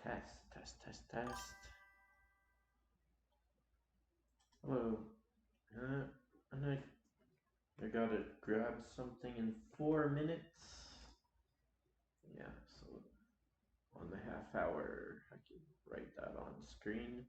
Test. Hello. And I gotta grab something in 4 minutes. Yeah, so 1.5 hour. I can write that on screen.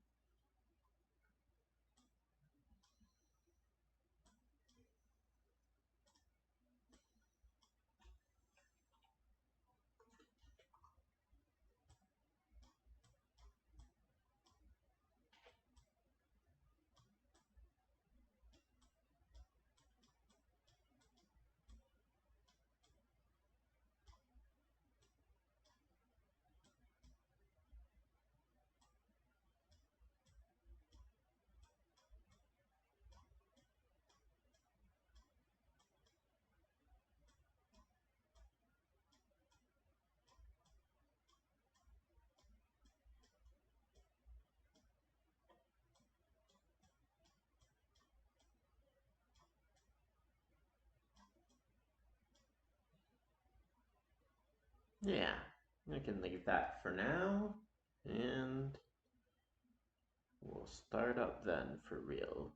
Yeah, I can leave that for now. And we'll start up then for real.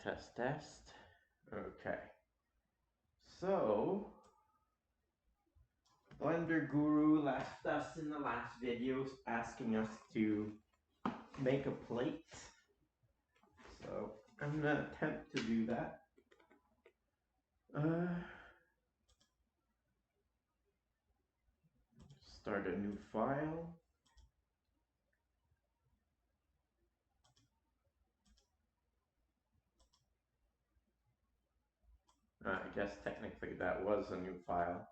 Test, test. Okay. So, Blender Guru left us in the last video asking us to make a plate. So, I'm gonna attempt to do that. Start a new file. I guess technically that was a new file.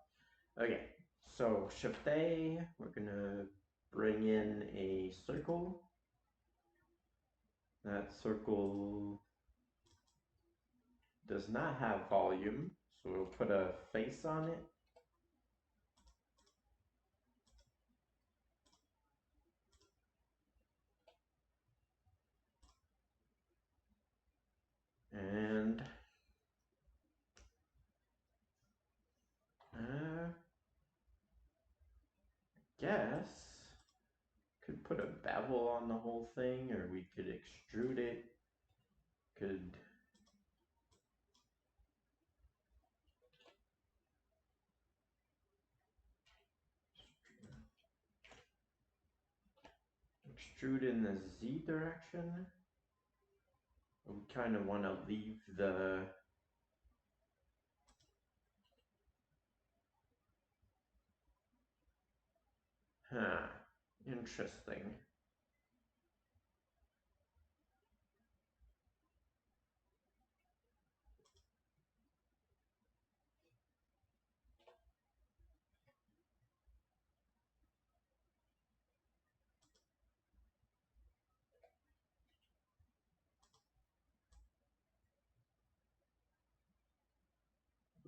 Okay, so Shift A, we're gonna bring in a circle. That circle does not have volume, so we'll put a face on it. And I guess could put a bevel on the whole thing, or we could extrude it. Could extrude in the Z direction. We kind of want to leave the interesting.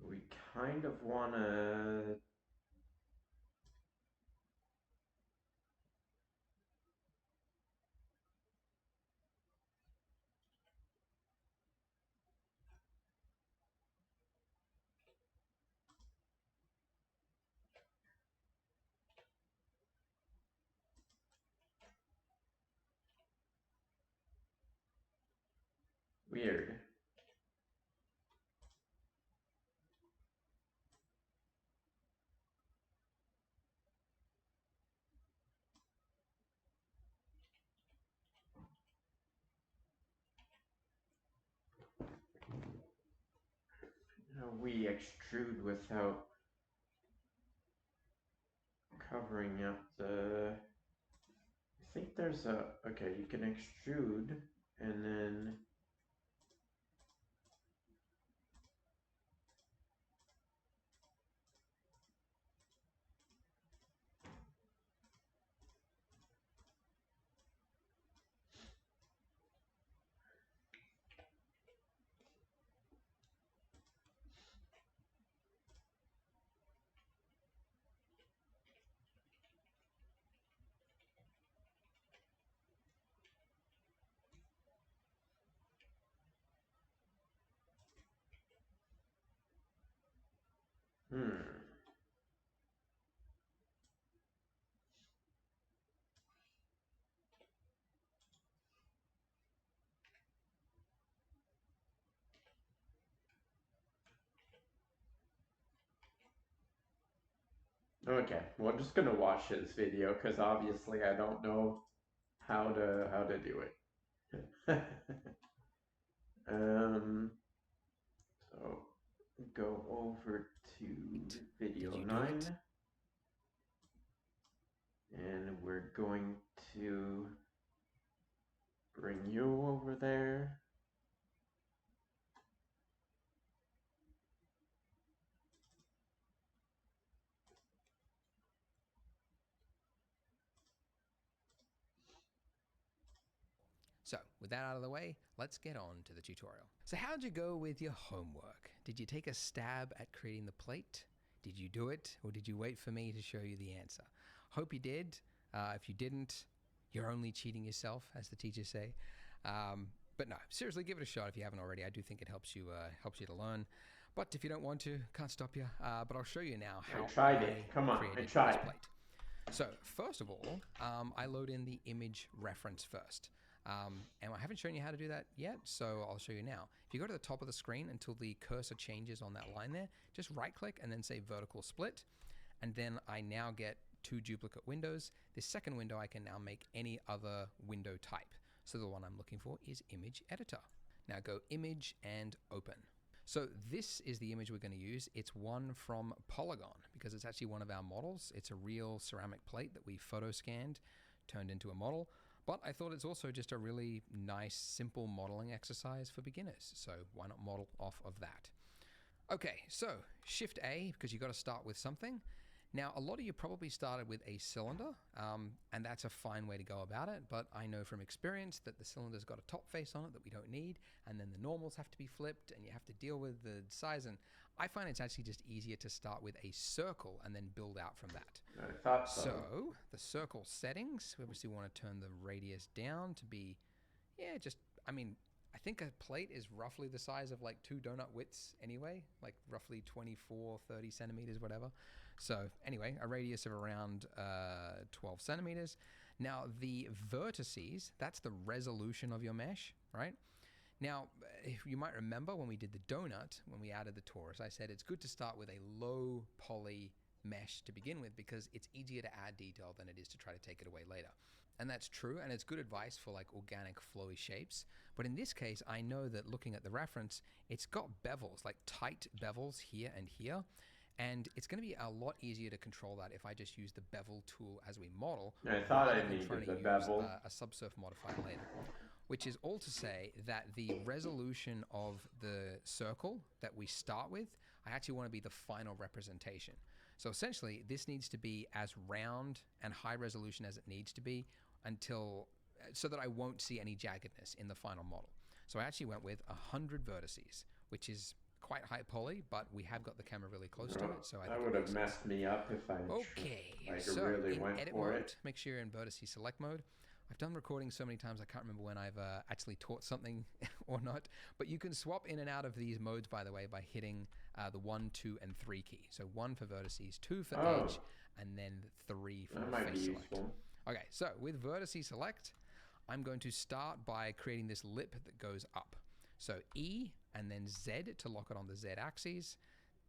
We kind of want to weird. We extrude without covering up the. I think there's a. Okay, you can extrude and then. Okay, well, I'm just gonna watch his video because obviously I don't know how to do it. So go over to video 9, and we're going to bring you over there. So, with that out of the way, let's get on to the tutorial. So how'd you go with your homework? Did you take a stab at creating the plate? Did you do it, or did you wait for me to show you the answer? Hope you did. If you didn't, you're only cheating yourself, as the teachers say. But no, seriously, give it a shot if you haven't already. I do think it helps you to learn. But if you don't want to, can't stop you. But I'll show you now how I tried it. Come on, I tried. This plate. So first of all, I load in the image reference first. And I haven't shown you how to do that yet, so I'll show you now. If you go to the top of the screen until the cursor changes on that line there, just right click and then say vertical split. And then I now get 2 duplicate windows. This second window I can now make any other window type. So the one I'm looking for is image editor. Now go image and open. So this is the image we're going to use. It's one from Polygon because it's actually one of our models. It's a real ceramic plate that we photo scanned, turned into a model. But I thought it's also just a really nice, simple modeling exercise for beginners. So why not model off of that? Okay, so Shift A, because you've got to start with something. Now, a lot of you probably started with a cylinder, and that's a fine way to go about it, but I know from experience that the cylinder's got a top face on it that we don't need, and then the normals have to be flipped, and you have to deal with the size, and I find it's actually just easier to start with a circle and then build out from that. I thought so. So, the circle settings, we obviously want to turn the radius down to be, I think a plate is roughly the size of like 2 donut widths anyway, like roughly 24, 30 centimeters, whatever. So anyway, a radius of around 12 centimeters. Now the vertices, that's the resolution of your mesh, right? Now, if you might remember when we did the donut, when we added the torus, I said it's good to start with a low poly mesh to begin with because it's easier to add detail than it is to try to take it away later. And that's true, and it's good advice for like organic flowy shapes. But in this case, I know that looking at the reference, it's got bevels, like tight bevels here and here. And it's going to be a lot easier to control that if I just use the bevel tool as we model. I thought I needed the bevel. A subsurf modifier later. Which is all to say that the resolution of the circle that we start with, I actually want to be the final representation. So essentially, this needs to be as round and high resolution as it needs to be so that I won't see any jaggedness in the final model. So I actually went with 100 vertices, which is quite high poly, but we have got the camera really close to it. So I that would have messed me up if I so really in went edit for mode, it. make sure you're in vertice select mode. I've done recording so many times I can't remember when I've actually taught something or not, but you can swap in and out of these modes, by the way, by hitting the 1, 2, and 3 key. So 1 for vertices, 2 for edge, and then 3 for face select. Okay, so with vertice select, I'm going to start by creating this lip that goes up. So E and then Z to lock it on the Z axis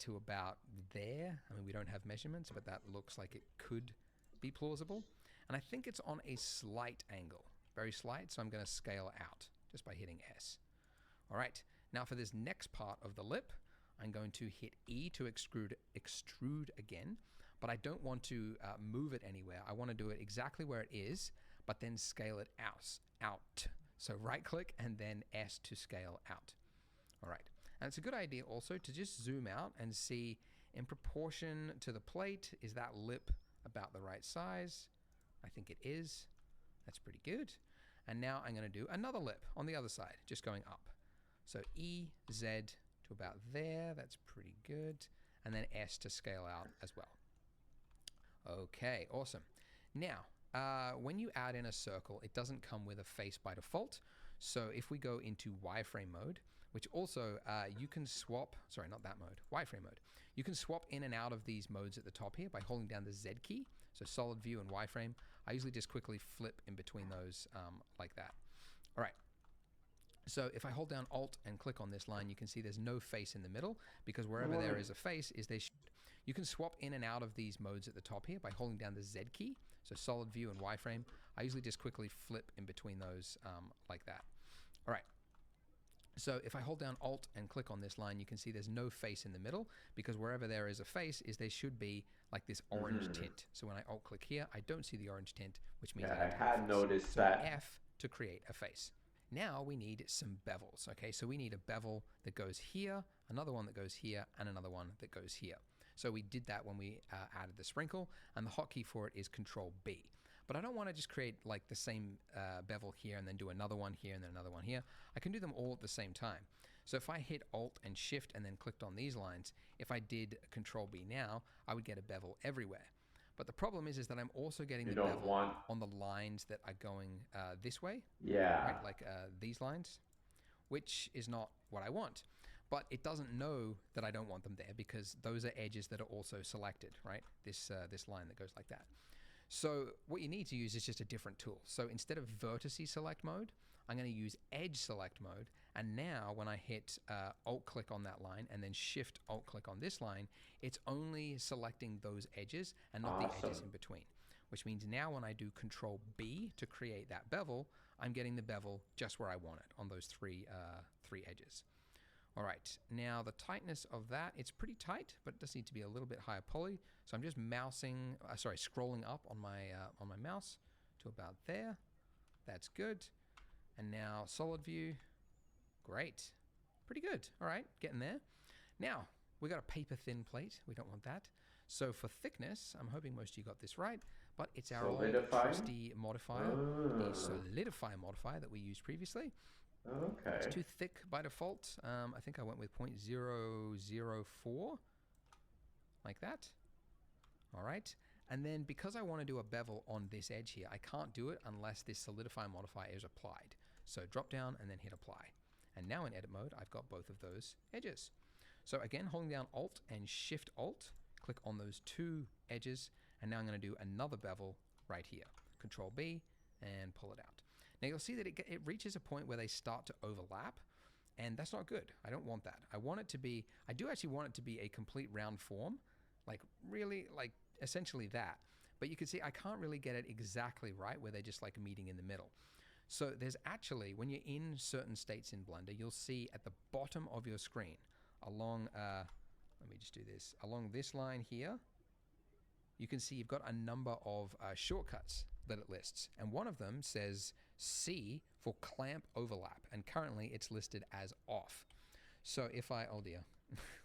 to about there. I mean, we don't have measurements, but that looks like it could be plausible. And I think it's on a slight angle, very slight, so I'm going to scale out just by hitting S. All right, now for this next part of the lip, I'm going to hit E to extrude again, but I don't want to move it anywhere. I want to do it exactly where it is, but then scale it out. So right click and then S to scale out. All right, and it's a good idea also to just zoom out and see in proportion to the plate, is that lip about the right size? I think it is. That's pretty good. And now I'm going to do another lip on the other side, just going up. So E, Z to about there. That's pretty good. And then S to scale out as well. Okay, awesome. Now, when you add in a circle, it doesn't come with a face by default. So if we go into wireframe mode, which also you can swap, sorry, not that mode, wireframe mode. You can swap in and out of these modes at the top here by holding down the Z key. So solid view and wireframe. I usually just quickly flip in between those like that. All right. So if I hold down Alt and click on this line, you can see there's no face in the middle because wherever there is a face is you can swap in and out of these modes at the top here by holding down the Z key. So solid view and wireframe. I usually just quickly flip in between those like that. All right. So if I hold down Alt and click on this line, you can see there's no face in the middle because wherever there is a face is there should be like this orange tint. So when I Alt click here, I don't see the orange tint, which means I had noticed that. F to create a face. Now we need some bevels. Okay, so we need a bevel that goes here, another one that goes here, and another one that goes here. So we did that when we added the sprinkle, and the hotkey for it is Control B. But I don't want to just create like the same bevel here and then do another one here and then another one here. I can do them all at the same time. So if I hit Alt and Shift and then clicked on these lines, if I did Control B now, I would get a bevel everywhere. But the problem is that I'm also getting the bevel on the lines that are going this way. Yeah. Right? Like these lines, which is not what I want. But it doesn't know that I don't want them there because those are edges that are also selected, right? This line that goes like that. So what you need to use is just a different tool. So instead of vertice select mode, I'm going to use edge select mode. And now when I hit alt click on that line and then shift alt click on this line, it's only selecting those edges and not the edges in between. Which means now when I do Control B to create that bevel, I'm getting the bevel just where I want it on those three edges. All right, now the tightness of that, it's pretty tight, but it does need to be a little bit higher poly. So I'm just scrolling up on my mouse to about there. That's good. And now solid view, great, pretty good. All right, getting there. Now we got a paper thin plate. We don't want that. So for thickness, I'm hoping most of you got this right, but it's our old trusty modifier, the solidify modifier that we used previously. Okay. It's too thick by default. I think I went with 0.004, like that. All right. And then because I want to do a bevel on this edge here, I can't do it unless this solidify modifier is applied. So drop down and then hit apply. And now in edit mode, I've got both of those edges. So again, holding down Alt and Shift Alt, click on those two edges, and now I'm going to do another bevel right here. Control B and pull it out. Now you'll see that it reaches a point where they start to overlap, and that's not good. I don't want that. I do actually want it to be a complete round form, like really like essentially that. But you can see I can't really get it exactly right where they're just like meeting in the middle. So there's actually, when you're in certain states in Blender, you'll see at the bottom of your screen along, let me just do this, along this line here, you can see you've got a number of shortcuts that it lists. And one of them says C for clamp overlap. And currently it's listed as off. So if I, oh dear,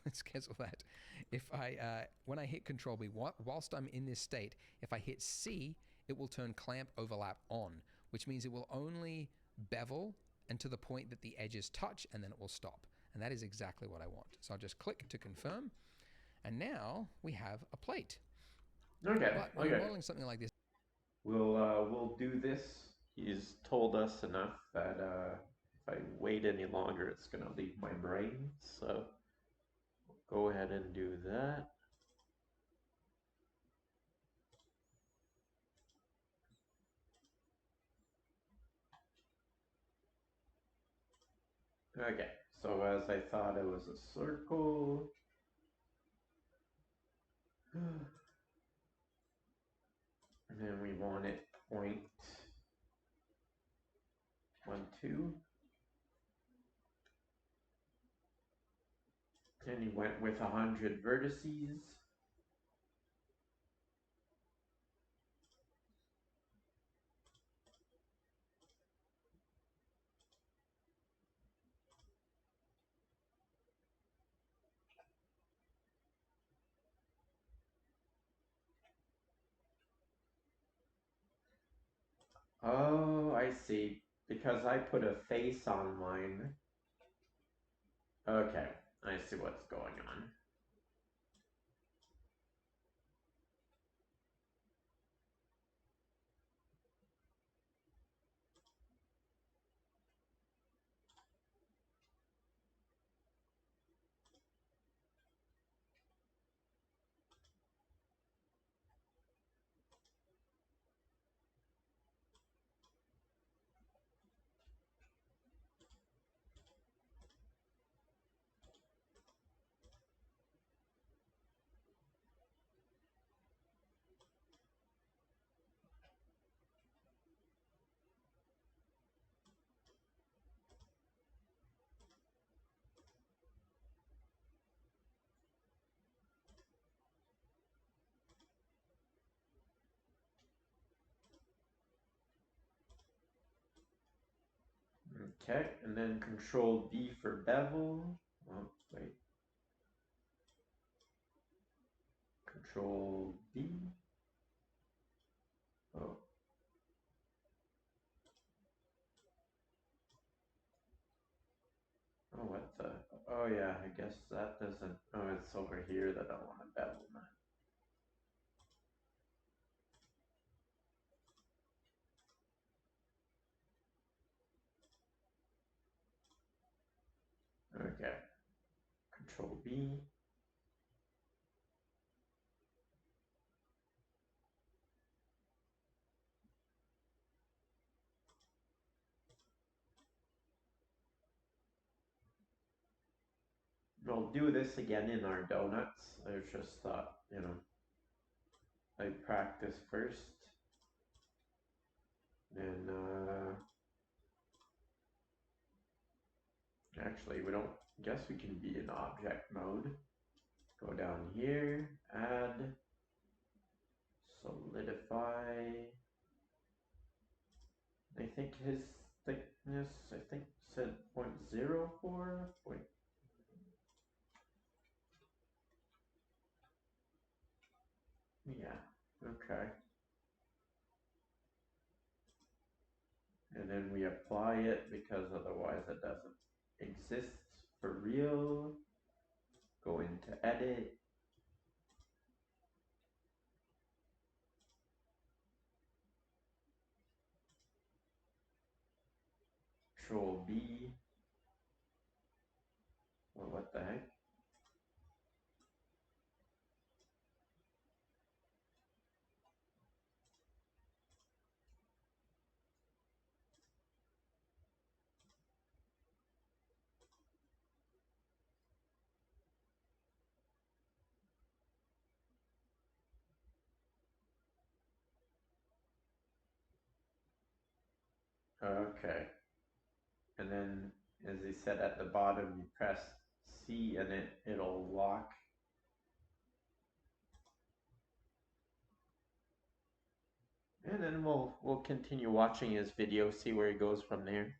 let's cancel that. If when I hit Control B, whilst I'm in this state, if I hit C, it will turn clamp overlap on, which means it will only bevel and to the point that the edges touch, and then it will stop. And that is exactly what I want. So I'll just click to confirm. And now we have a plate. Okay. But when you're modeling something like this, we'll do this. He's told us enough that if I wait any longer, it's gonna leave my brain. So we'll go ahead and do that. Okay. So as I thought, it was a circle. And then we want it 0.12. And he went with 100 vertices. Oh, I see. Because I put a face on mine. Okay, I see what's going on. Okay, and then Control D for bevel. Oh, wait. Control D. Oh. Oh, what the? Oh, yeah, I guess that doesn't. Oh, it's over here that I want to bevel now. Okay. Control B. we'll do this again in our donuts. I just thought, you know, I'd practice first. And actually, we don't, guess we can be in object mode. Go down here, add, solidify. I think his thickness, I think said 0.04. Yeah, okay. And then we apply it because otherwise it doesn't exist for real. Go into edit. Control B. Well, what the heck? Okay. And then, as he said at the bottom, you press C and it'll lock. And then we'll continue watching his video, see where he goes from there.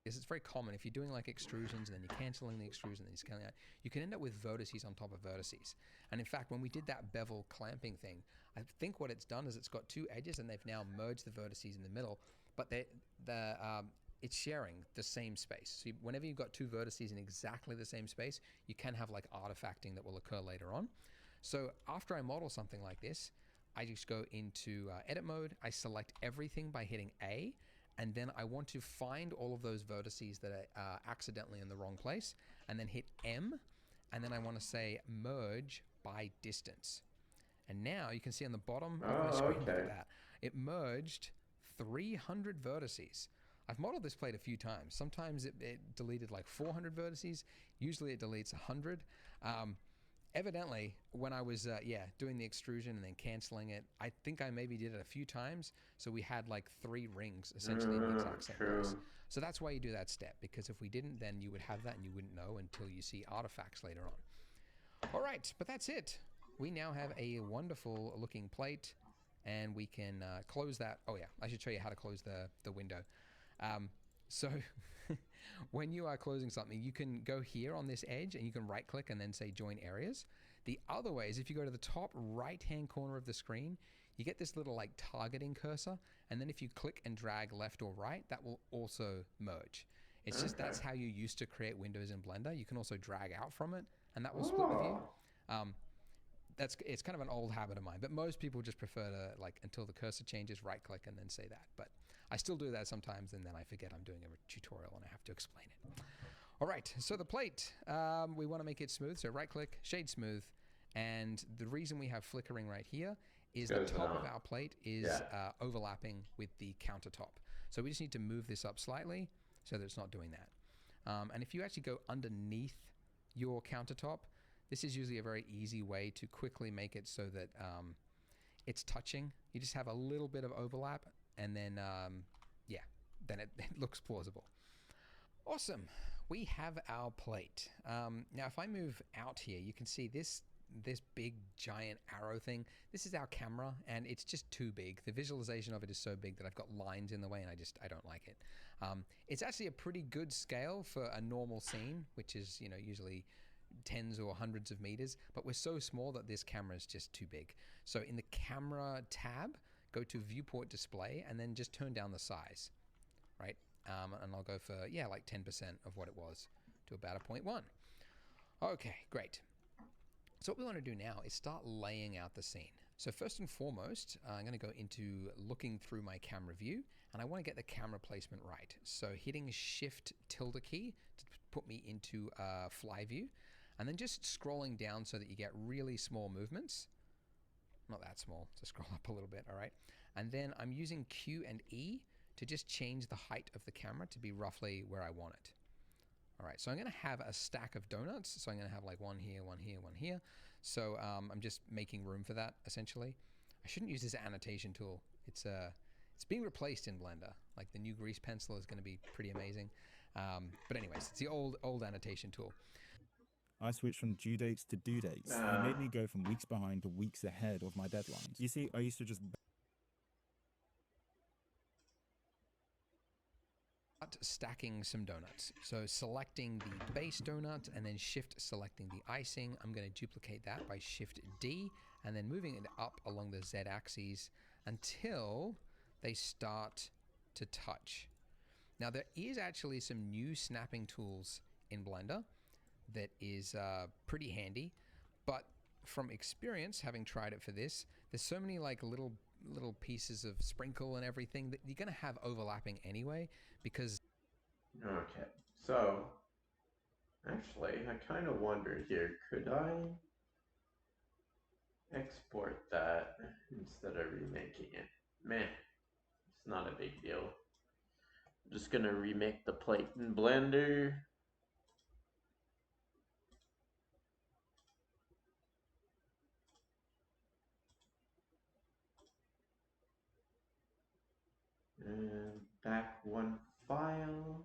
It's very common if you're doing like extrusions and then you're canceling the extrusion and then you're scaling out, you can end up with vertices on top of vertices. And in fact, when we did that bevel clamping thing, I think what it's done is it's got two edges and they've now merged the vertices in the middle, but it's sharing the same space. So whenever you've got two vertices in exactly the same space, you can have like artifacting that will occur later on. So after I model something like this, I just go into edit mode. I select everything by hitting A, and then I want to find all of those vertices that are accidentally in the wrong place, and then hit M, and then I want to say merge by distance. And now you can see on the bottom of my screen, look at that. It merged 300 vertices. I've modeled this plate a few times. Sometimes it deleted like 400 vertices. Usually it deletes 100. Evidently, when I was doing the extrusion and then canceling it, I think I maybe did it a few times. So we had like 3 rings essentially in the exact same place. So that's why you do that step, because if we didn't, then you would have that and you wouldn't know until you see artifacts later on. All right, but that's it. We now have a wonderful looking plate, and we can close that. Oh yeah, I should show you how to close the window. So when you are closing something, you can go here on this edge and you can right click and then say join areas. The other way is if you go to the top right hand corner of the screen, you get this little like targeting cursor, and then if you click and drag left or right, that will also merge. It's just that's how you used to create windows in Blender. You can also drag out from it and that will split the view. It's kind of an old habit of mine, but most people just prefer to, like, until the cursor changes, right click and then say that. But I still do that sometimes, and then I forget I'm doing a tutorial and I have to explain it. All right, so the plate, we want to make it smooth, so right click, shade smooth, and the reason we have flickering right here is the top of our plate is overlapping with the countertop. So we just need to move this up slightly so that it's not doing that. And if you actually go underneath your countertop, this is usually a very easy way to quickly make it so that it's touching. You just have a little bit of overlap, and then, then it looks plausible. Awesome. We have our plate. Now, if I move out here, you can see this big giant arrow thing. This is our camera, and it's just too big. The visualization of it is so big that I've got lines in the way, and I don't like it. It's actually a pretty good scale for a normal scene, which is, you know, usually tens or hundreds of meters, but we're so small that this camera is just too big. So in the camera tab, go to viewport display and then just turn down the size, right? And I'll go for, like 10% of what it was to about a 0.1. Okay, great. So what we want to do now is start laying out the scene. So first and foremost, I'm going to go into looking through my camera view, and I want to get the camera placement right. So hitting Shift tilde key to put me into fly view, and then just scrolling down so that you get really small movements. not that small, to scroll up a little bit, all right? And then I'm using Q and E to just change the height of the camera to be roughly where I want it. All right, so I'm gonna have a stack of donuts. So I'm gonna have like one here, one here, one here. So I'm just making room for that, essentially. I shouldn't use this annotation tool. It's being replaced in Blender. Like the new grease pencil is gonna be pretty amazing. But anyways, it's the old annotation tool. I switched from due dates to due dates. You made me go from weeks behind to weeks ahead of my deadlines. You see, I used to just stacking some donuts. So selecting the base donut and then shift selecting the icing. I'm going to duplicate that by shift D and then moving it up along the Z axis until they start to touch. Now there is actually some new snapping tools in Blender that is pretty handy, but from experience, having tried it for this, there's so many like little pieces of sprinkle and everything that you're going to have overlapping anyway, because Okay, so actually I kind of wonder here, could I export that instead of remaking it? Meh, it's not a big deal. I'm just gonna remake the plate in Blender. And back one file.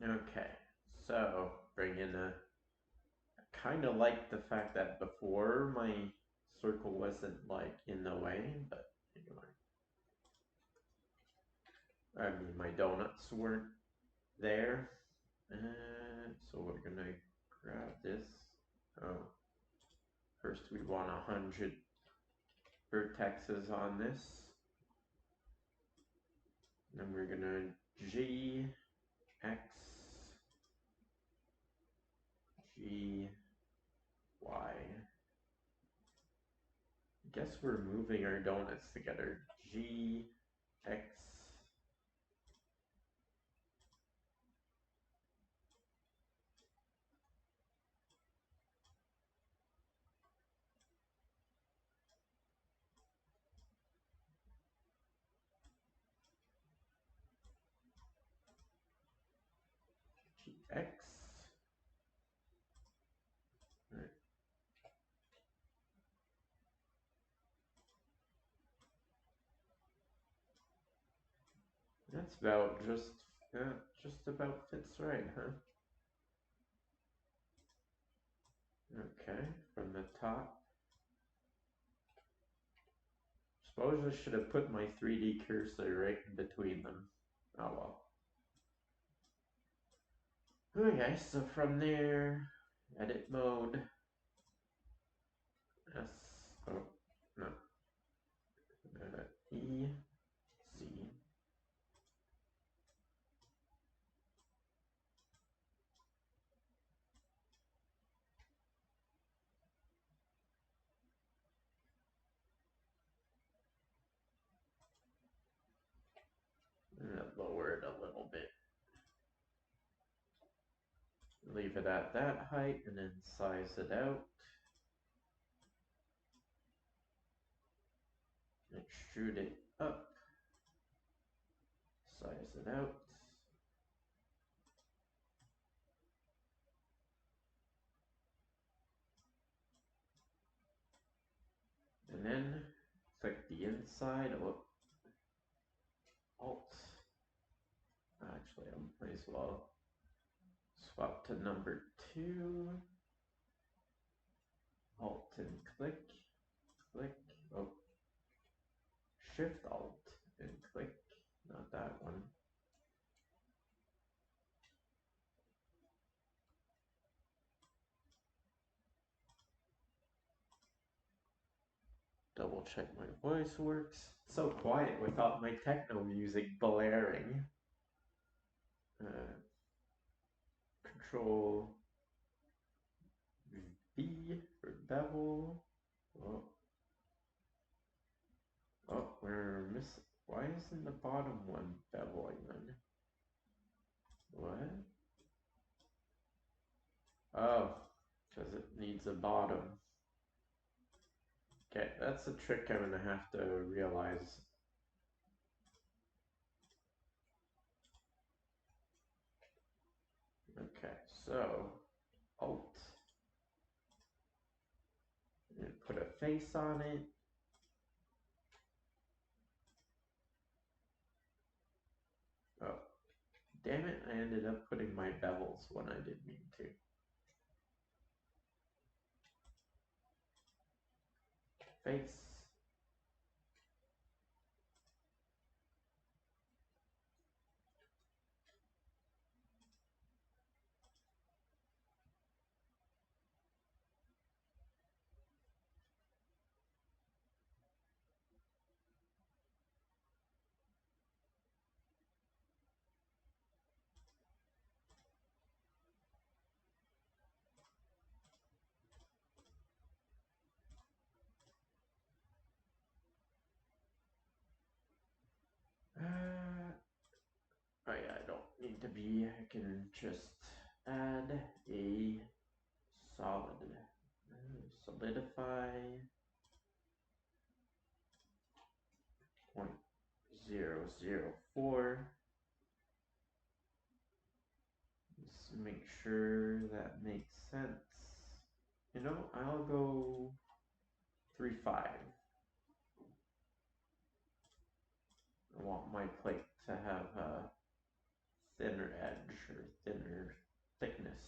Okay, so bring in a. I kind of like the fact that before my circle wasn't like in the way, but anyway. I mean, my donuts weren't there. So we're gonna grab this. Oh, first we want 100 vertexes on this. Then we're gonna G, X, G, Y. I guess we're moving our donuts together. G, X, G, X. Right. That's about just about fits right, huh? Okay, from the top. Suppose I should have put my 3D cursor right in between them. Oh well. Okay, so from there, edit mode. S, oh, no. E, Z. I'm gonna lower it a little bit. Leave it at that height and then size it out. Extrude it up. Size it out. And then click the inside. Oh, Alt. Actually, I might as well swap to number 2. Alt and click. Click. Oh. Shift Alt and click. Not that one. Double check my voice works. It's so quiet without my techno music blaring. Control V for bevel. Oh, oh, we're missing. Why isn't the bottom one beveling then? What? Oh, because it needs a bottom. Okay, that's a trick I'm gonna have to realize. Okay, so Alt. And put a face on it. Oh, damn it, I ended up putting my bevels when I didn't mean to. Face. Oh yeah, I don't need to be, I can just add a solid. Solidify 0.004. Just make sure that makes sense. You know, I'll go 3.5. I want my plate to have a thinner edge or thinner thickness.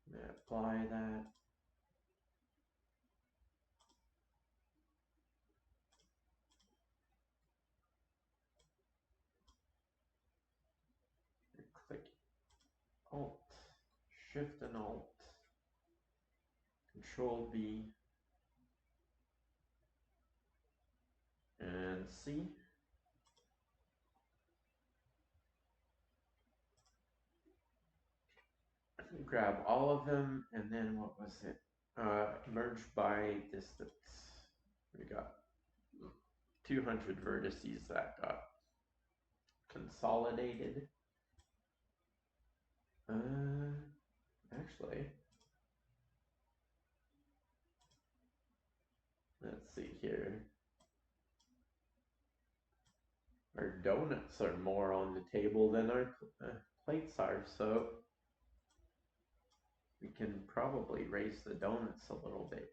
I'm gonna apply that. Click Alt, Shift and Alt, Control V, and C. Grab all of them, and then what was it? Merge by distance. We got 200 vertices that got consolidated. Actually, let's see here. Our donuts are more on the table than our plates are, so we can probably raise the donuts a little bit.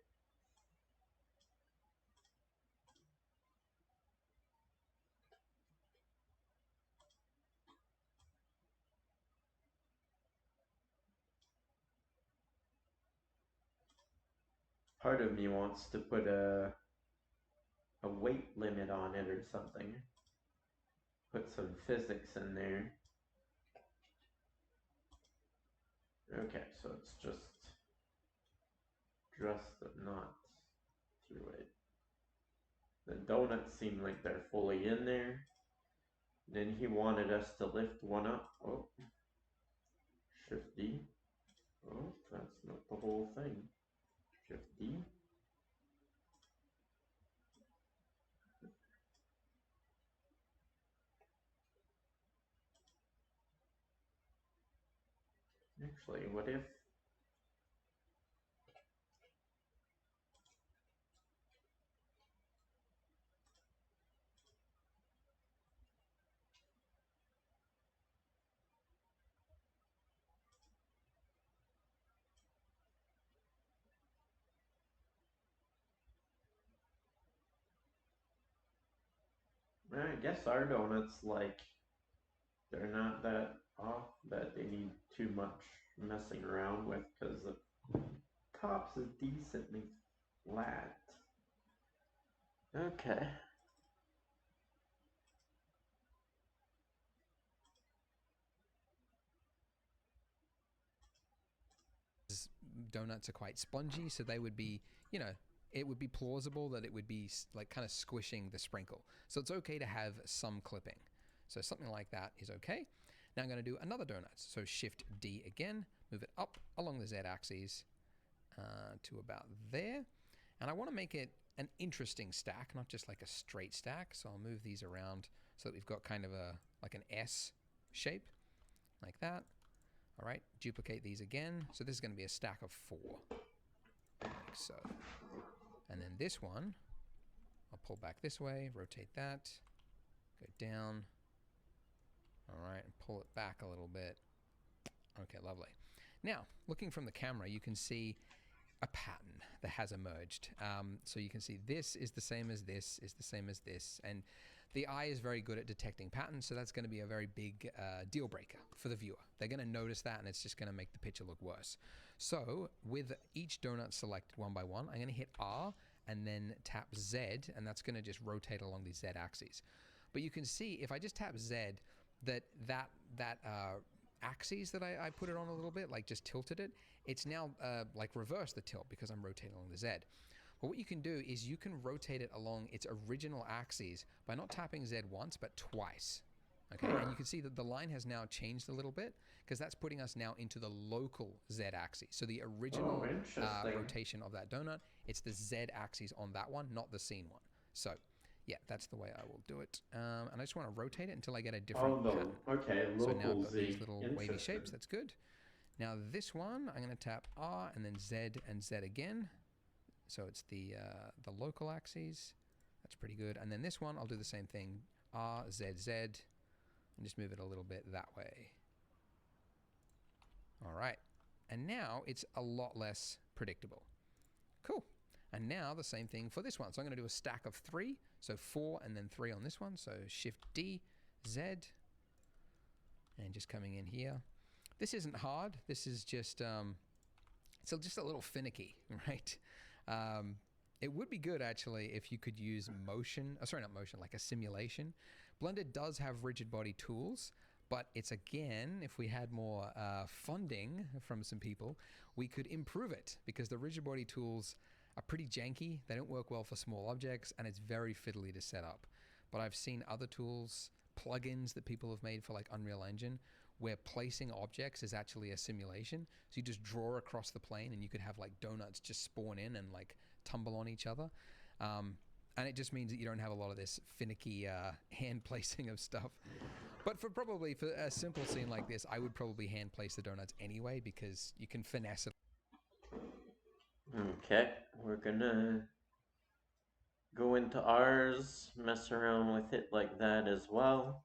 Part of me wants to put a weight limit on it or something. Put some physics in there. Okay, so it's just the knot through it. The donuts seem like they're fully in there. Then he wanted us to lift one up. Oh, Shift D. Oh, that's not the whole thing. Shift D. Actually, what if I guess our donuts, like, they're not that off that they need too much messing around with because the tops is decently flat. Okay. Donuts are quite spongy, so they would be, you know, it would be plausible that it would be like kind of squishing the sprinkle. So it's okay to have some clipping. So something like that is okay. Now I'm going to do another donut. So Shift D again, move it up along the Z axis to about there. And I want to make it an interesting stack, not just like a straight stack. So I'll move these around so that we've got kind of like an S shape, like that. All right, duplicate these again. So this is going to be a stack of 4, like so. And then this one, I'll pull back this way, rotate that, go down. All right, and pull it back a little bit. Okay, lovely. Now, looking from the camera, you can see a pattern that has emerged. So you can see this is the same as this, is the same as this. And the eye is very good at detecting patterns, so that's going to be a very big deal breaker for the viewer. They're going to notice that, and it's just going to make the picture look worse. So with each donut selected one by one, I'm going to hit R and then tap Z, and that's going to just rotate along the Z axis. But you can see if I just tap Z, that axis that I put it on a little bit, like just tilted it, it's now like reverse the tilt because I'm rotating along the Z. But what you can do is you can rotate it along its original axes by not tapping Z once, but twice. Okay, and you can see that the line has now changed a little bit because that's putting us now into the local Z axis. So the original rotation of that donut, it's the Z axis on that one, not the scene one. So yeah, that's the way I will do it. And I just want to rotate it until I get a different pattern. Okay, So local now I've got Z. these little wavy shapes. That's good. Now this one, I'm going to tap R and then Z and Z again. So it's the local axes. That's pretty good. And then this one, I'll do the same thing. R, Z, Z. And just move it a little bit that way. All right. And now it's a lot less predictable. Cool. And now the same thing for this one. So I'm going to do a stack of 3. So 4 and then 3 on this one. So Shift D, Z. And just coming in here. This isn't hard. This is just, it's just a little finicky, right? It would be good actually if you could use motion, sorry, not motion, like a simulation. Blender does have rigid body tools, but it's again, if we had more funding from some people, we could improve it because the rigid body tools are pretty janky. They don't work well for small objects and it's very fiddly to set up. But I've seen other tools, plugins that people have made for like Unreal Engine, where placing objects is actually a simulation. So you just draw across the plane and you could have like donuts just spawn in and like tumble on each other. And it just means that you don't have a lot of this finicky hand placing of stuff. But for a simple scene like this, I would probably hand place the donuts anyway because you can finesse it. Okay, we're gonna go into ours, mess around with it like that as well.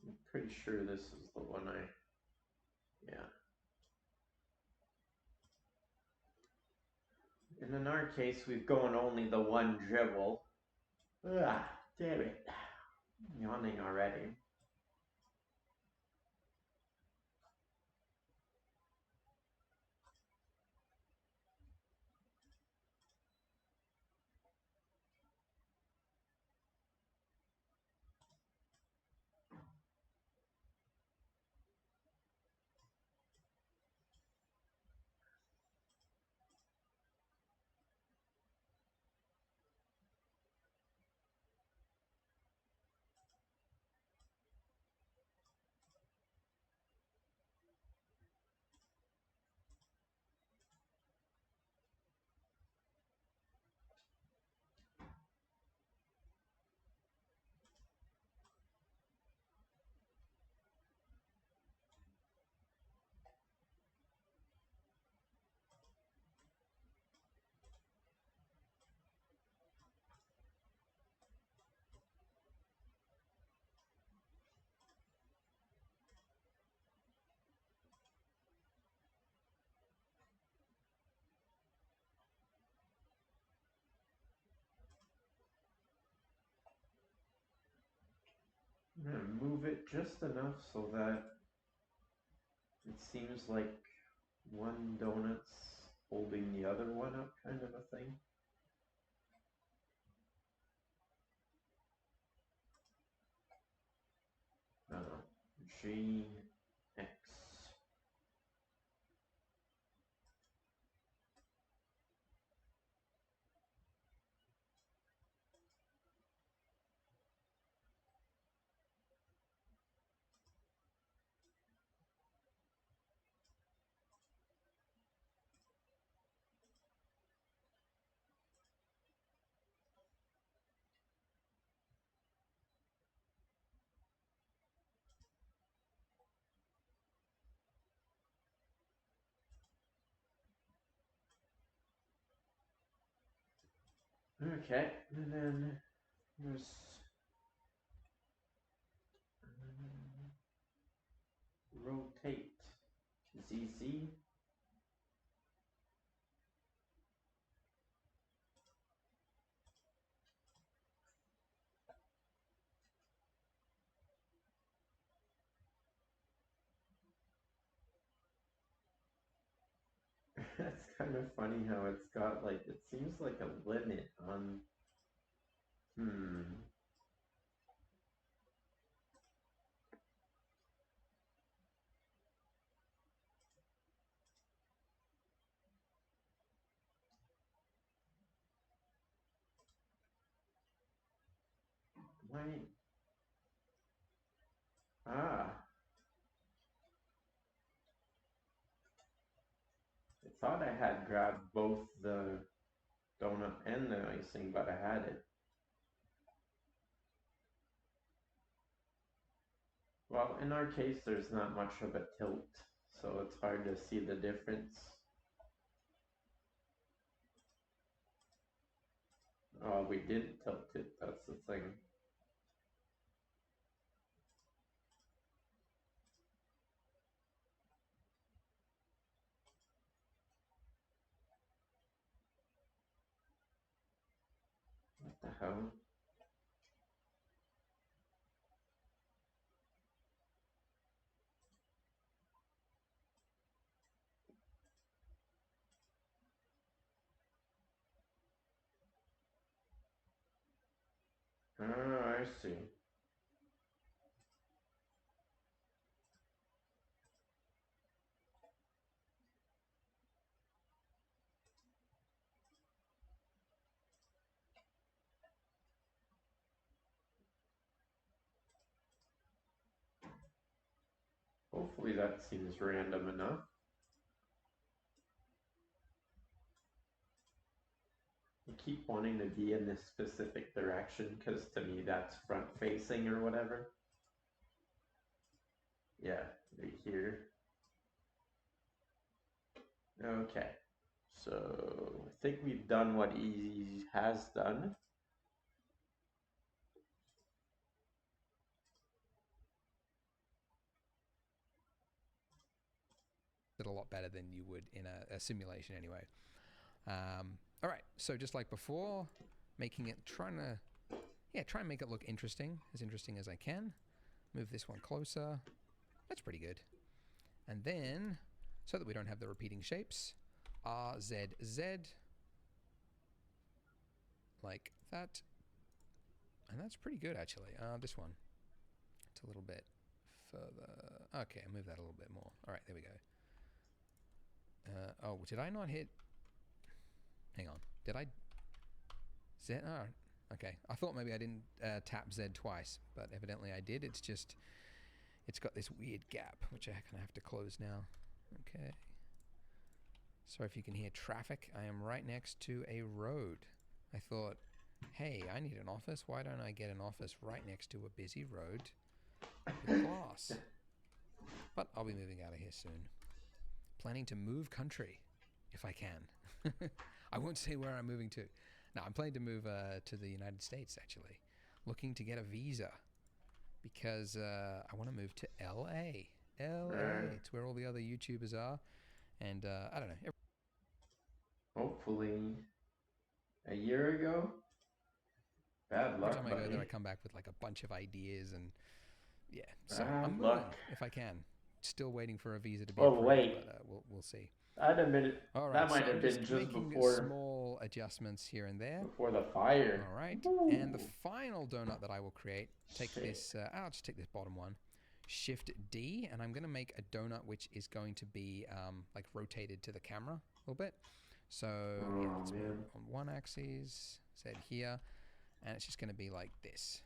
I'm pretty sure this is the one yeah. And in our case, we've gone only the one dribble. Ah, damn it. Yawning already. I'm gonna move it just enough so that it seems like one donut's holding the other one up, kind of a thing. I don't know. It GX. Okay, and then there's rotate ZZ. That's kind of funny how it's got like, it seems like a limit on, why, ah, I thought I had grabbed both the donut and the icing, but I had it. Well, in our case, there's not much of a tilt, so it's hard to see the difference. Oh, we did tilt it, that's the thing. What the hell? Oh, I see. Hopefully that seems random enough. I keep wanting to be in this specific direction because to me that's front facing or whatever. Yeah, right here. Okay, so I think we've done what Easy has done. It a lot better than you would in a simulation anyway. All right, so just like before, try and make it look interesting as I can. Move this one closer. That's pretty good. And then, so that we don't have the repeating shapes, RZZ, like that. And that's pretty good actually. This one, it's a little bit further. Okay, I'll move that a little bit more. All right, there we go. Oh, did I not hit? Hang on. Did I? Z? Oh, okay. I thought maybe I didn't tap Z twice, but evidently I did. It's just, it's got this weird gap, which I kind of have to close now. Okay. Sorry if you can hear traffic. I am right next to a road. I thought, hey, I need an office. Why don't I get an office right next to a busy road with glass? But I'll be moving out of here soon. Planning to move country, if I can. I won't say where I'm moving to. No, I'm planning to move to the United States, actually. Looking to get a visa because I want to move to LA. LA, it's where all the other YouTubers are. And I don't know. Hopefully a year ago. Bad luck, every time I go buddy. there, I come back with like a bunch of ideas and yeah. So Bad I'm moving luck. if I can. Still waiting for a visa to be Oh, approved, wait. but we'll see. I'd admit it. All right, That might so have I'm been just just making before small adjustments here and there. before the fire. All right, Ooh. and the final donut that I will create, take Sick. this, I'll just take this bottom one, Shift D, and I'm going to make a donut which is going to be like rotated to the camera a little bit. So yeah, let's move on one axis, set here, and it's just going to be like this.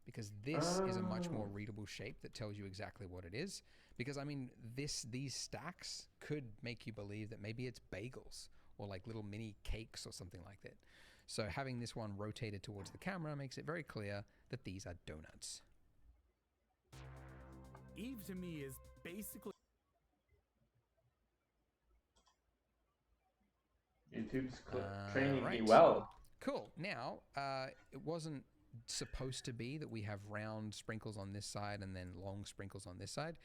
Because this is a much more readable shape that tells you exactly what it is. Because I mean, these stacks could make you believe that maybe it's bagels or like little mini cakes or something like that. So having this one rotated towards the camera makes it very clear that these are donuts. Eve to me is basically YouTube's training me right. well. Cool. Now, it wasn't supposed to be that we have round sprinkles on this side and then long sprinkles on this side.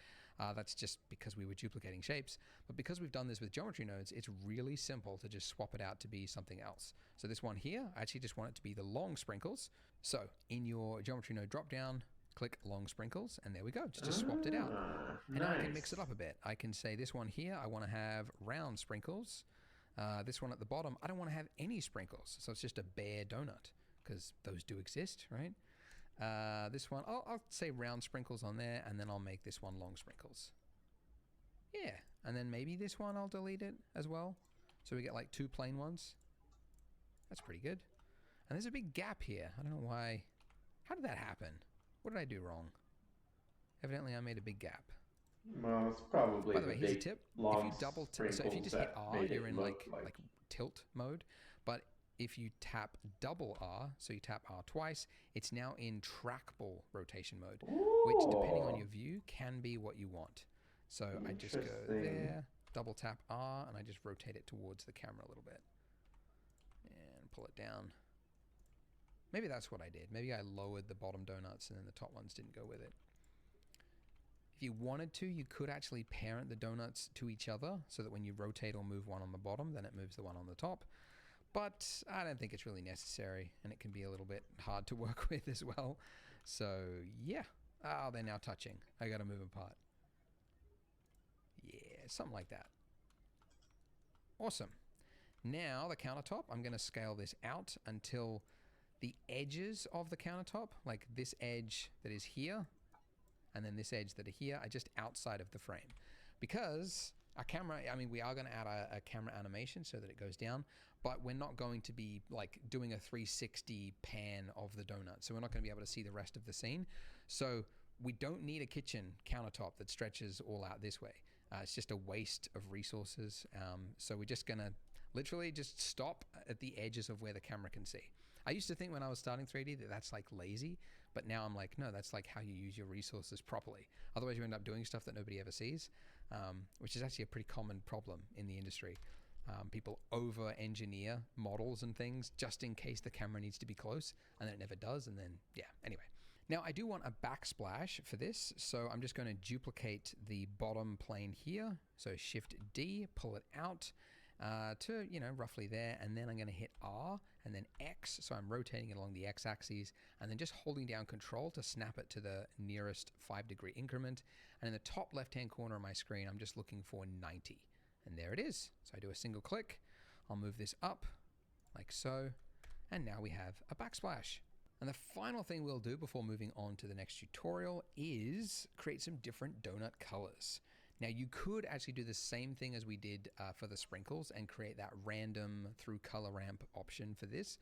That's just because we were duplicating shapes. But because we've done this with geometry nodes, it's really simple to just swap it out to be something else. So this one here, I actually just want it to be the long sprinkles. So in your geometry node dropdown, click long sprinkles, and there we go. Just swapped it out. And now I can mix it up a bit. I can say this one here, I want to have round sprinkles. This one at the bottom, I don't want to have any sprinkles. So it's just a bare donut, because those do exist, right? This one, I'll say round sprinkles on there, and then I'll make this one long sprinkles. Yeah, and then maybe this one I'll delete it as well. So we get like 2 plain ones. That's pretty good. And there's a big gap here. I don't know why. How did that happen? What did I do wrong? Evidently I made a big gap. Well, it's probably By the way, here's a big, tip. long If you double tap, so if you just hit sprinkles R, that you're made in it like look tilt mode. But if you tap double R, so you tap R twice, it's now in trackball rotation mode, which depending on your view can be what you want. So I just go there, double tap R, and I just rotate it towards the camera a little bit. And pull it down. Maybe that's what I did. Maybe I lowered the bottom donuts and then the top ones didn't go with it. If you wanted to, you could actually parent the donuts to each other so that when you rotate or move one on the bottom, then it moves the one on the top. But I don't think it's really necessary, and it can be a little bit hard to work with as well. So yeah. Oh, they're now touching. I gotta move them apart. Yeah, something like that. Awesome. Now the countertop, I'm gonna scale this out until the edges of the countertop, like this edge that is here, and then this edge that are here, are just outside of the frame. Because our camera, I mean, we are going to add a camera animation so that it goes down, but we're not going to be like doing a 360 pan of the donut. So we're not going to be able to see the rest of the scene. So we don't need a kitchen countertop that stretches all out this way. It's just a waste of resources. So we're just going to literally just stop at the edges of where the camera can see. I used to think when I was starting 3D that that's like lazy, but now I'm like, no, that's like how you use your resources properly. Otherwise you end up doing stuff that nobody ever sees, which is actually a pretty common problem in the industry. People over-engineer models and things just in case the camera needs to be close, and then it never does, and then, yeah, anyway. Now I do want a backsplash for this, so I'm just going to duplicate the bottom plane here. So Shift D, pull it out to, you know, roughly there, and then I'm going to hit R and then X, so I'm rotating it along the X axis, and then just holding down Control to snap it to the nearest 5-degree increment. And in the top left-hand corner of my screen, I'm just looking for 90, and there it is. So I do a single click, I'll move this up like so, and now we have a backsplash. And the final thing we'll do before moving on to the next tutorial is create some different donut colors. Now you could actually do the same thing as we did for the sprinkles and create that random through color ramp option for this.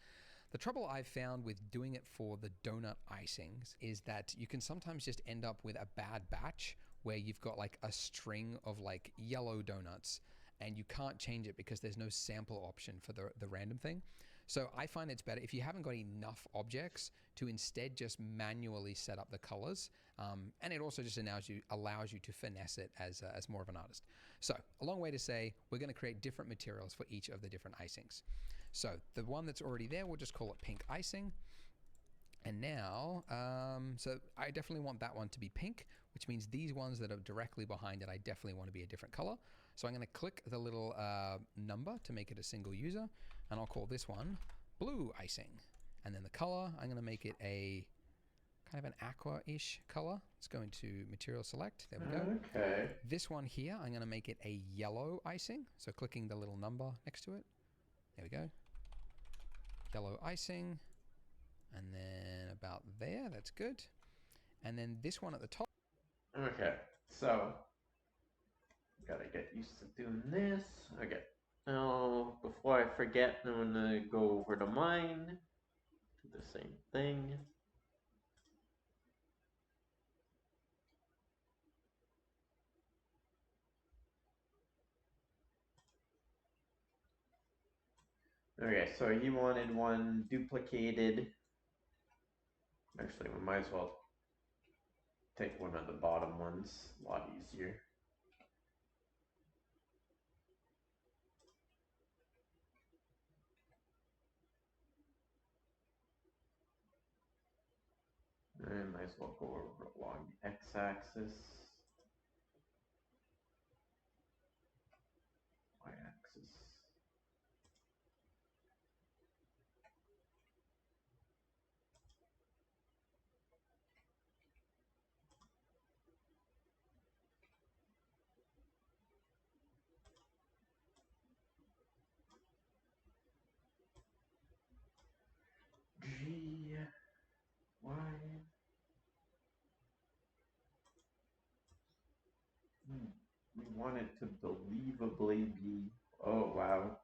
The trouble I've found with doing it for the donut icings is that you can sometimes just end up with a bad batch where you've got like a string of like yellow donuts and you can't change it because there's no sample option for the random thing. So I find it's better if you haven't got enough objects to instead just manually set up the colors. And it also just allows you to finesse it as more of an artist. So a long way to say, we're going to create different materials for each of the different icings. So the one that's already there, we'll just call it pink icing. And now, so I definitely want that one to be pink, which means these ones that are directly behind it, I definitely want to be a different color. So I'm going to click the little number to make it a single user, and I'll call this one blue icing. And then the color, I'm going to make it a kind of an aqua-ish color. Let's go into material select. There we go. Okay. This one here, I'm going to make it a yellow icing. So clicking the little number next to it. There we go. Yellow icing. And then about there, that's good. And then this one at the top, Okay, so gotta get used to doing this. Okay. Now, before I forget, I'm gonna go over to mine. Do the same thing. Okay, so he wanted one duplicated. Actually, we might as well take one of the bottom ones. A lot easier. And might as well go over along the x-axis, y-axis. G, Y. We want it to believably be. Oh wow.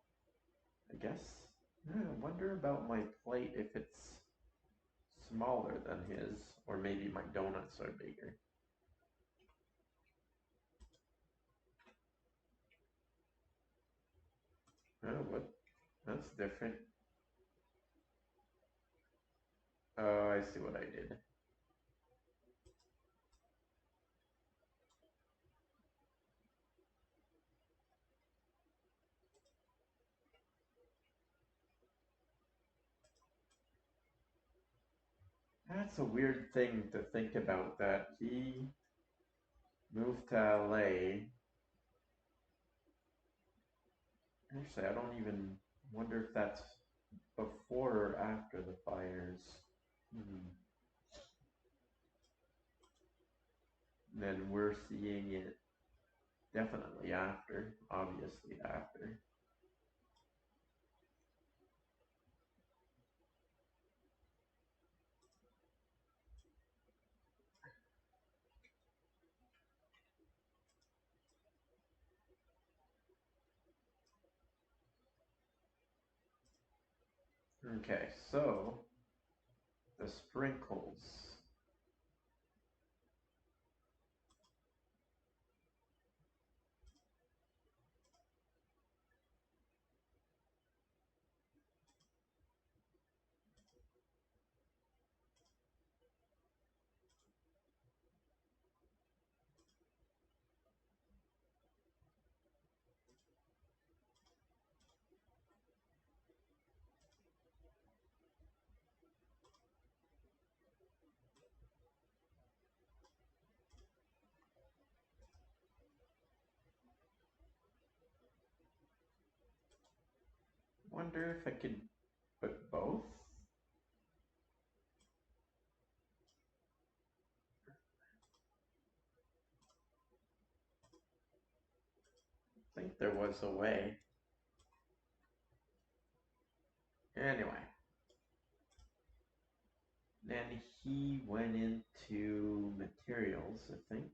I guess. I wonder about my plate if it's smaller than his, or maybe my donuts are bigger. Oh, what? That's different. Oh, I see what I did. That's a weird thing to think about, that he moved to LA. Actually, I don't even wonder if that's before or after the fires. Then we're seeing it definitely after, obviously after. Okay, so the sprinkles. Wonder if I could put both? I think there was a way. Anyway. Then he went into materials, I think.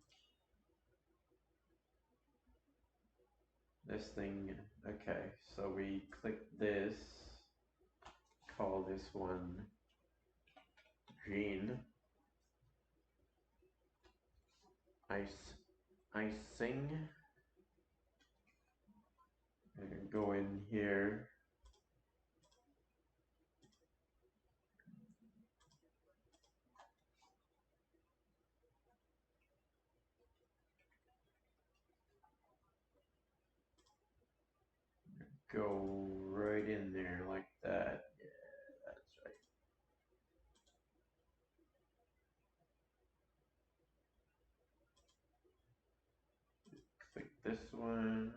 This thing, okay, so we click this, call this one green. Icing. And go in here. Go right in there like that. Yeah, that's right. Click this one.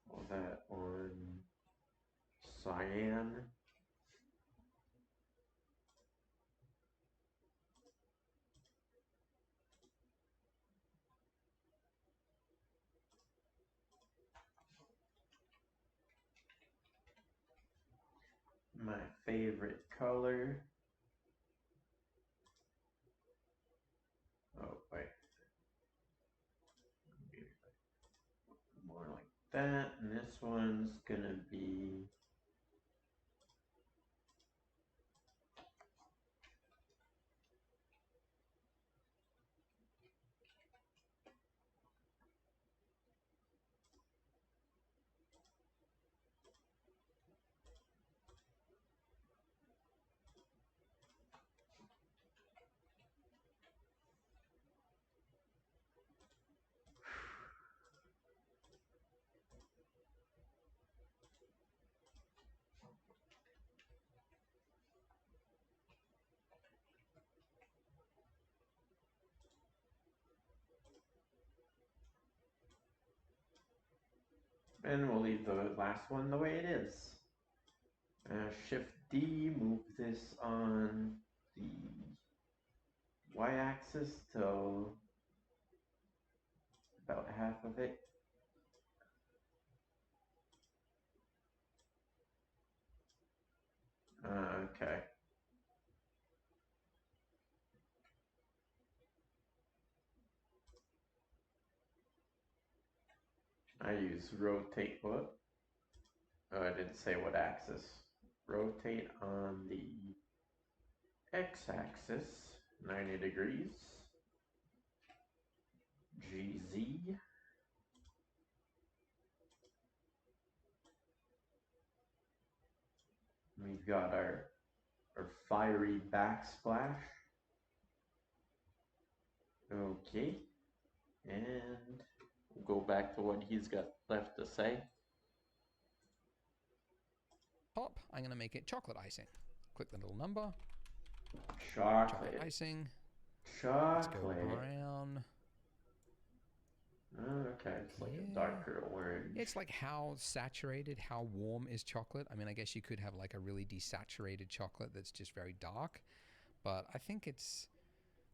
Call that one cyan. My favorite color. that, and this one's gonna be and we'll leave the last one the way it is. Shift D, move this on the y-axis till about half of it. Okay. I use rotate what? Oh, I didn't say what axis. Rotate on the x-axis, 90 degrees. GZ. We've got our fiery backsplash. Okay. And we'll go back to what he's got left to say. Top, I'm going to make it chocolate icing. Click the little number. Chocolate. Icing. Chocolate. Let's go brown. Okay, it's like a darker orange. It's like how saturated, how warm is chocolate. I mean, I guess you could have like a really desaturated chocolate that's just very dark. But I think it's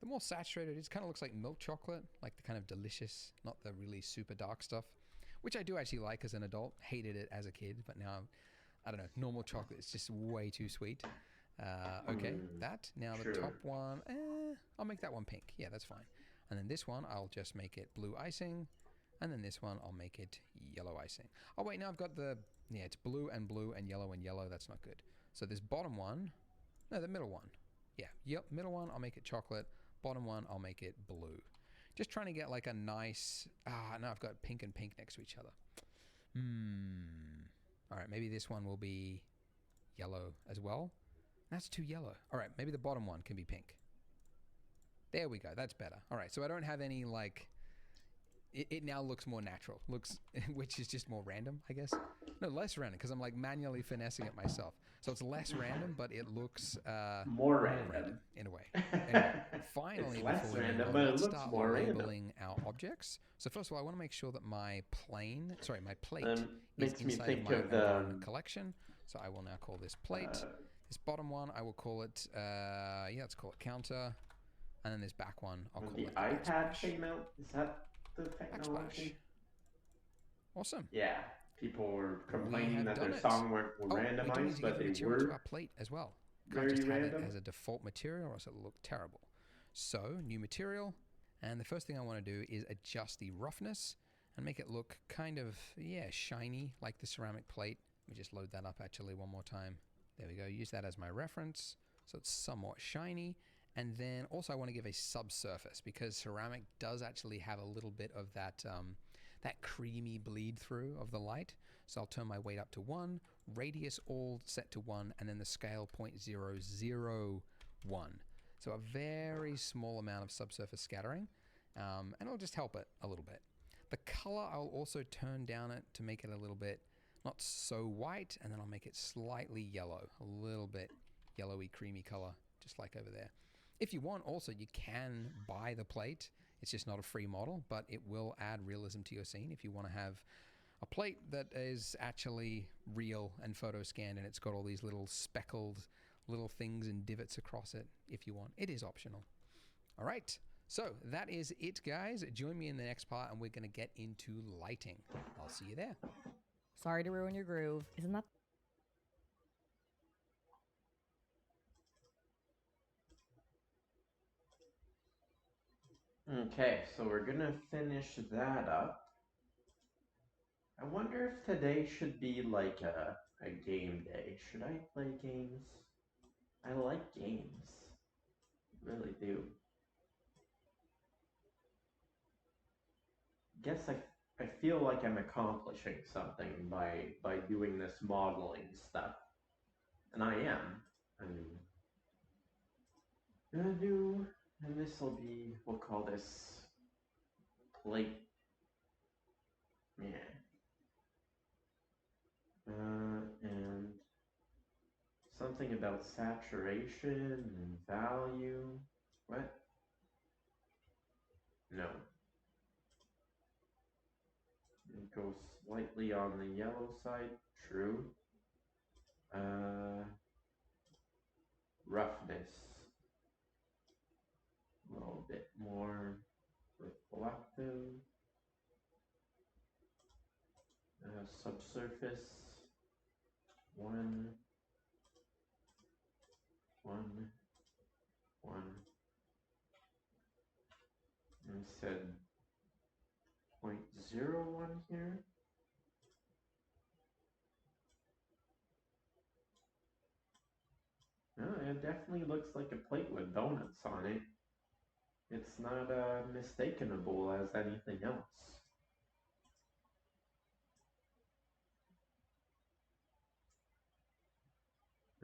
the more saturated, it kind of looks like milk chocolate, like the kind of delicious, not the really super dark stuff, which I do actually like as an adult. Hated it as a kid, but now, I don't know, normal chocolate is just way too sweet. Okay, that. Now the top one, I'll make that one pink. Yeah, that's fine. And then this one, I'll just make it blue icing. And then this one, I'll make it yellow icing. Oh, wait, now I've got it's blue and yellow and yellow. That's not good. So this bottom one, no, the middle one. Yeah, yep, middle one, I'll make it chocolate. Bottom one, I'll make it blue. Just trying to get like a nice, now I've got pink and pink next to each other. All right, maybe this one will be yellow as well. That's too yellow. All right, maybe the bottom one can be pink. There we go. That's better. All right. So I don't have any like, it now looks more natural, which is just more random, I guess. No, less random because I'm like manually finessing it myself. So it's less random, but it looks more random in a way. Anyway, finally, it's less before random, we but it let's looks start more labeling our objects. So first of all, I want to make sure that my plate is makes me inside think of my of the collection. So I will now call this plate. This bottom one, I will call it, let's call it counter. And then this back one, I'll call the it iPad backsplash. came out. Is that the technology? Backsplash. Awesome. Yeah, people were complaining that done their it. song weren't We do need randomized, to but give they material to were our plate as well. very Can't just have random. it as a default material or else it'll look terrible. So, new material. And the first thing I want to do is adjust the roughness and make it look kind of, shiny like the ceramic plate. Let me just load that up actually one more time. There we go. Use that as my reference. So it's somewhat shiny. And then also I want to give a subsurface because ceramic does actually have a little bit of that that creamy bleed through of the light. So I'll turn my weight up to 1, radius all set to 1, and then the scale 0.001. So a very small amount of subsurface scattering, and it'll just help it a little bit. The color I'll also turn down it to make it a little bit not so white, and then I'll make it slightly yellow, a little bit yellowy, creamy color, just like over there. If you want, also, you can buy the plate. It's just not a free model, but it will add realism to your scene. If you want to have a plate that is actually real and photo scanned and it's got all these little speckled little things and divots across it, if you want. It is optional. All right. So that is it, guys. Join me in the next part and we're going to get into lighting. I'll see you there. Sorry to ruin your groove. Isn't that... Okay, so we're gonna finish that up. I wonder if today should be like a game day. Should I play games? I like games. Really do. Guess I feel like I'm accomplishing something by doing this modeling stuff. And I am. I mean, gonna do, and this will be, we'll call this plate. Yeah. And something about saturation and value. What? No. It goes slightly on the yellow side. True. Roughness. A little bit more reflective. Subsurface. One. And said 0.01 here. No, it definitely looks like a plate with donuts on it. It's not mistakenable as anything else.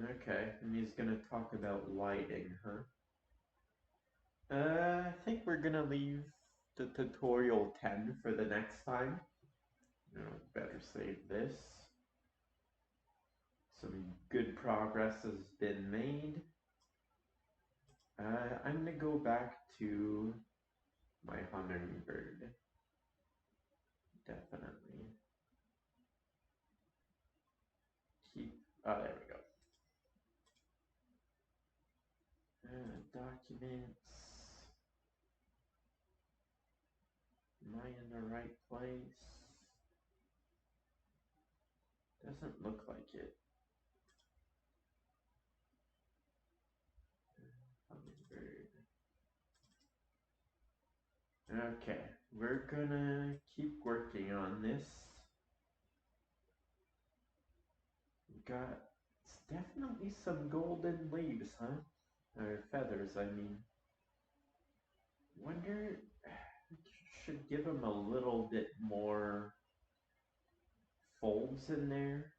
Okay, and he's gonna talk about lighting, huh? I think we're gonna leave the tutorial 10 for the next time. You know, better save this. Some good progress has been made. I'm gonna go back to my hummingbird. Definitely. Oh, there we go. Documents. Am I in the right place? Doesn't look like it. Hummingbird. Okay, we're gonna keep working on this. Got, it's definitely some golden leaves, huh? Or feathers, I mean. Wonder, should give them a little bit more folds in there.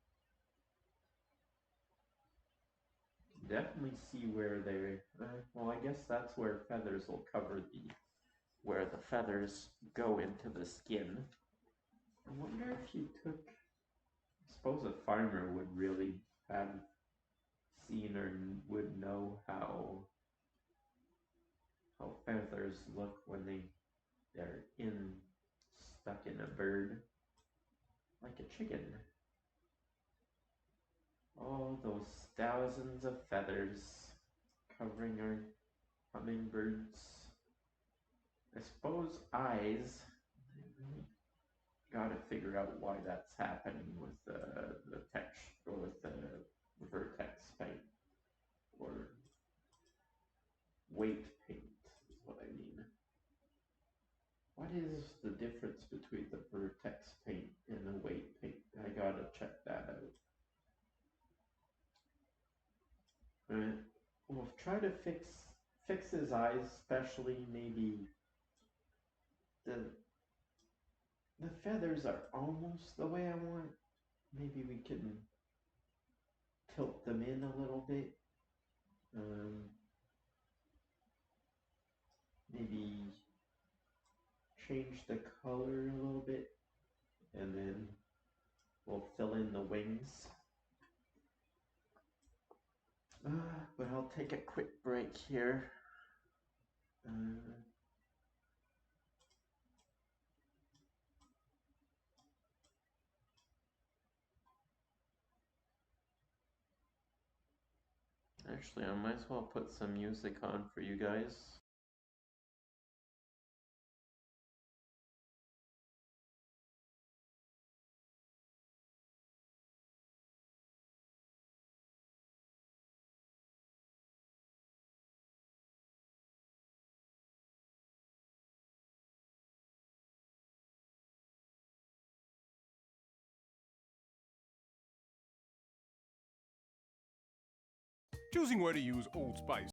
Definitely see where they're, well, I guess that's where feathers will cover where the feathers go into the skin. I wonder if you took, I suppose a farmer would really have seen or would know how feathers look when they're stuck in a bird, like a chicken. All those thousands of feathers covering our hummingbirds. I suppose eyes. Gotta figure out why that's happening with the text or with the vertex paint or weight paint is what I mean. What is the difference between the vertex paint and the weight paint? I gotta check that out. We'll try to fix his eyes, especially maybe the feathers are almost the way I want. Maybe we can tilt them in a little bit. Maybe change the color a little bit, and then we'll fill in the wings. But I'll take a quick break here. Actually, I might as well put some music on for you guys. Choosing where to use Old Spice.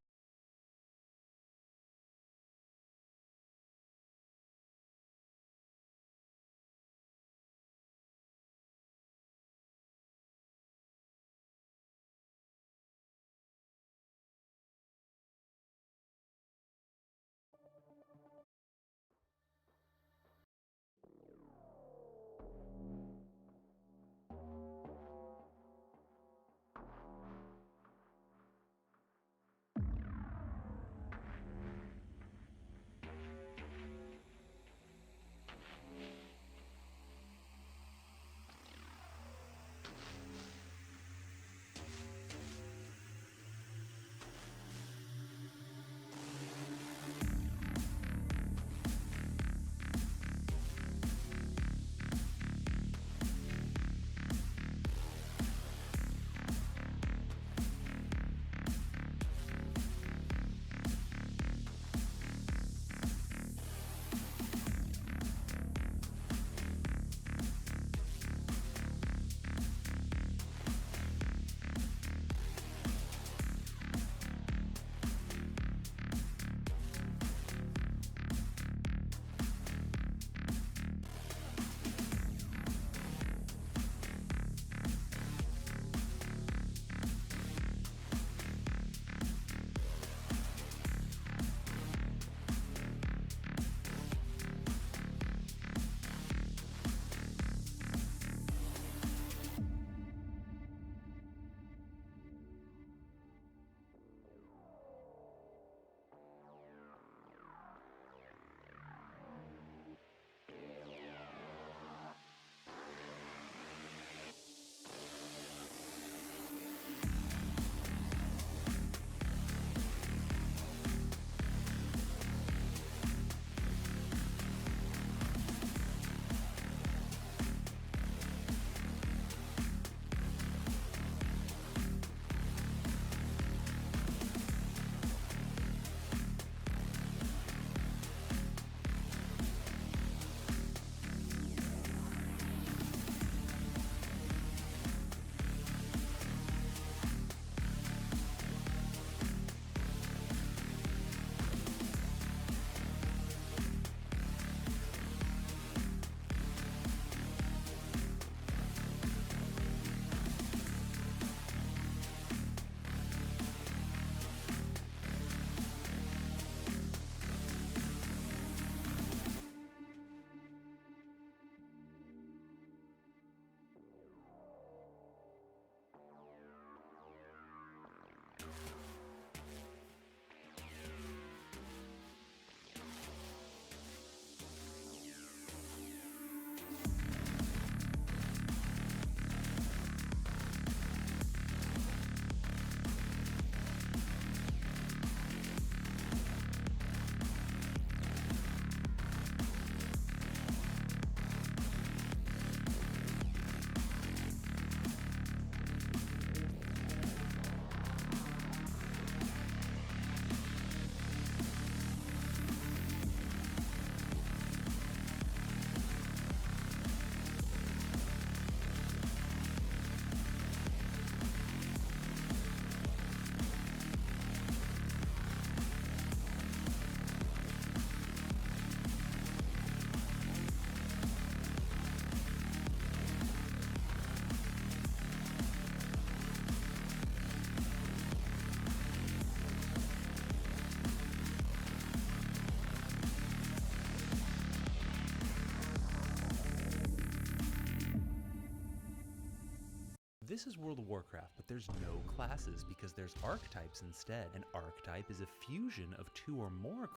This is World of Warcraft, but there's no classes because there's archetypes instead. An archetype is a fusion of two or more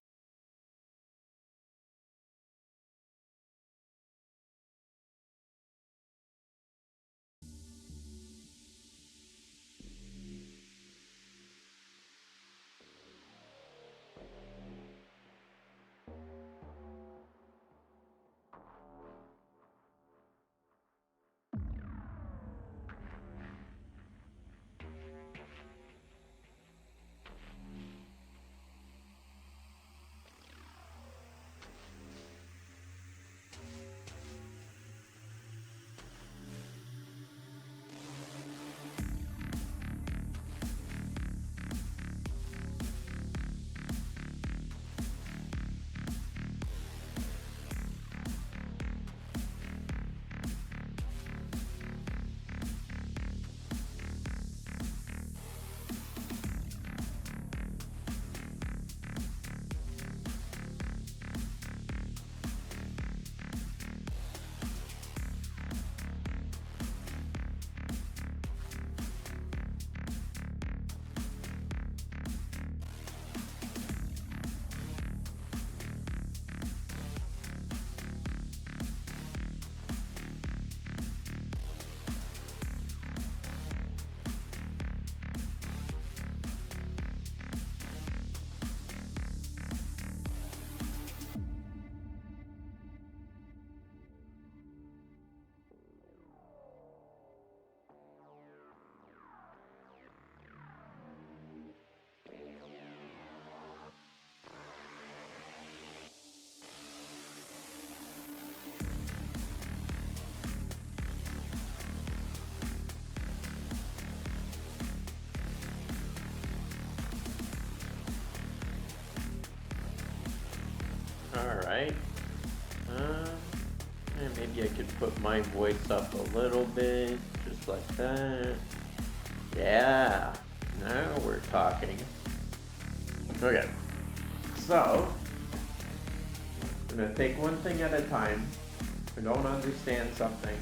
maybe I could put my voice up a little bit, just like that. Yeah, now we're talking. Okay, so I'm gonna take one thing at a time. If I don't understand something,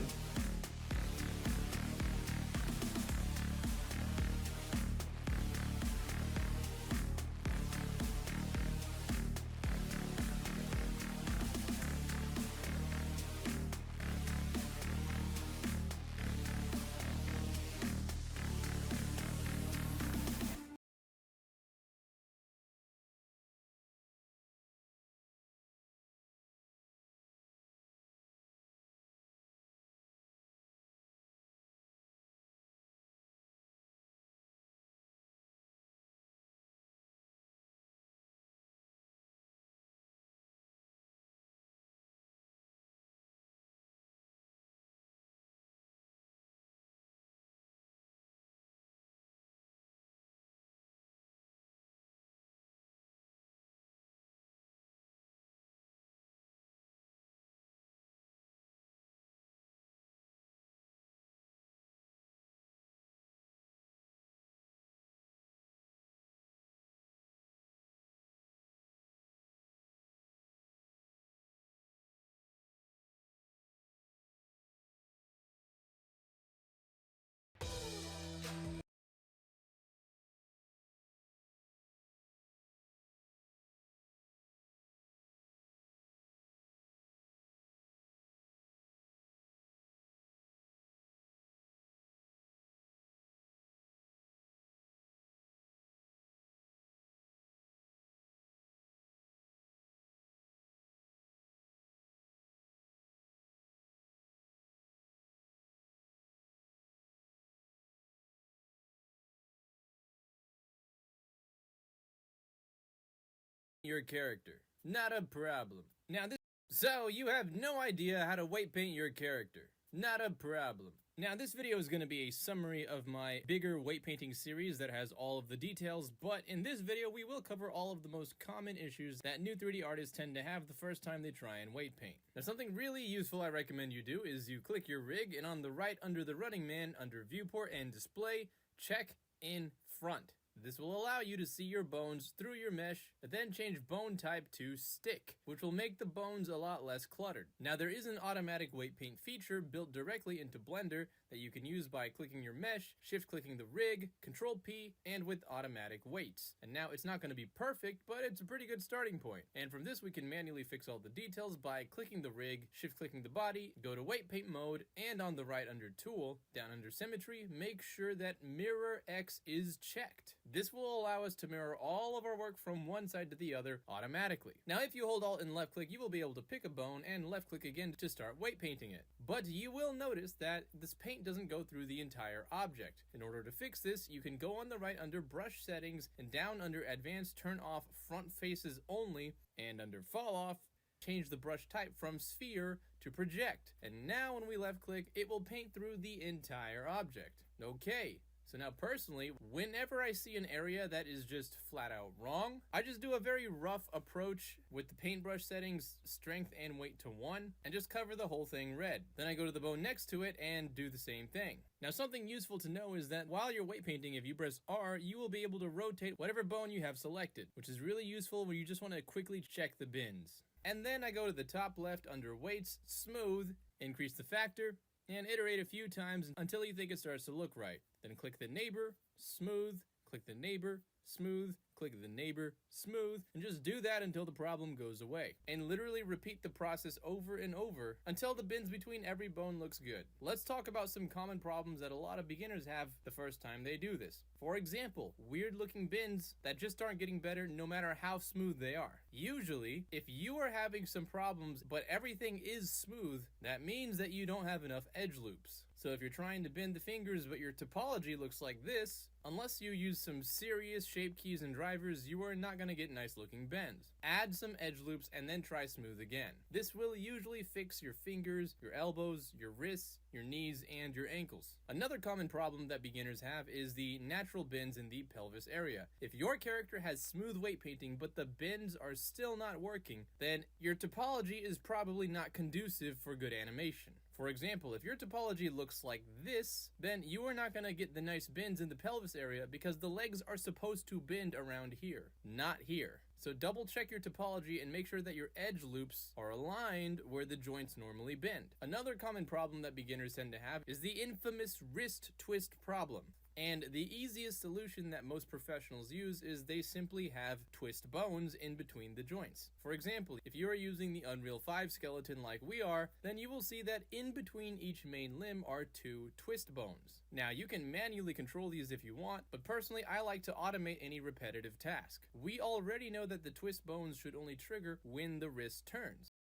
your character. Not a problem. Now this So you have no idea how to weight paint your character. Not a problem. Now this video is going to be a summary of my bigger weight painting series that has all of the details, but in this video we will cover all of the most common issues that new 3D artists tend to have the first time they try and weight paint. Now something really useful I recommend you do is you click your rig and on the right under the running man under viewport and display, check in front. This will allow you to see your bones through your mesh, and then change bone type to stick, which will make the bones a lot less cluttered. Now there is an automatic weight paint feature built directly into Blender that you can use by clicking your mesh, shift clicking the rig, Control P, and with automatic weights. And now it's not going to be perfect, but it's a pretty good starting point. And from this we can manually fix all the details by clicking the rig, shift clicking the body, go to weight paint mode, and on the right under tool, down under symmetry, make sure that mirror X is checked. This will allow us to mirror all of our work from one side to the other automatically. Now if you hold Alt and left click, you will be able to pick a bone and left click again to start weight painting it. But you will notice that this paint doesn't go through the entire object. In order to fix this, you can go on the right under brush settings and down under advanced turn off front faces only, and under fall off, change the brush type from sphere to project. And now when we left click, it will paint through the entire object. Okay. So now personally, whenever I see an area that is just flat out wrong, I just do a very rough approach with the paintbrush settings, strength and weight to 1, and just cover the whole thing red. Then I go to the bone next to it and do the same thing. Now something useful to know is that while you're weight painting, if you press R, you will be able to rotate whatever bone you have selected, which is really useful when you just want to quickly check the bins. And then I go to the top left under weights, smooth, increase the factor, and iterate a few times until you think it starts to look right. Then click the neighbor, smooth, click the neighbor, smooth, click the neighbor, smooth, and just do that until the problem goes away. And literally repeat the process over and over until the bins between every bone looks good. Let's talk about some common problems that a lot of beginners have the first time they do this. For example, weird looking bins that just aren't getting better no matter how smooth they are. Usually, if you are having some problems but everything is smooth, that means that you don't have enough edge loops. So if you're trying to bend the fingers but your topology looks like this, unless you use some serious shape keys and drive drivers, you are not going to get nice looking bends. Add some edge loops and then try smooth again. This will usually fix your fingers, your elbows, your wrists, your knees, and your ankles. Another common problem that beginners have is the natural bends in the pelvis area. If your character has smooth weight painting but the bends are still not working, then your topology is probably not conducive for good animation. For example, if your topology looks like this, then you are not going to get the nice bends in the pelvis area because the legs are supposed to bend around here, not here. So double check your topology and make sure that your edge loops are aligned where the joints normally bend. Another common problem that beginners tend to have is the infamous wrist twist problem. And the easiest solution that most professionals use is they simply have twist bones in between the joints. For example, if you are using the Unreal 5 skeleton like we are, then you will see that in between each main limb are 2 twist bones. Now you can manually control these if you want, but personally I like to automate any repetitive task. We already know that the twist bones should only trigger when the wrist turns.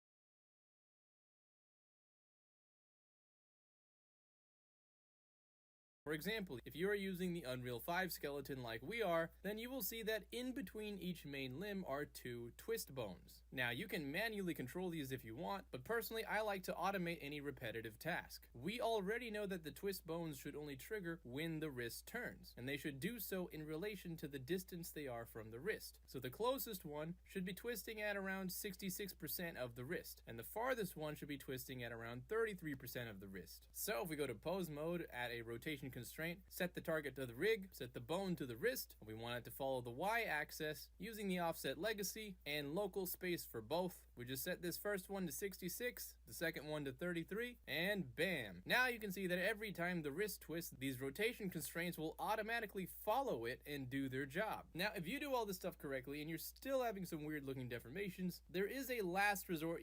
For example, if you are using the Unreal 5 skeleton like we are, then you will see that in between each main limb are 2 twist bones. Now you can manually control these if you want, but personally I like to automate any repetitive task. We already know that the twist bones should only trigger when the wrist turns, and they should do so in relation to the distance they are from the wrist. So the closest one should be twisting at around 66% of the wrist, and the farthest one should be twisting at around 33% of the wrist. So if we go to pose mode, add a rotation constraint, set the target to the rig, set the bone to the wrist, and we want it to follow the y-axis using the offset legacy and local space for both. We just set this first one to 66, the second one to 33, and bam! Now you can see that every time the wrist twists, these rotation constraints will automatically follow it and do their job. Now if you do all this stuff correctly and you're still having some weird looking deformations, there is a last resort.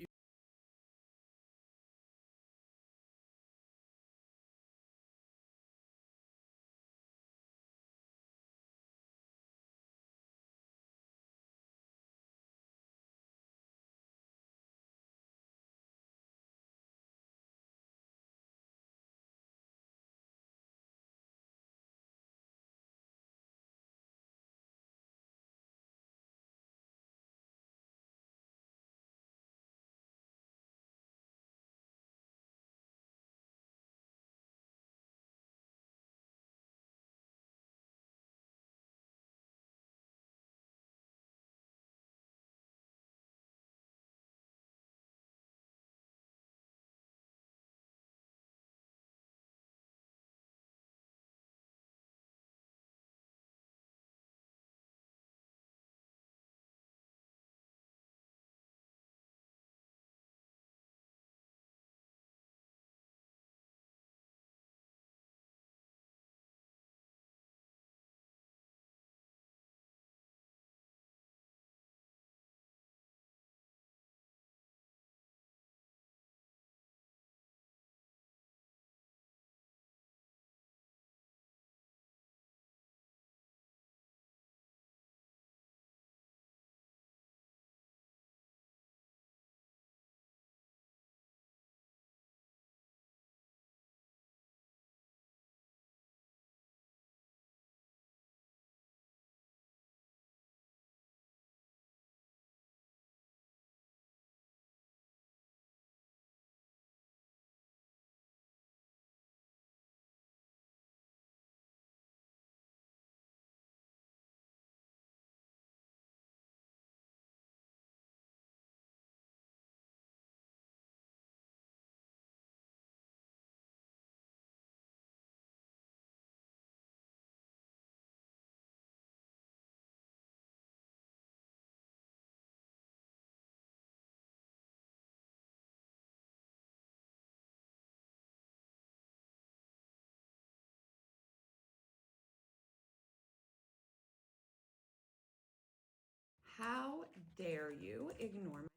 How dare you ignore my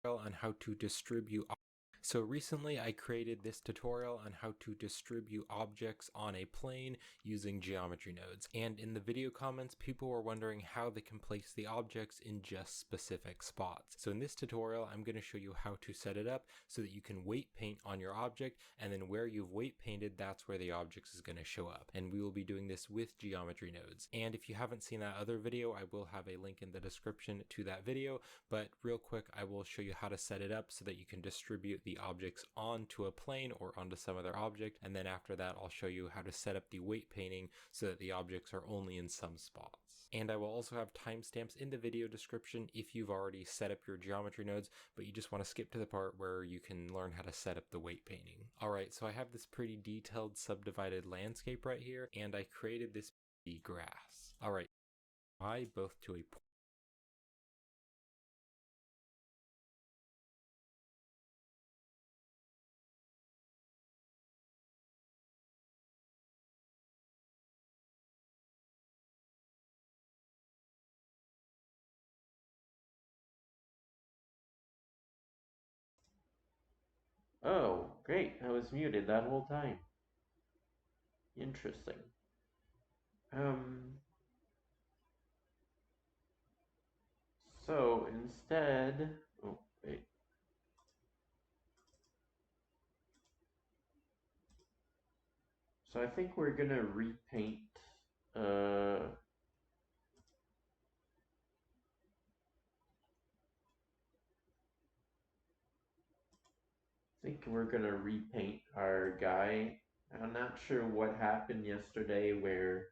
on how to distribute. So recently I created this tutorial on how to distribute objects on a plane using geometry nodes, and in the video comments people were wondering how they can place the objects in just specific spots. So in this tutorial I'm going to show you how to set it up so that you can weight paint on your object, and then where you've weight painted, that's where the objects is going to show up. And we will be doing this with geometry nodes. And if you haven't seen that other video, I will have a link in the description to that video, but real quick I will show you how to set it up so that you can distribute the objects onto a plane or onto some other object, and then after that I'll show you how to set up the weight painting so that the objects are only in some spots. And I will also have timestamps in the video description if you've already set up your geometry nodes, but you just want to skip to the part where you can learn how to set up the weight painting. Alright, so I have this pretty detailed subdivided landscape right here, and I created this grass. Alright, I both to a point. Oh, great. I was muted that whole time. Interesting. So instead, oh, wait. So I think we're gonna repaint, I think we're gonna repaint our guy. I'm not sure what happened yesterday where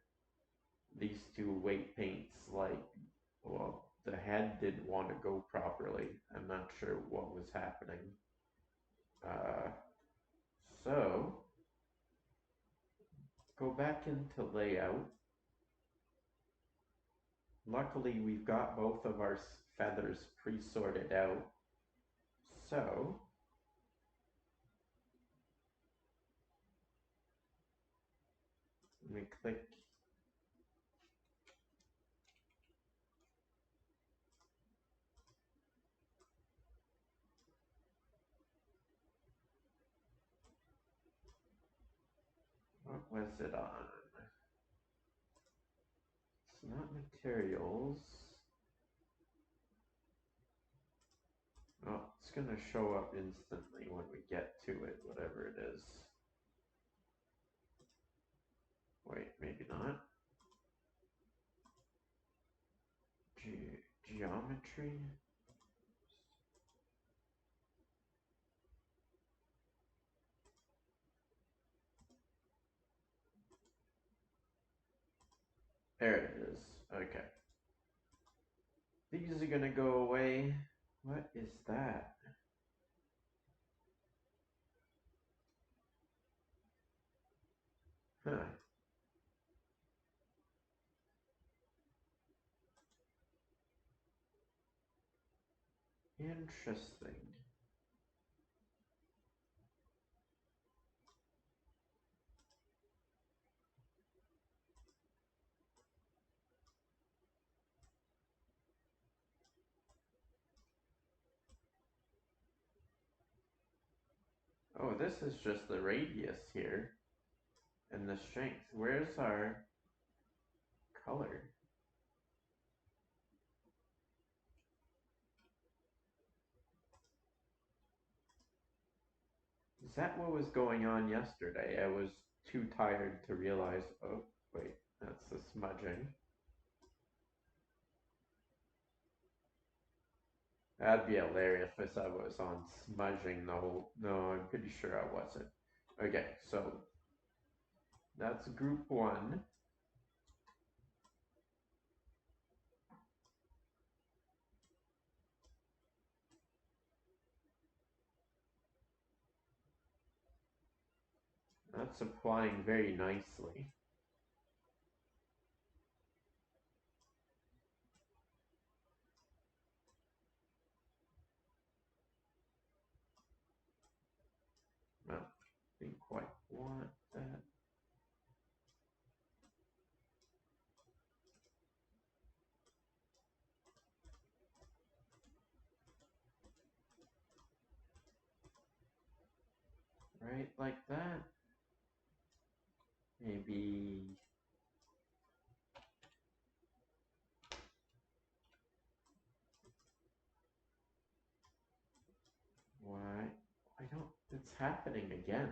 these two weight paints, like, well, the head didn't want to go properly. I'm not sure what was happening. So go back into layout. Luckily, we've got both of our feathers pre-sorted out. So let me click. What was it on? It's not materials. Oh, it's gonna show up instantly when we get to it, whatever it is. Wait, maybe not. Geometry. There it is. Okay. These are gonna go away. What is that? Huh. Interesting. Oh, this is just the radius here. And the strength. Where's our color? Is that what was going on yesterday? I was too tired to realize, oh, wait, that's the smudging. That'd be hilarious if I was on smudging the whole... No, I'm pretty sure I wasn't. Okay, so that's group one. That's applying very nicely. Well, didn't quite want that. right like that. Maybe why don't it's happening again.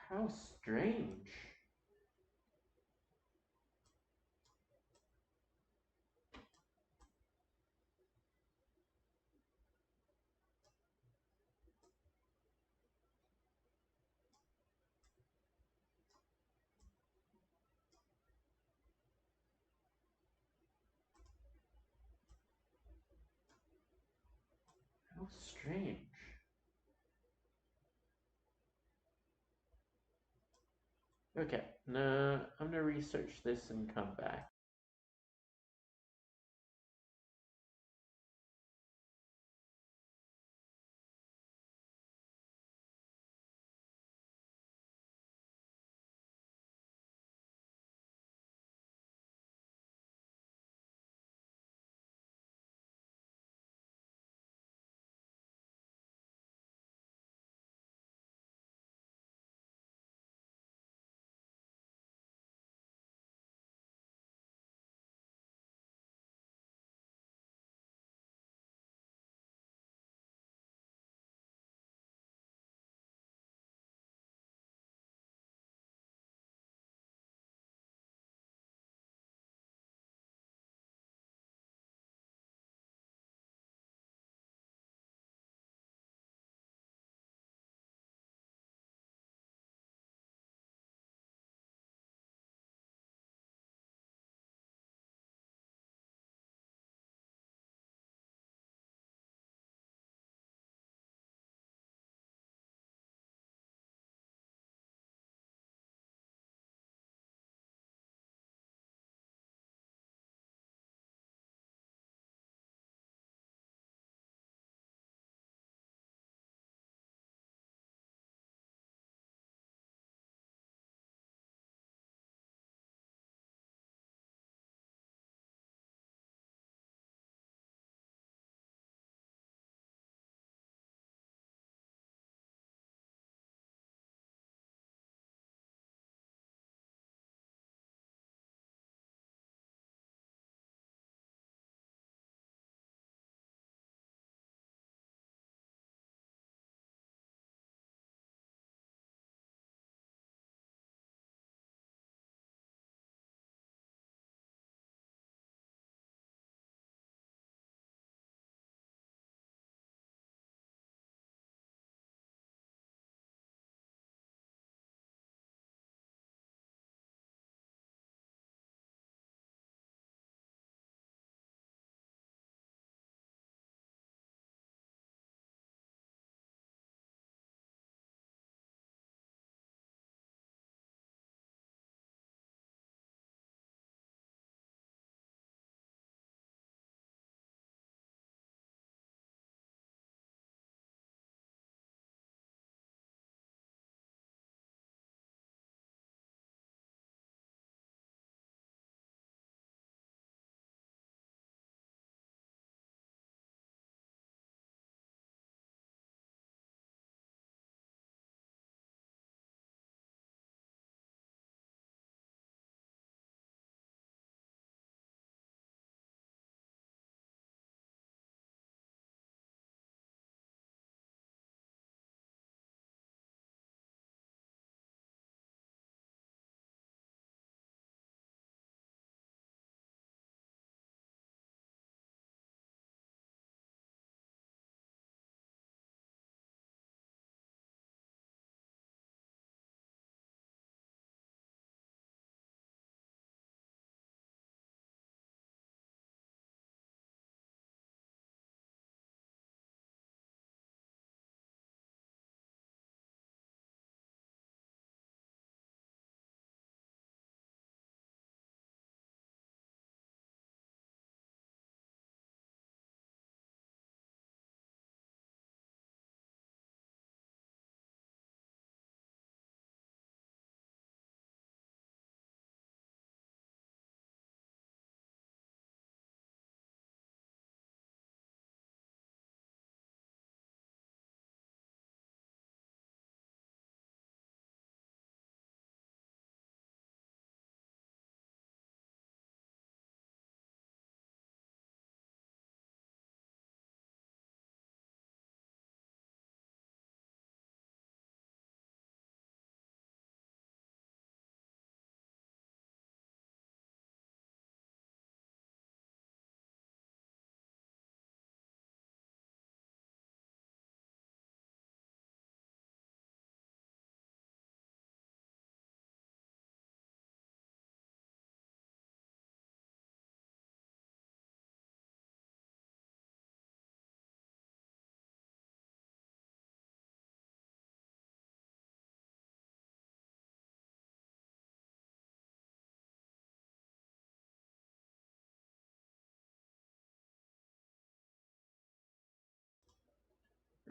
How strange. How strange. Okay, no, I'm gonna research this and come back.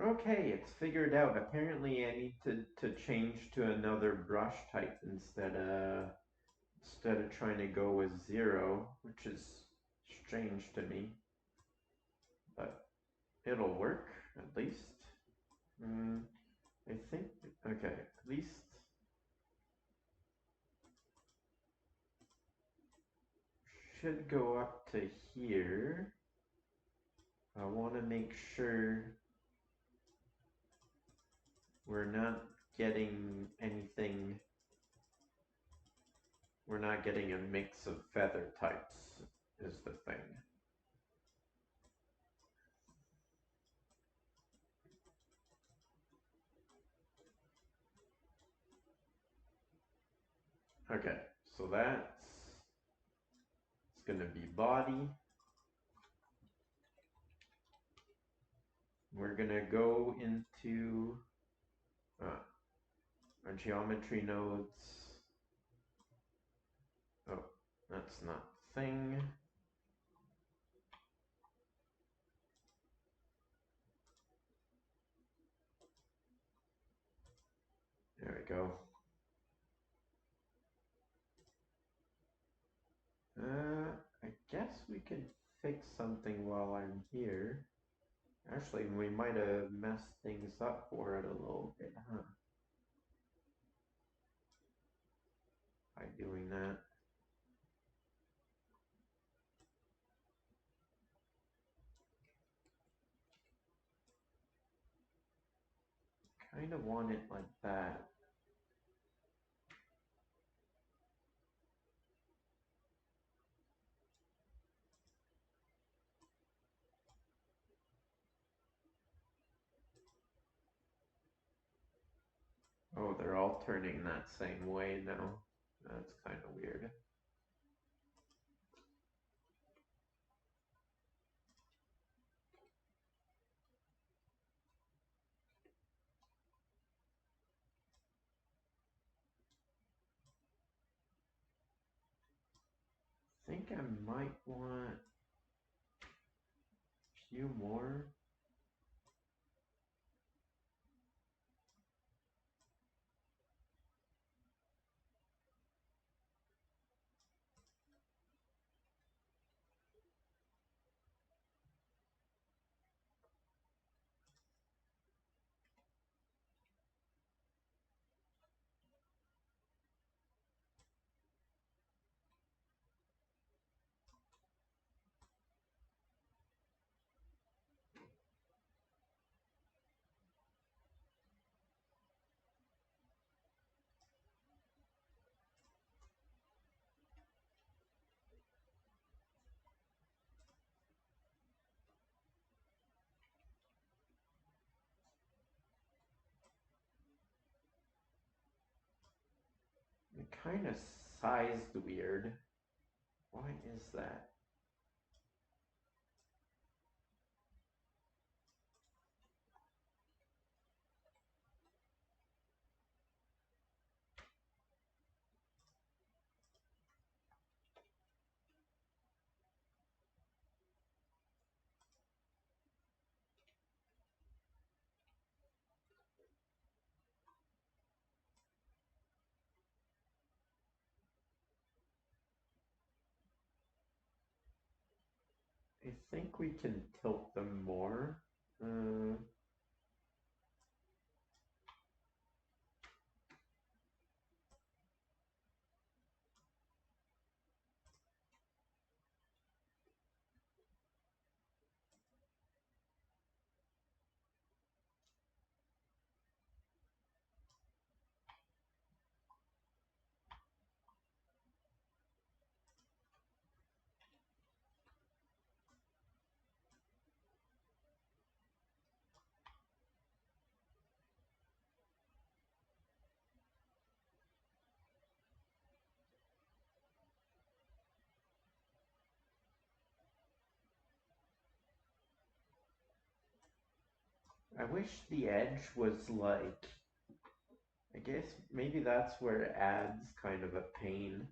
Okay, it's figured out. Apparently I need to change to another brush type instead of trying to go with 0, which is strange to me. But it'll work, at least. I think, okay, at least. Should go up to here. I want to make sure we're not getting anything. We're not getting a mix of feather types, is the thing. Okay, so it's gonna be body. We're gonna go into our geometry nodes. Oh, that's not the thing. There we go. I guess we could fix something while I'm here. Actually, we might have messed things up for it a little bit, huh? By doing that. Kind of want it like that. Oh, they're all turning that same way now. That's kind of weird. I think I might want a few more. It kind of sized weird. Why is that? I think we can tilt them more. I wish the edge was like, I guess maybe that's where it adds kind of a pain.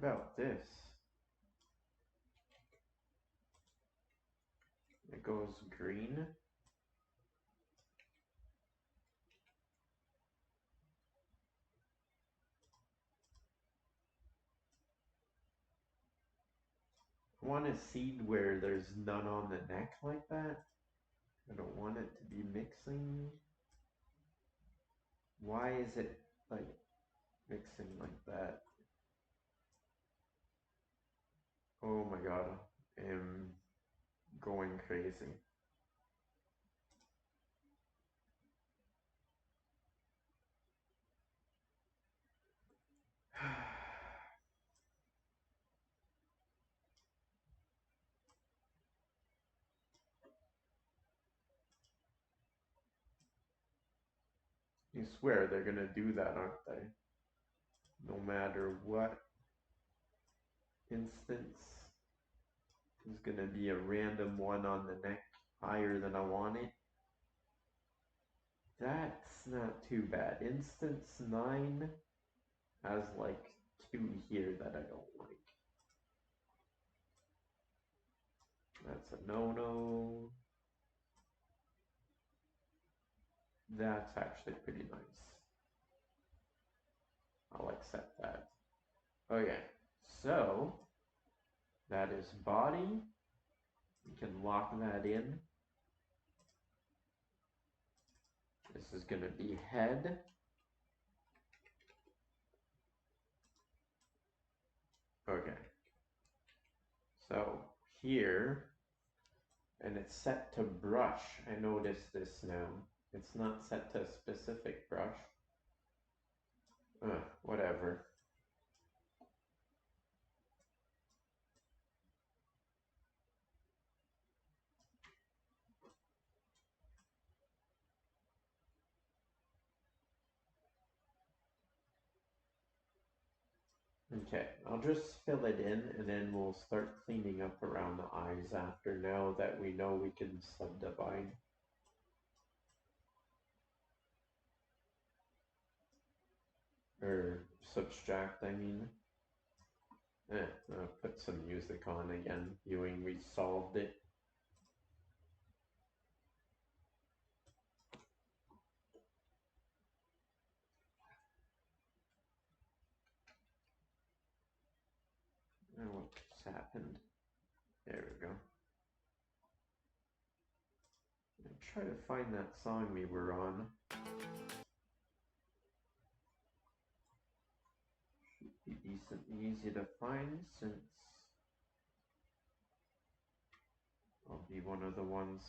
about this? It goes green. I want a seed where there's none on the neck like that. I don't want it to be mixing. Why is it like mixing like that? Oh my god, I'm going crazy. You swear they're gonna do that, aren't they? No matter what instance, there's gonna be a random one on the neck higher than I want it. That's not too bad. Instance 9 has like 2 here that I don't like. That's a no-no. That's actually pretty nice. I'll accept that. Okay, so that is body. We can lock that in. This is going to be head. Okay. So here, and it's set to brush. I noticed this now. It's not set to a specific brush. Whatever. Okay, I'll just fill it in and then we'll start cleaning up around the eyes after, now that we know we can subdivide. Or subtract, I mean. I'll put some music on again, viewing we solved it. What just happened? There we go. I'll try to find that song we were on. Should be decently easy to find since I'll be one of the ones.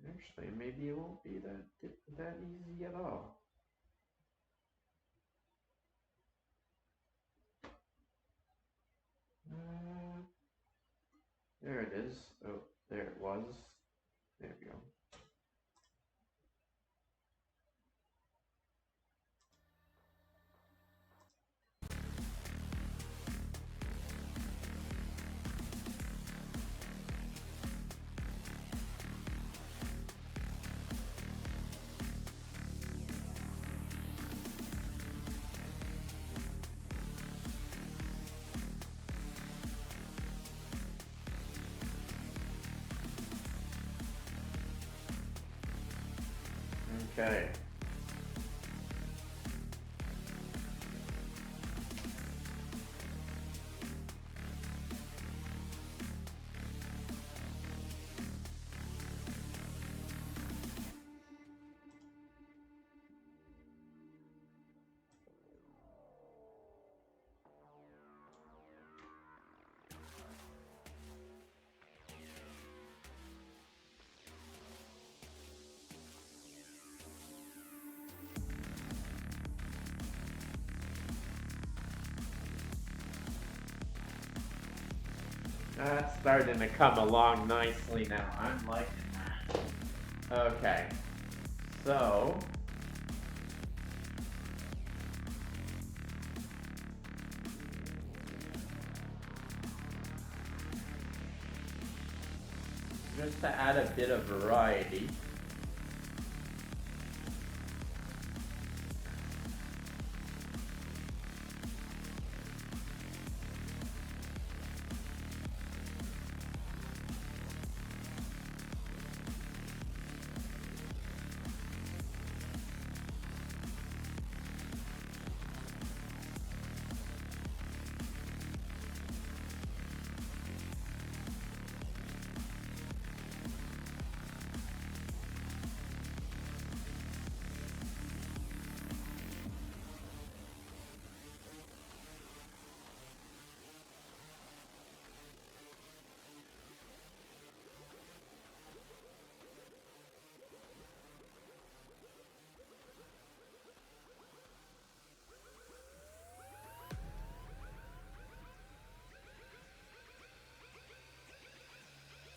Actually, maybe it won't be that easy at all. There it is. Oh, there it was. There we go. Okay. That's starting to come along nicely now. I'm liking that. Okay. So just to add a bit of variety.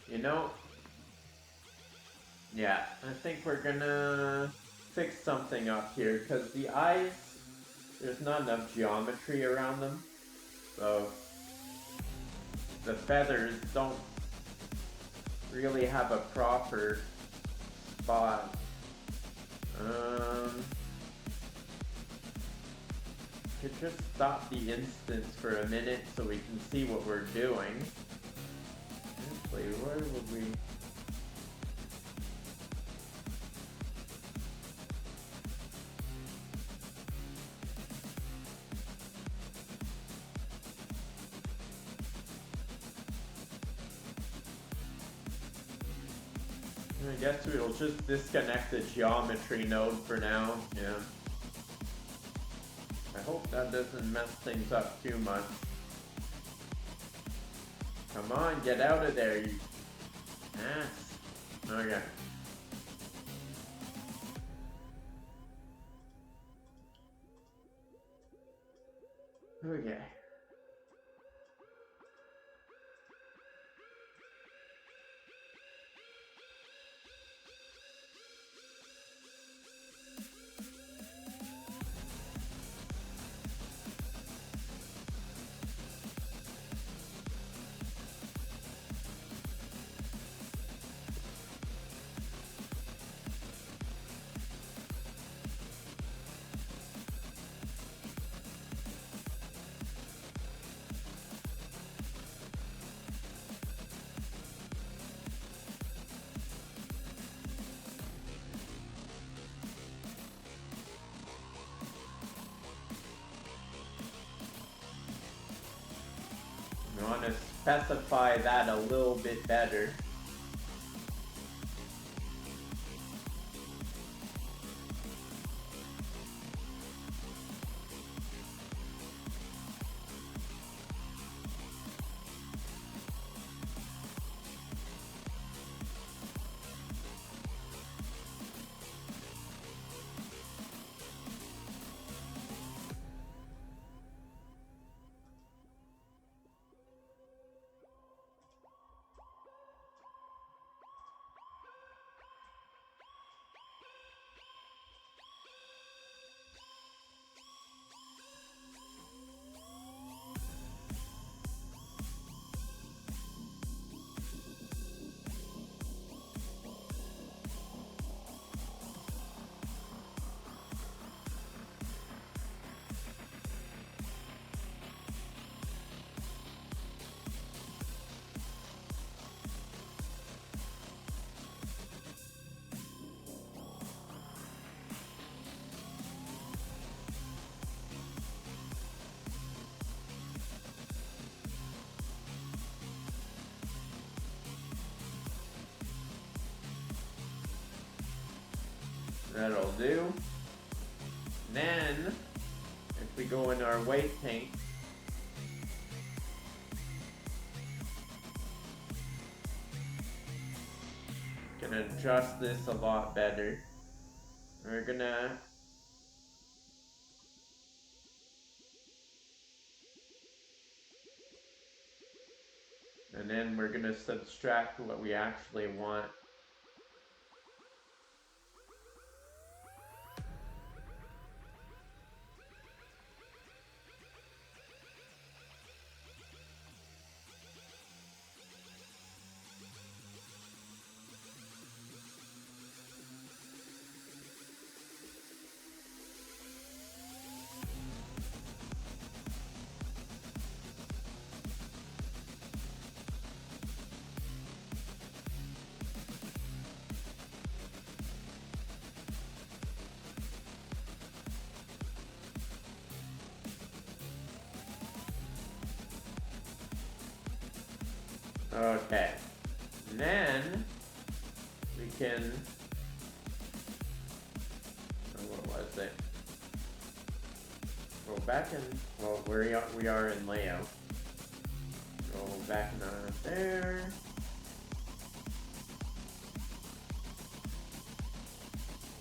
You know, yeah, I think we're gonna fix something up here, because the eyes, there's not enough geometry around them, so the feathers don't really have a proper spot. Could just stop the instance for a minute so we can see what we're doing. Actually, where would we... I guess we'll just disconnect the geometry node for now, yeah. I hope that doesn't mess things up too much. Come on, get out of there, you ass. Okay. Okay. We want to specify that a little bit better. That'll do. Then, if we go in our weight paint, gonna adjust this a lot better. We're gonna and then we're gonna subtract what we actually want. Okay. And then we can, what was it? Go back in, well, we are in layout. Go back and there.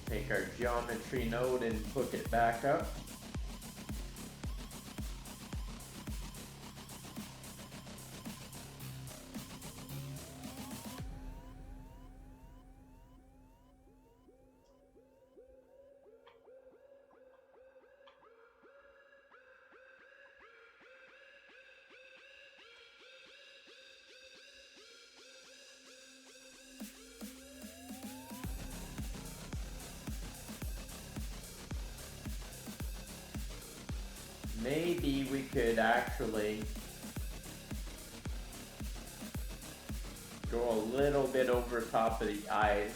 Take our geometry node and hook it back up. Maybe we could actually go a little bit over top of the eyes.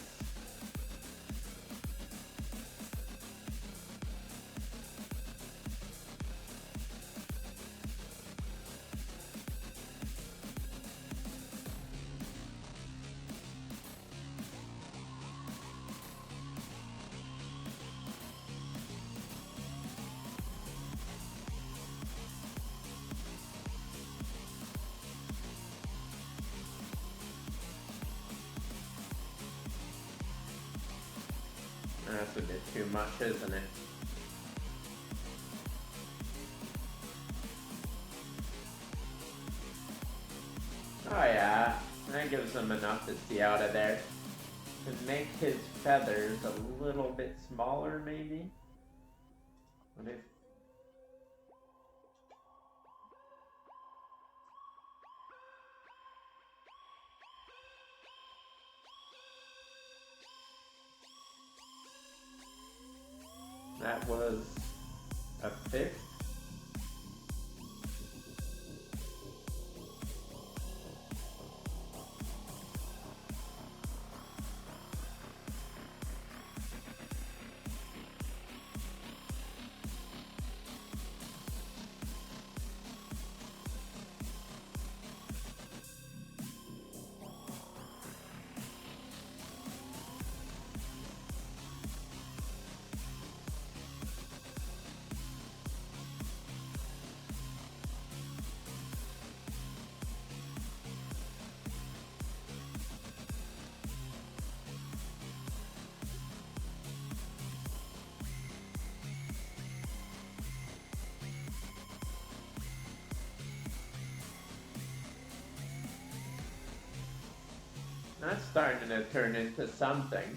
That's a bit too much, isn't it? Oh yeah, that gives him enough to see out of there. To make his feathers a little bit smaller, maybe? What if... That was a fifth. That's starting to turn into something.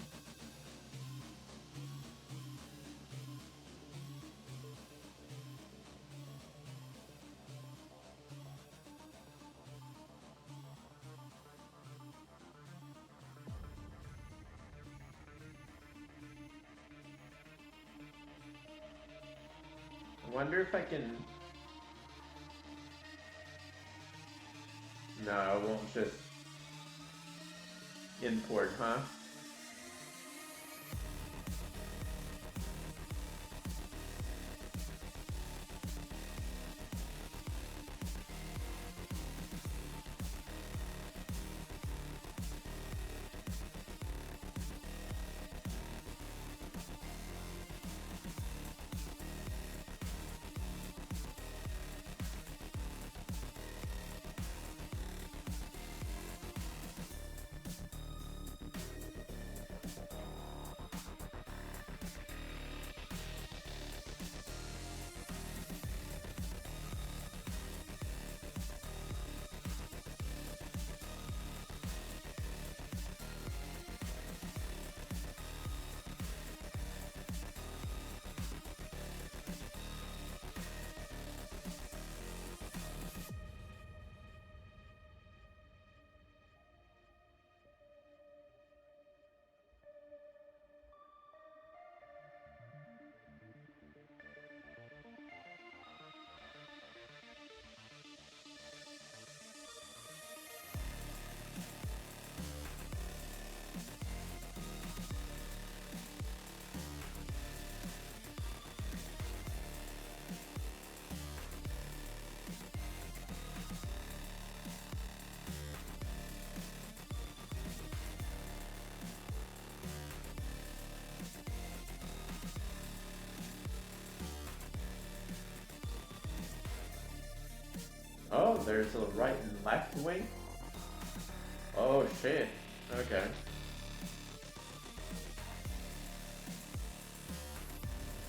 I wonder if I can... No, I won't just import, huh? there's a right and left way? Oh shit. Okay.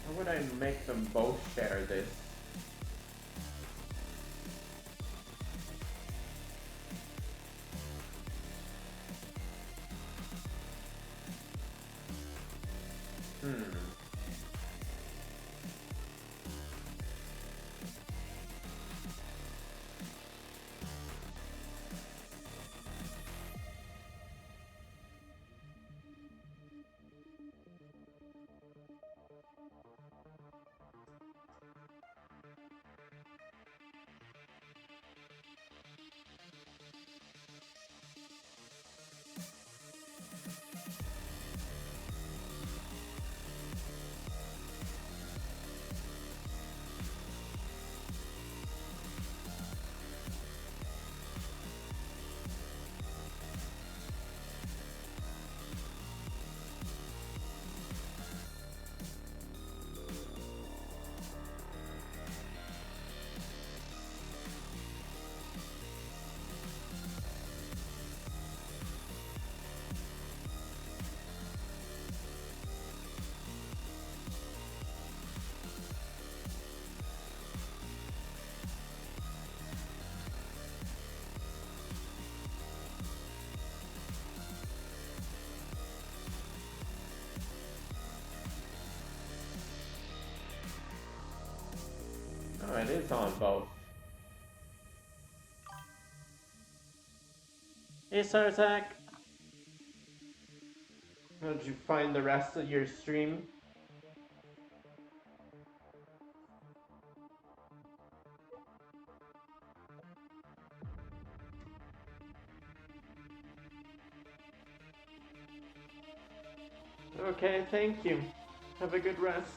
How would I make them both share this? Oh, it is on both. Hey, Sartak! How did you find the rest of your stream? Okay, thank you. Have a good rest.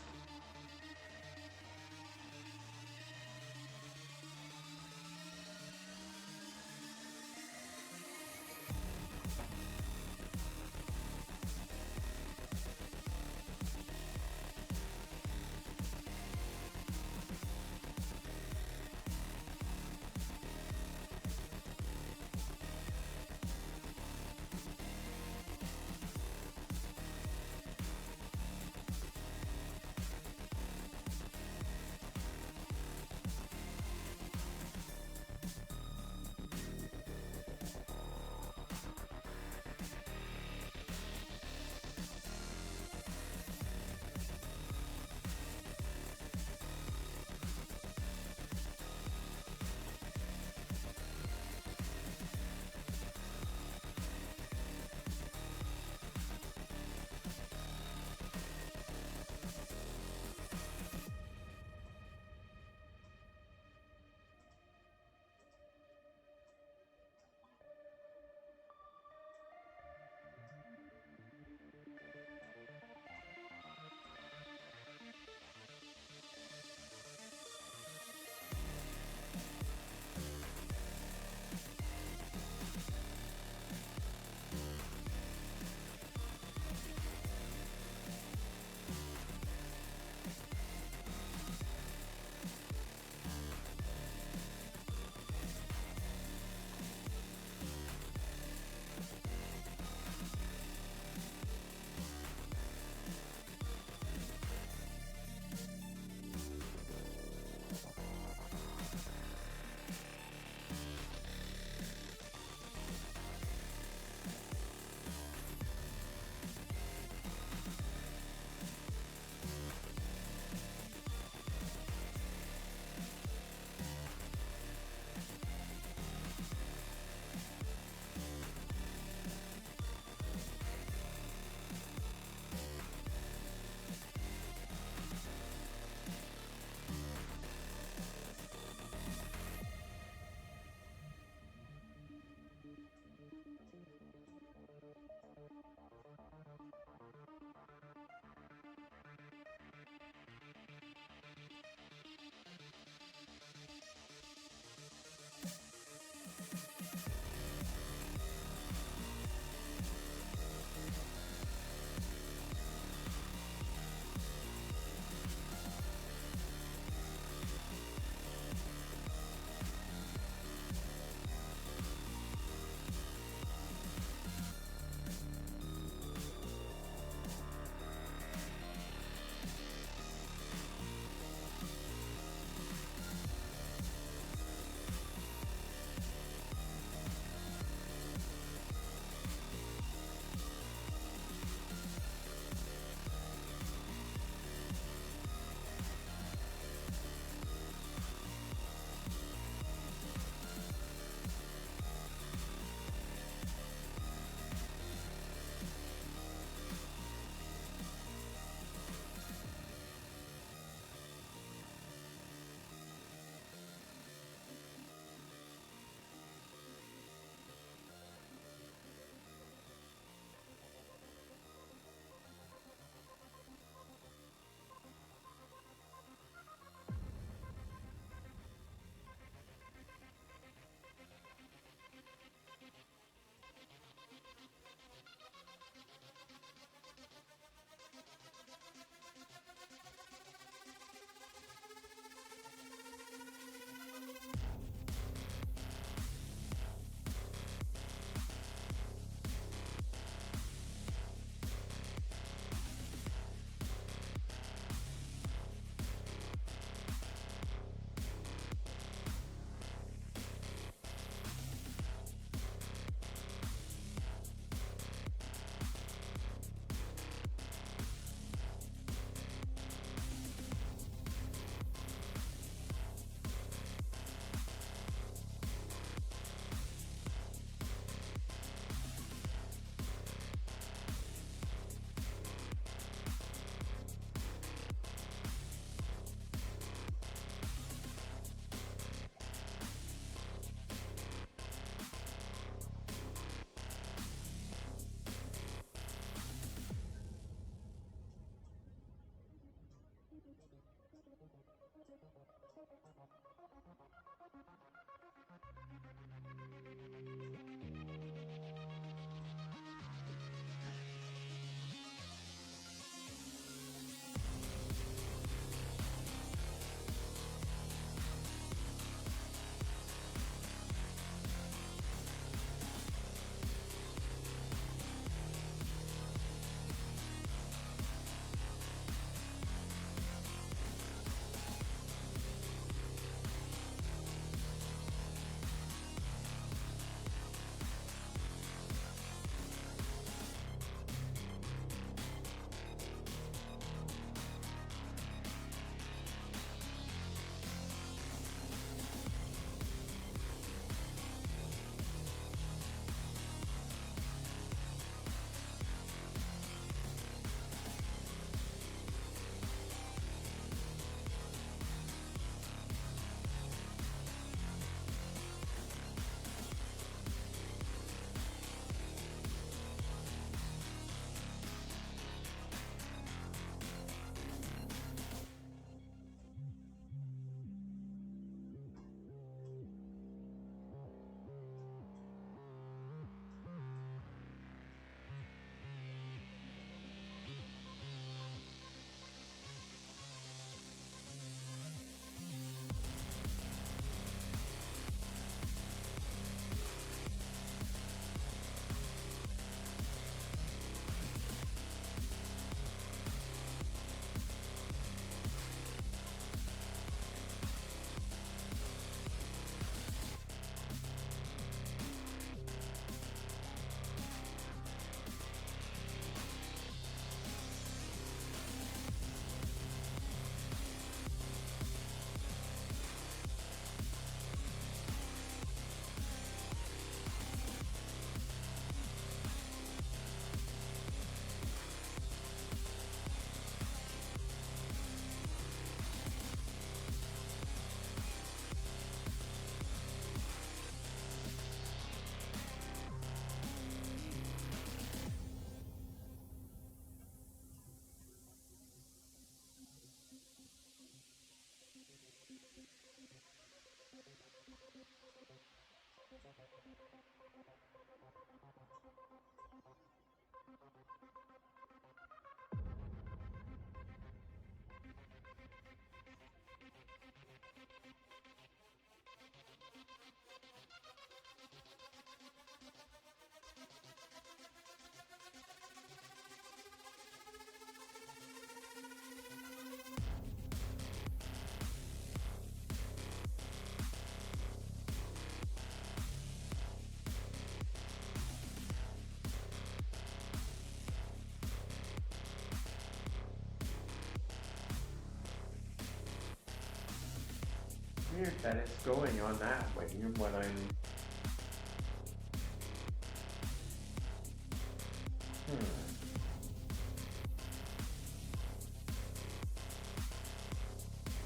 weird that it's going on that way when I'm...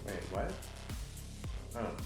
Wait, what? Oh.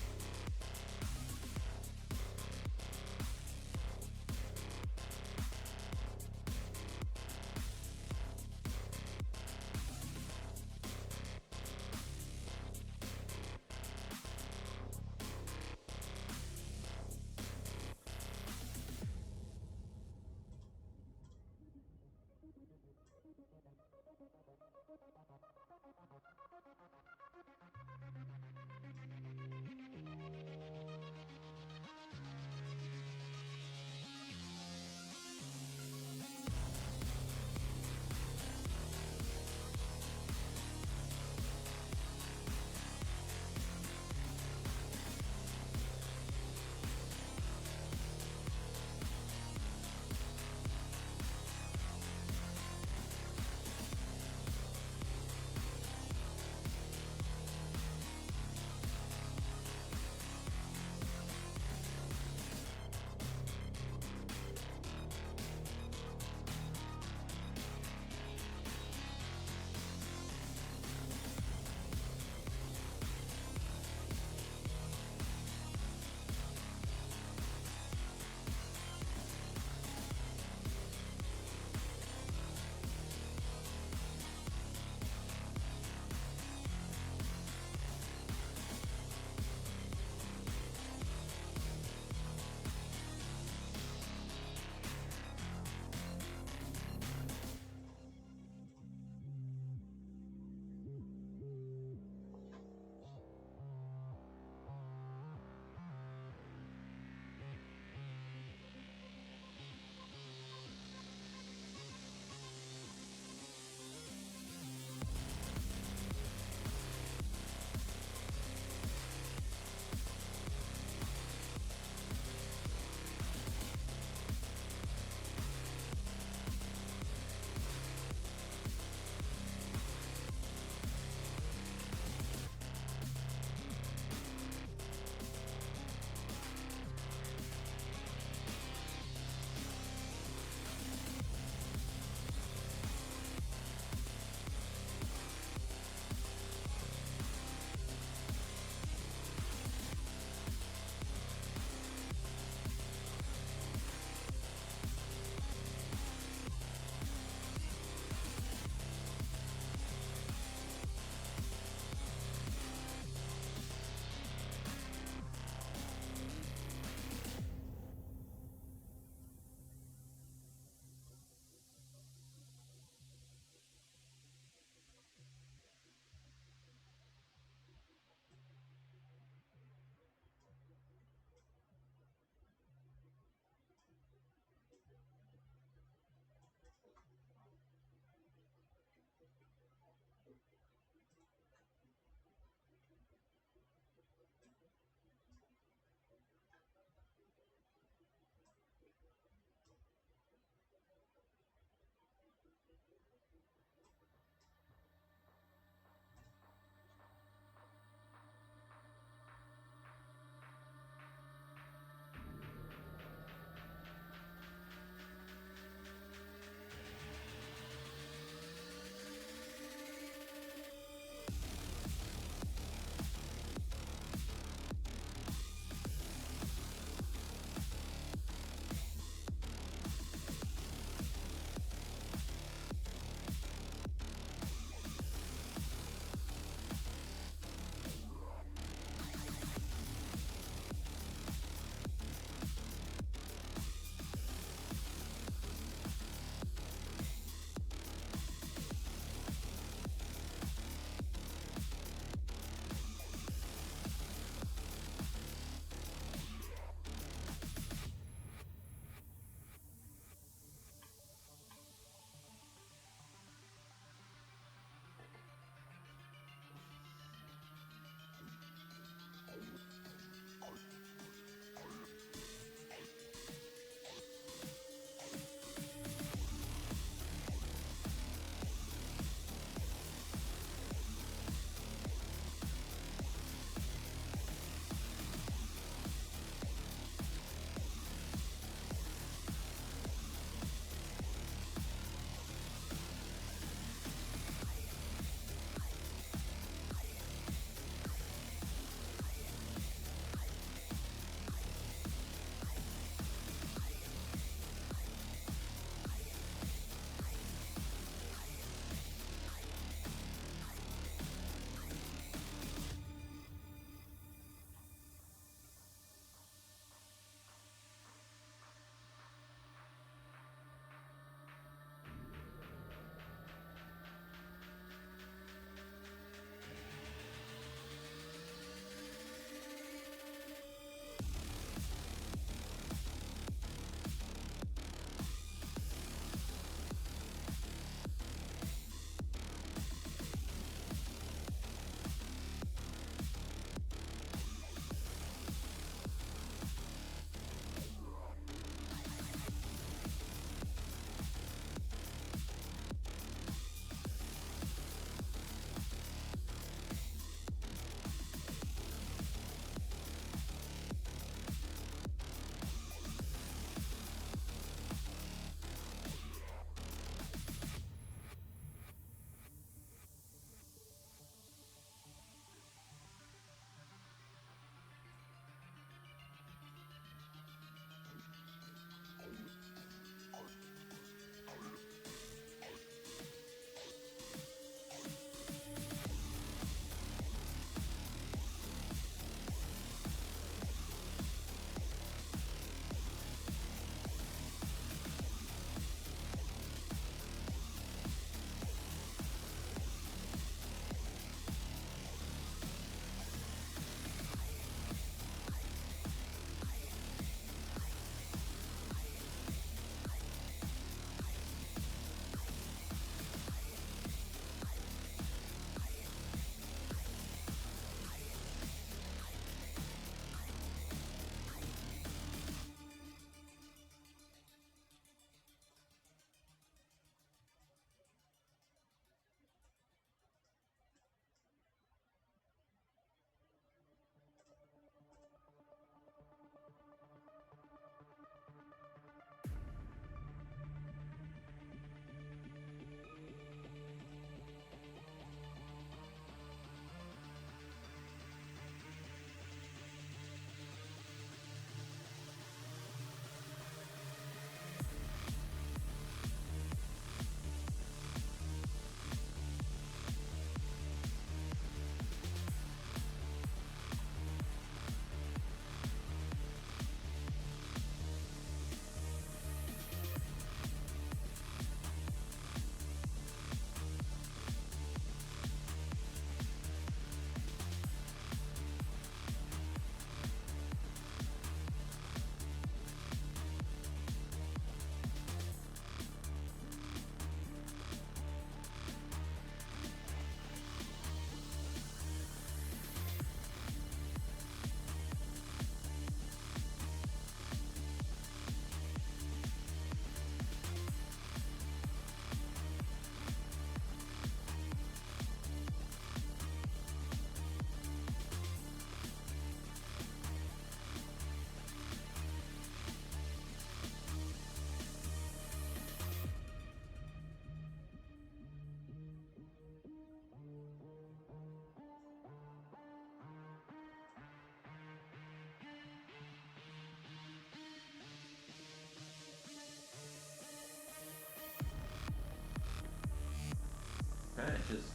just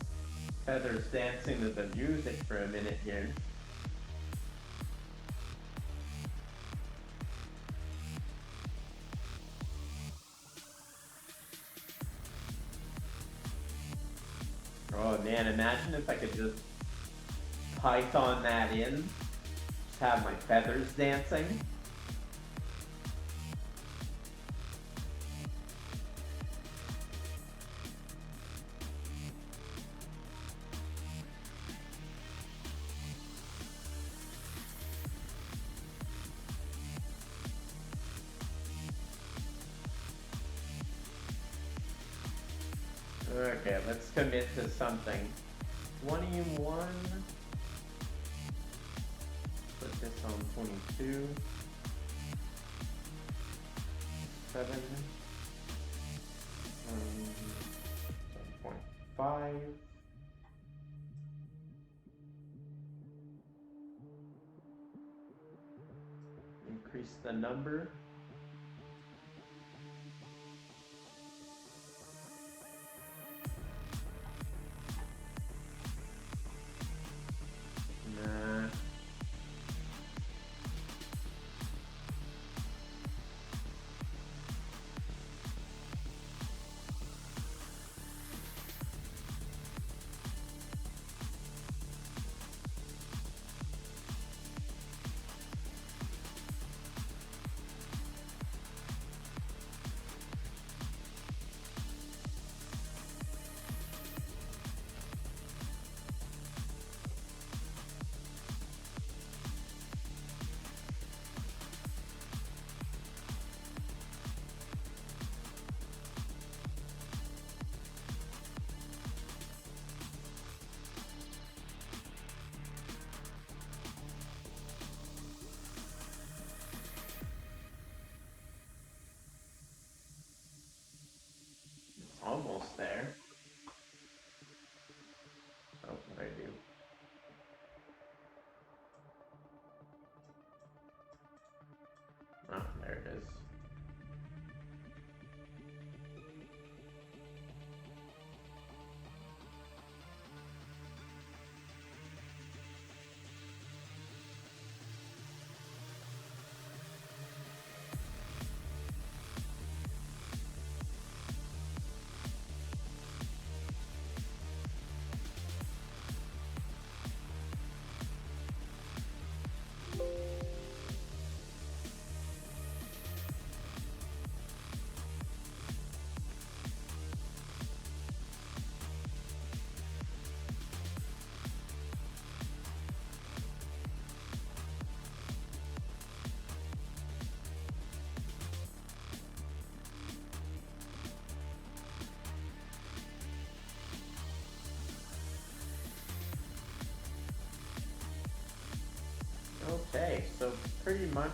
feathers dancing to the music for a minute here. Oh man, imagine if I could just Python that in, just have my feathers dancing. Okay, let's commit to something. 21. Put this on 22. 7. 7.5. Increase the number. Nah. Almost there. Oh, what did I do? Ah, there it is. Okay, so pretty much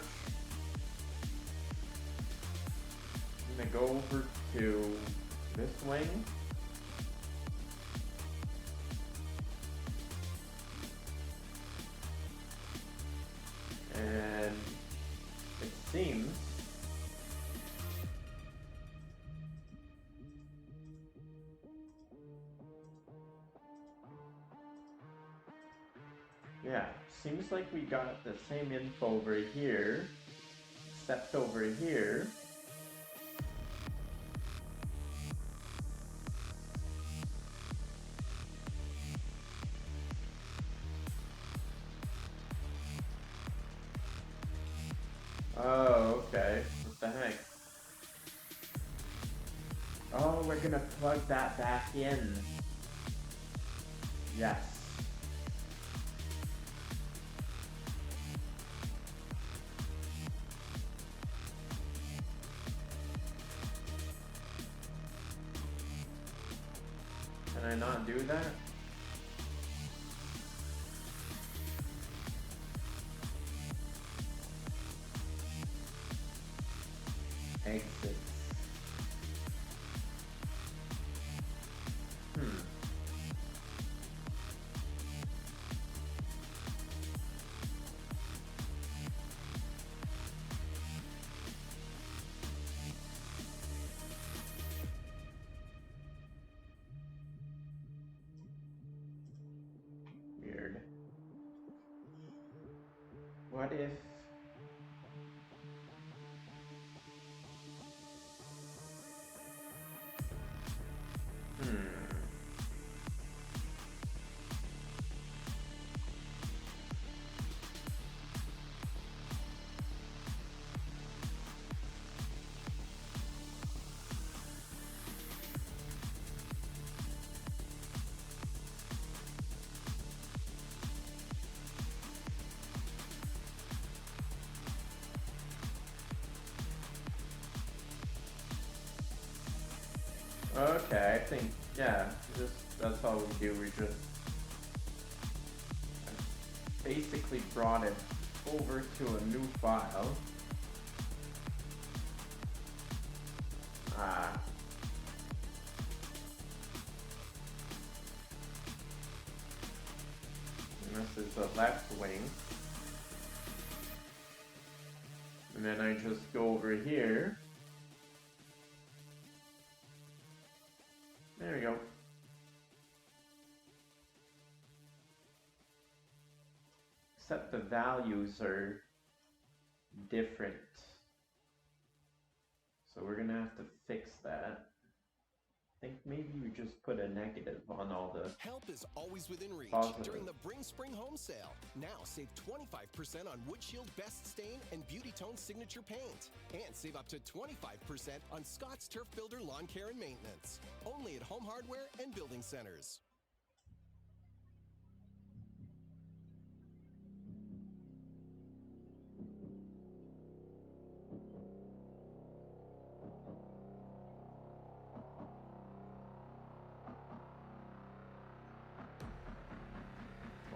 I'm gonna go over to this wing. And it seems yeah, seems like we got the same info over here, except over here. Oh, okay. What the heck? Oh, we're gonna plug that back in. Yes. Can I not do that? Exits. What if... Okay, I think, yeah, that's all we do. We just basically brought it over to a new file. And this is the left wing. And then I just go over here. There we go. Except the values are different. So we're gonna have to fix that. I think maybe you just put a negative on all the... Help is always within reach positive. during the Bring Spring Home Sale. Now save 25% on Woodshield Best Stain and Beauty Tone Signature Paint. And save up to 25% on Scott's Turf Builder Lawn Care and Maintenance. Only at Home Hardware and Building Centers.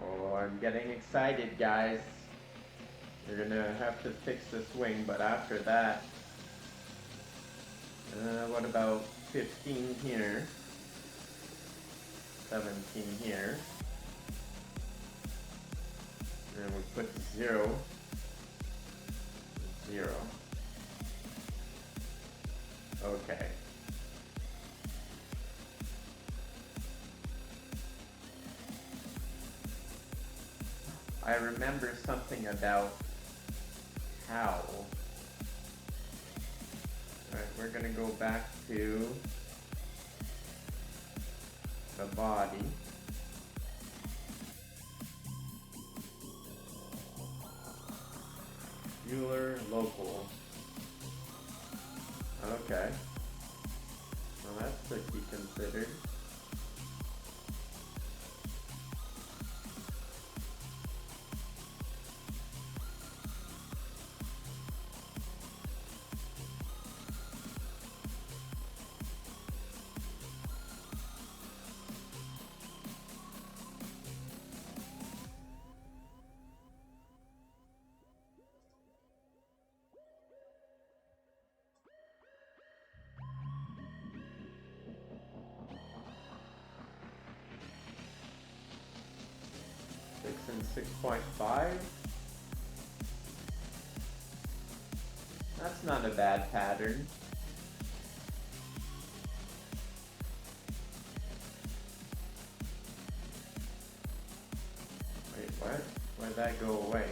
Oh, I'm getting excited, guys. We're gonna have to fix this wing, but after that, what about 15 here? 17 here. And then we put 0. 0. Okay. I remember something about how. Alright, we're gonna go back to the body. Euler local. Okay. Well, that's to be considered. And 6.5. That's not a bad pattern. Wait, what? Where'd that go away?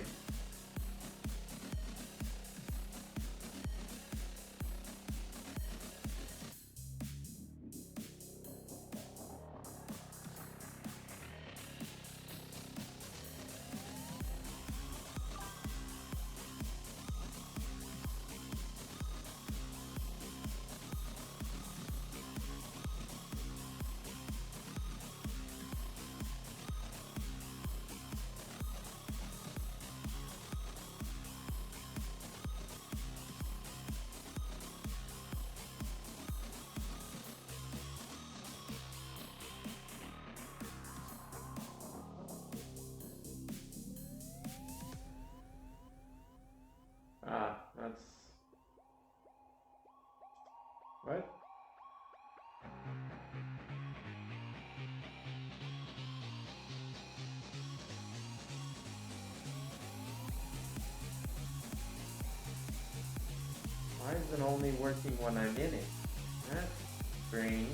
That's... What? Why is it only working when I'm in it? That's strange.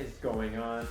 is going on?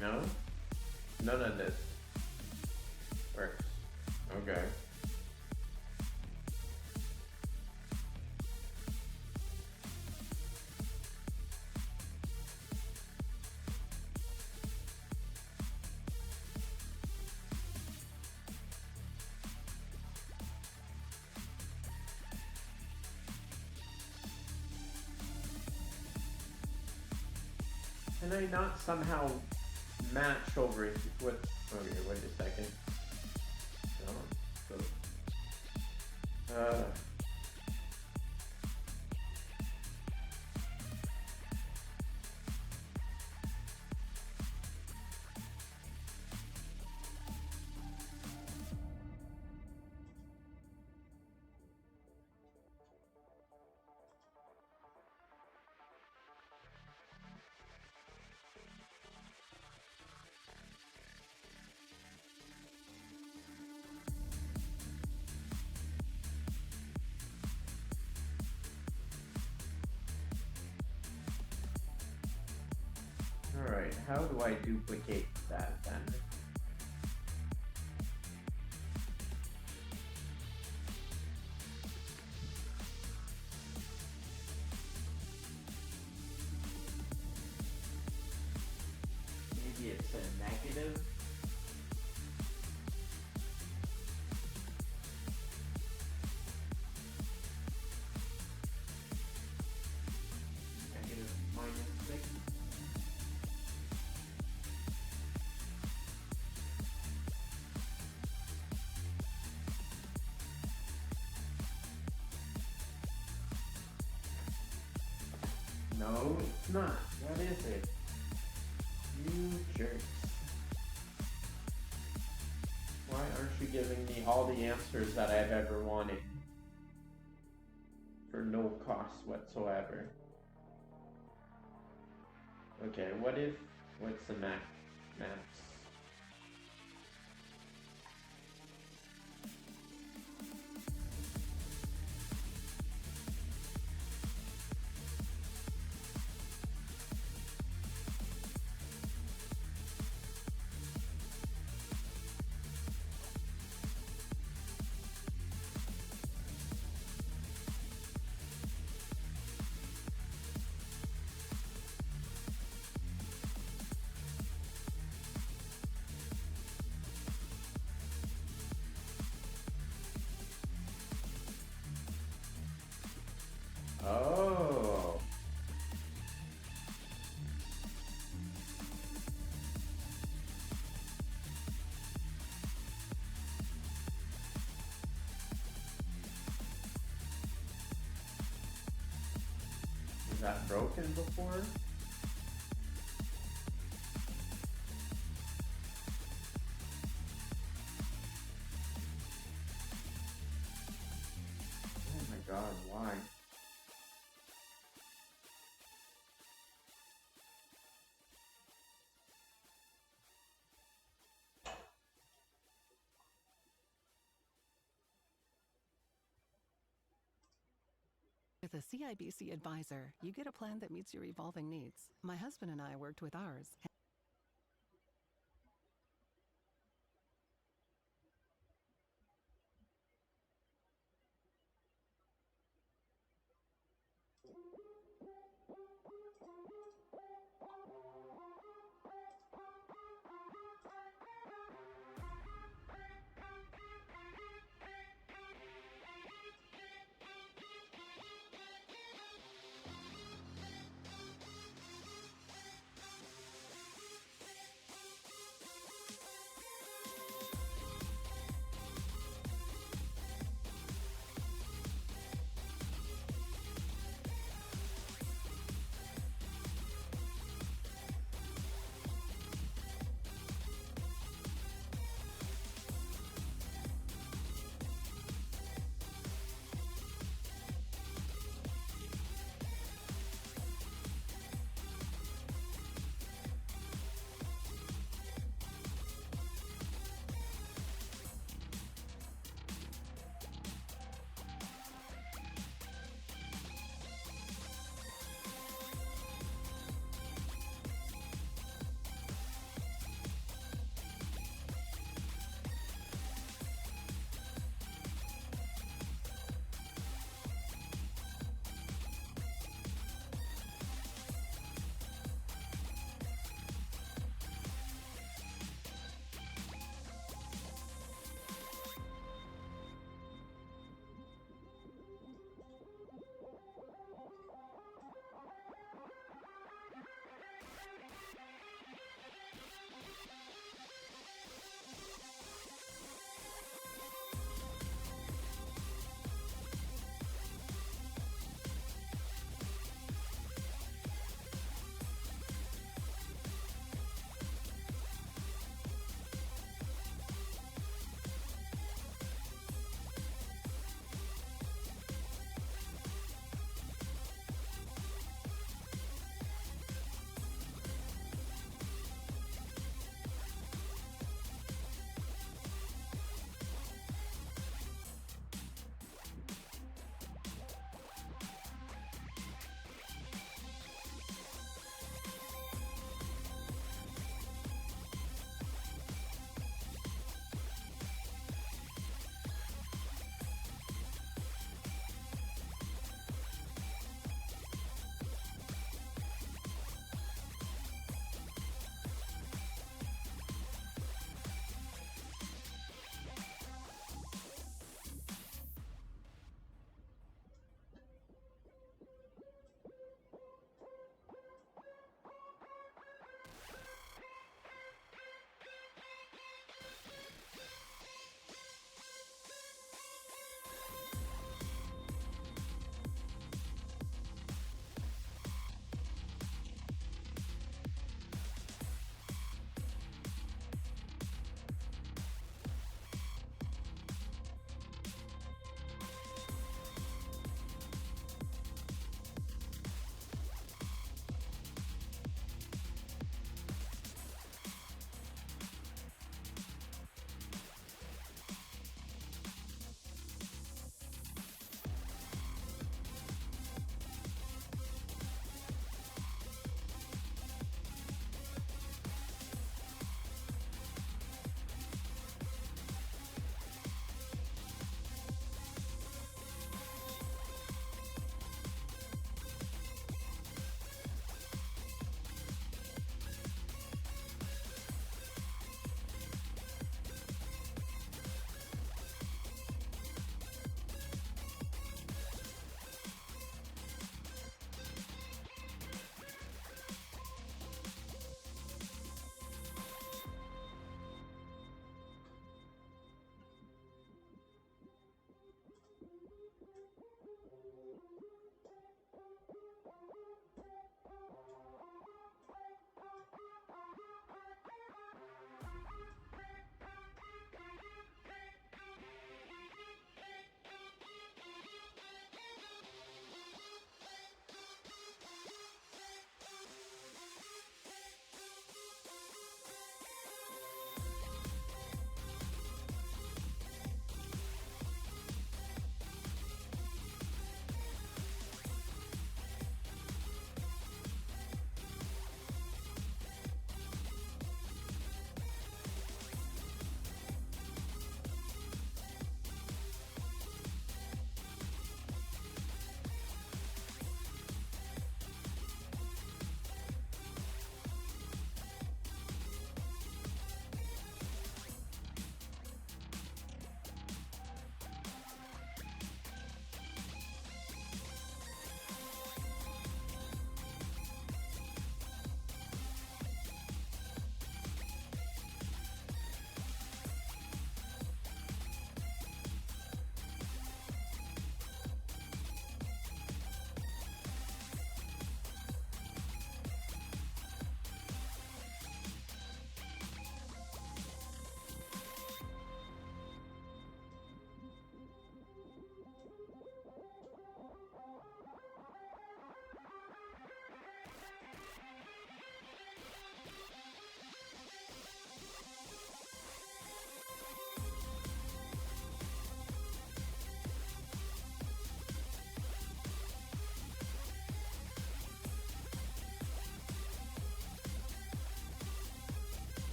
No? None of this works. Okay. Can I not somehow match over it with... Okay, wait a second. No. Alright, how do I duplicate that then? Maybe it's a negative. Negative -6. No, it's not. What is it? You jerks. Why aren't you giving me all the answers that I've ever wanted? For no cost whatsoever. Okay, what's the max? Oh. Is that broken before? Oh my god, why? With a CIBC advisor, you get a plan that meets your evolving needs. My husband and I worked with ours.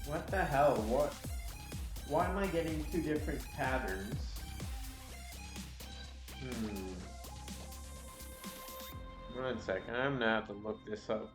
What the hell? What? Why am I getting two different patterns? One second, I'm gonna have to look this up.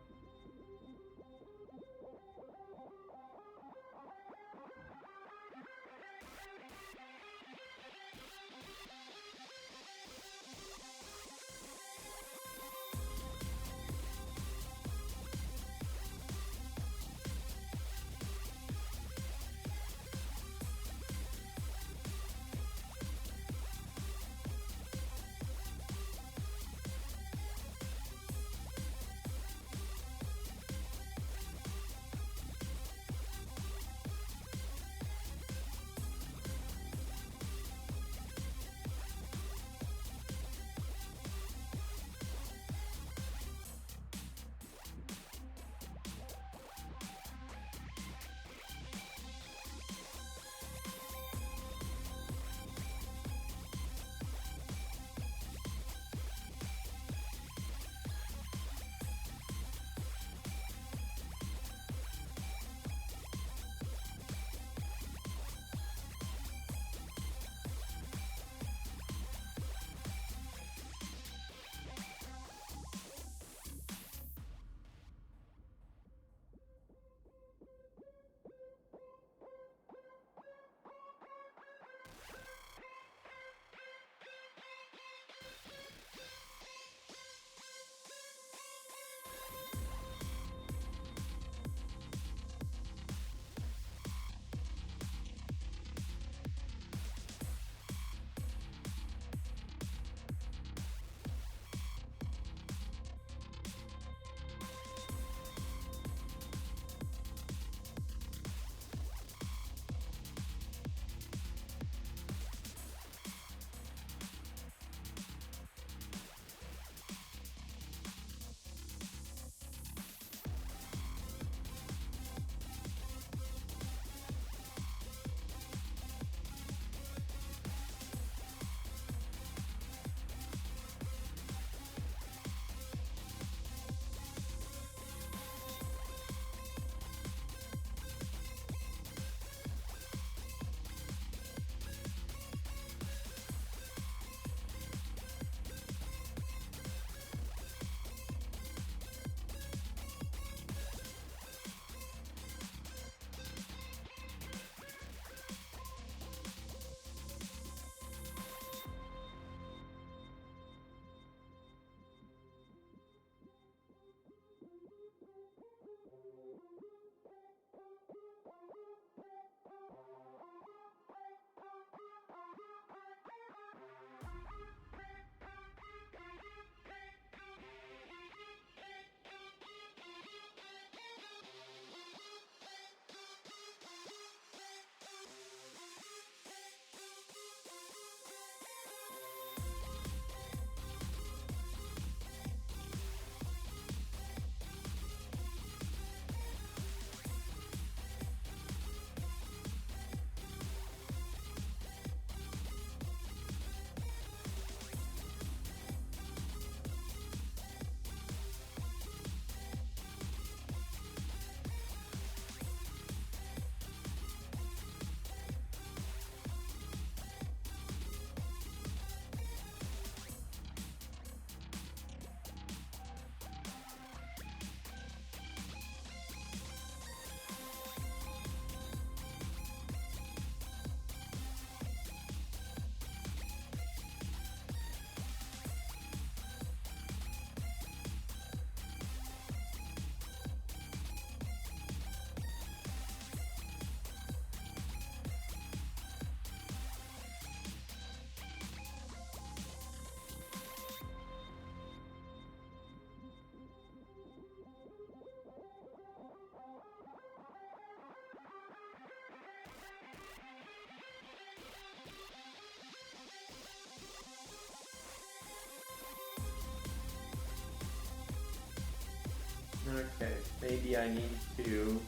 Okay, maybe I need to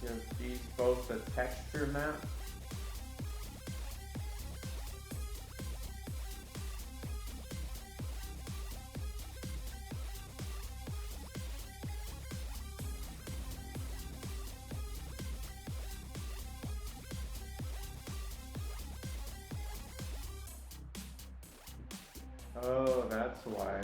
give these both a texture map. Oh, that's why.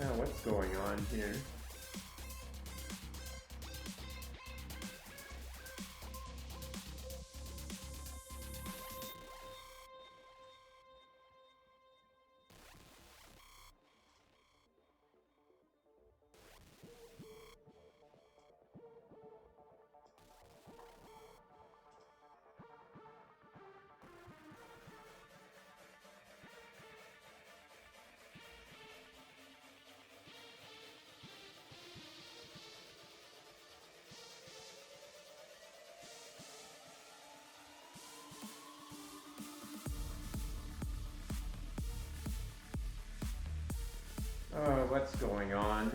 Yeah, what's going on here? Oh, what's going on?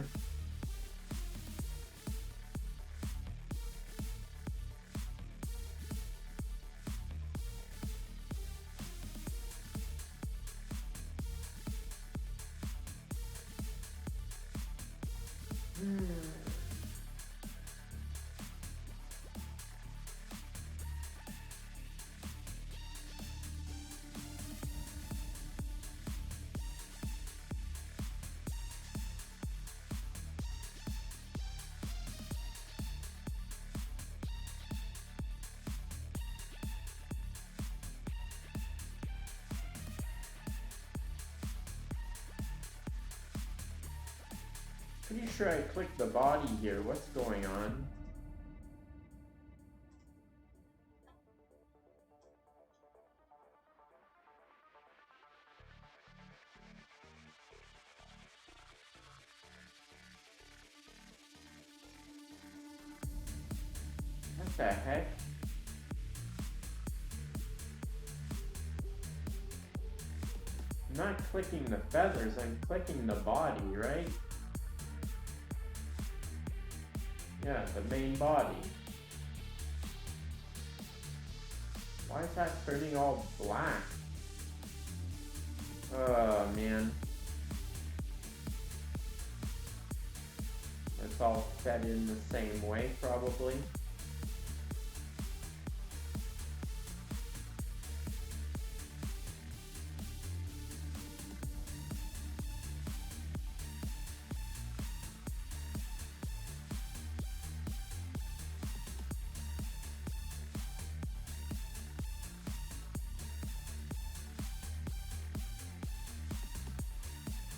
Pretty sure I clicked the body here. What's going on? What the heck? I'm not clicking the feathers, I'm clicking the body, right? Yeah, the main body. Why is that turning all black? Oh, man. It's all set in the same way, probably.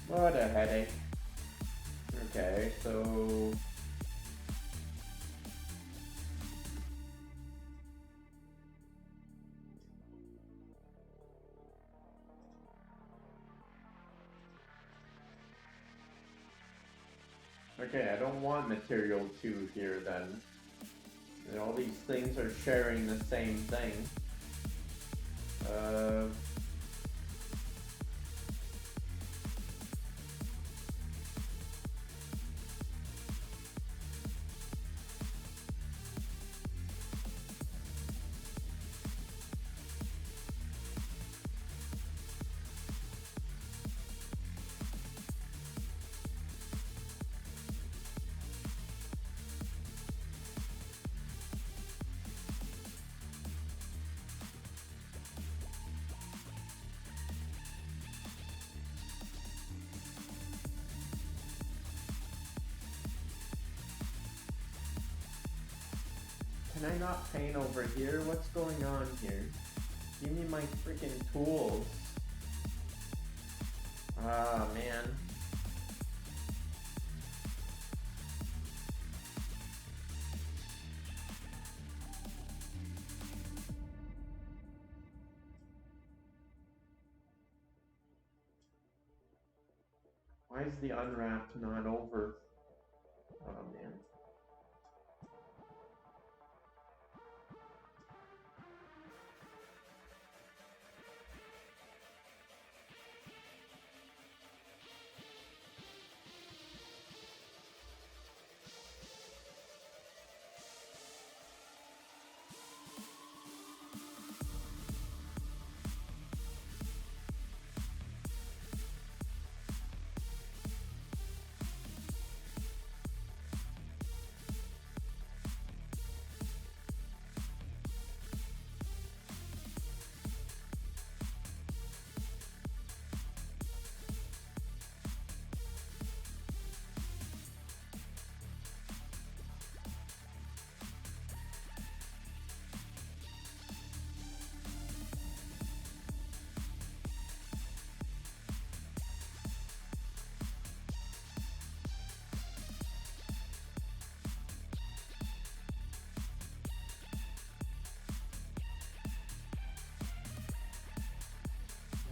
What a headache. Okay, so... Okay, I don't want material 2 here then. And all these things are sharing the same thing. Can I not paint over here? What's going on here? Give me my freaking tools. Ah, man. Why is the unwrapped not over? Oh, man.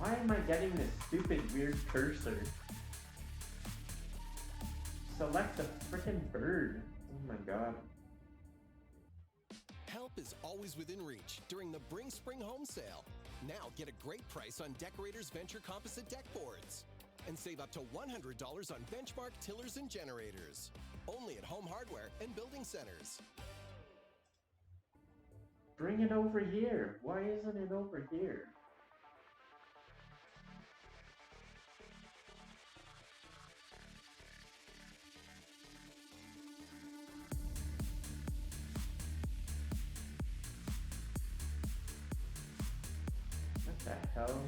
Why am I getting this stupid weird cursor? Select the frickin' bird. Oh my god. Help is always within reach during the Bring Spring Home Sale. Now get a great price on Decorators Venture composite deck boards. And save up to $100 on Benchmark tillers and generators. Only at Home Hardware and Building Centers. Bring it over here. Why isn't it over here? What the hell?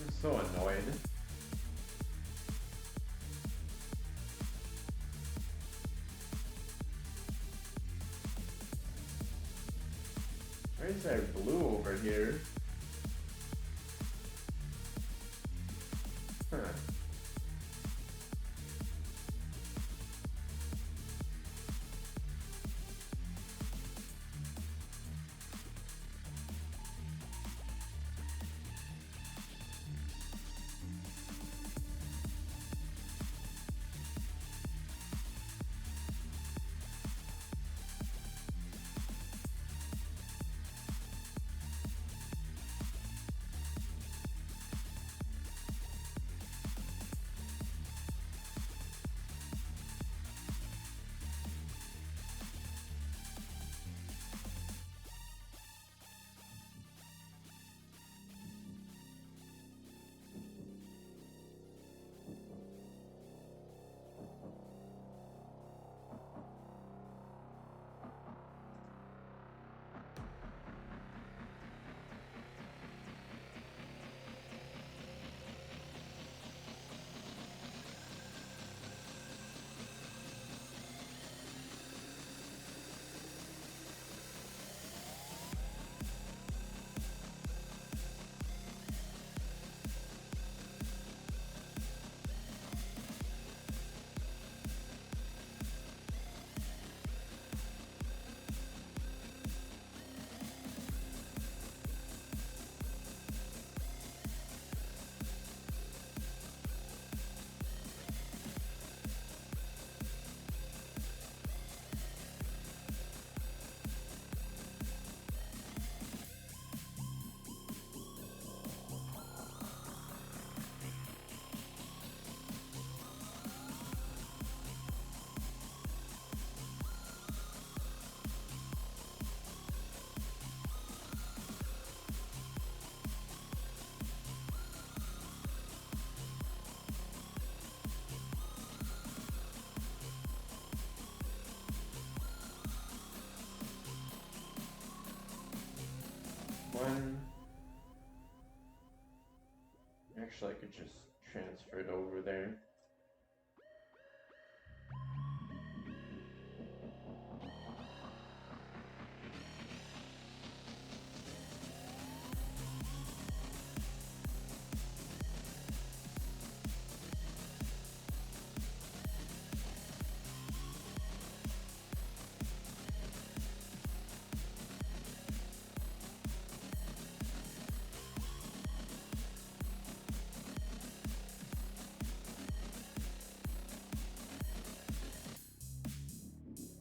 I'm so annoyed. Why is there blue over here? Huh. one. Actually, I could just transfer it over there.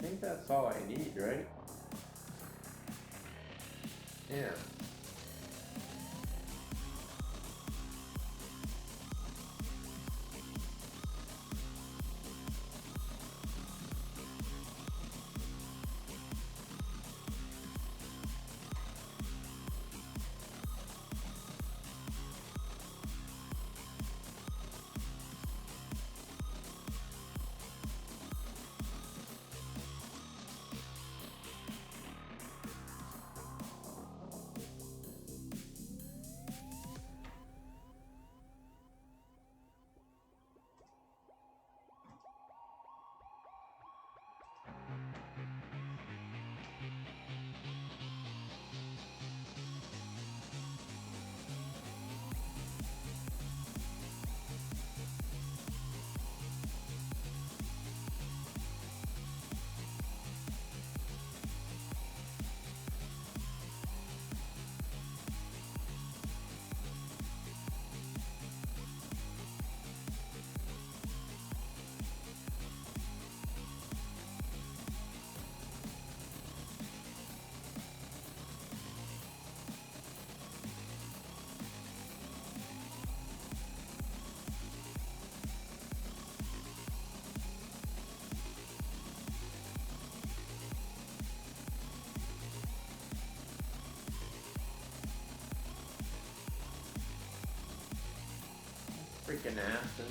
I think that's all I need, right? Yeah. Freaking acid.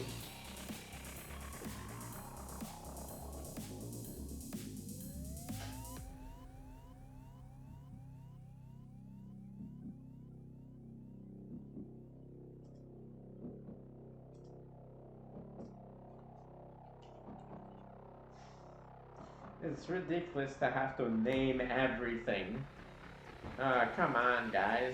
It's ridiculous to have to name everything. Come on, guys.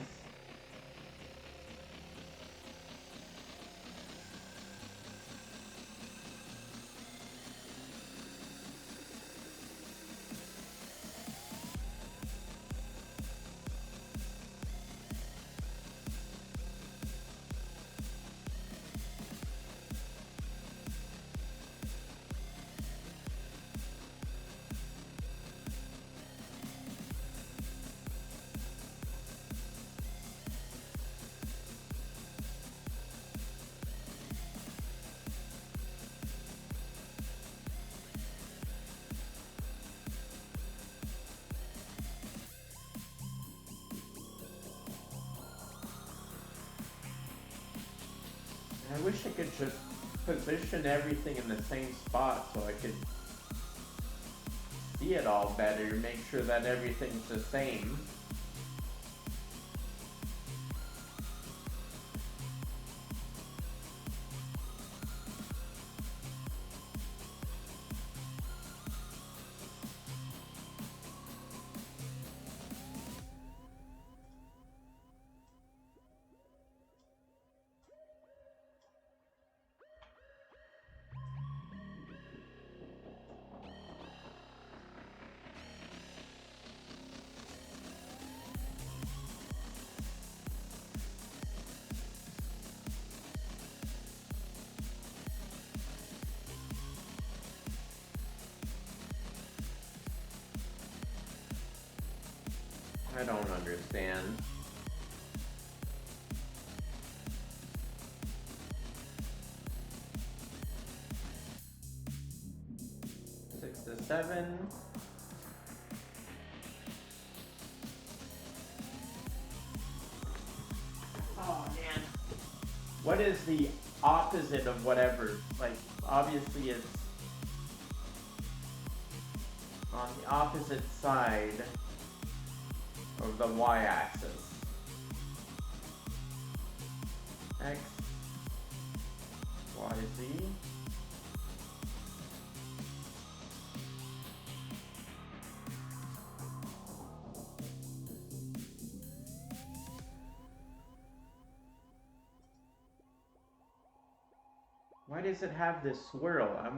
I wish I could just position everything in the same spot so I could see it all better, make sure that everything's the same. I don't understand. Six to seven. Oh man. What is the opposite of whatever? Like, obviously it's on the opposite side of the y-axis. X, Y, Z. Why does it have this swirl? I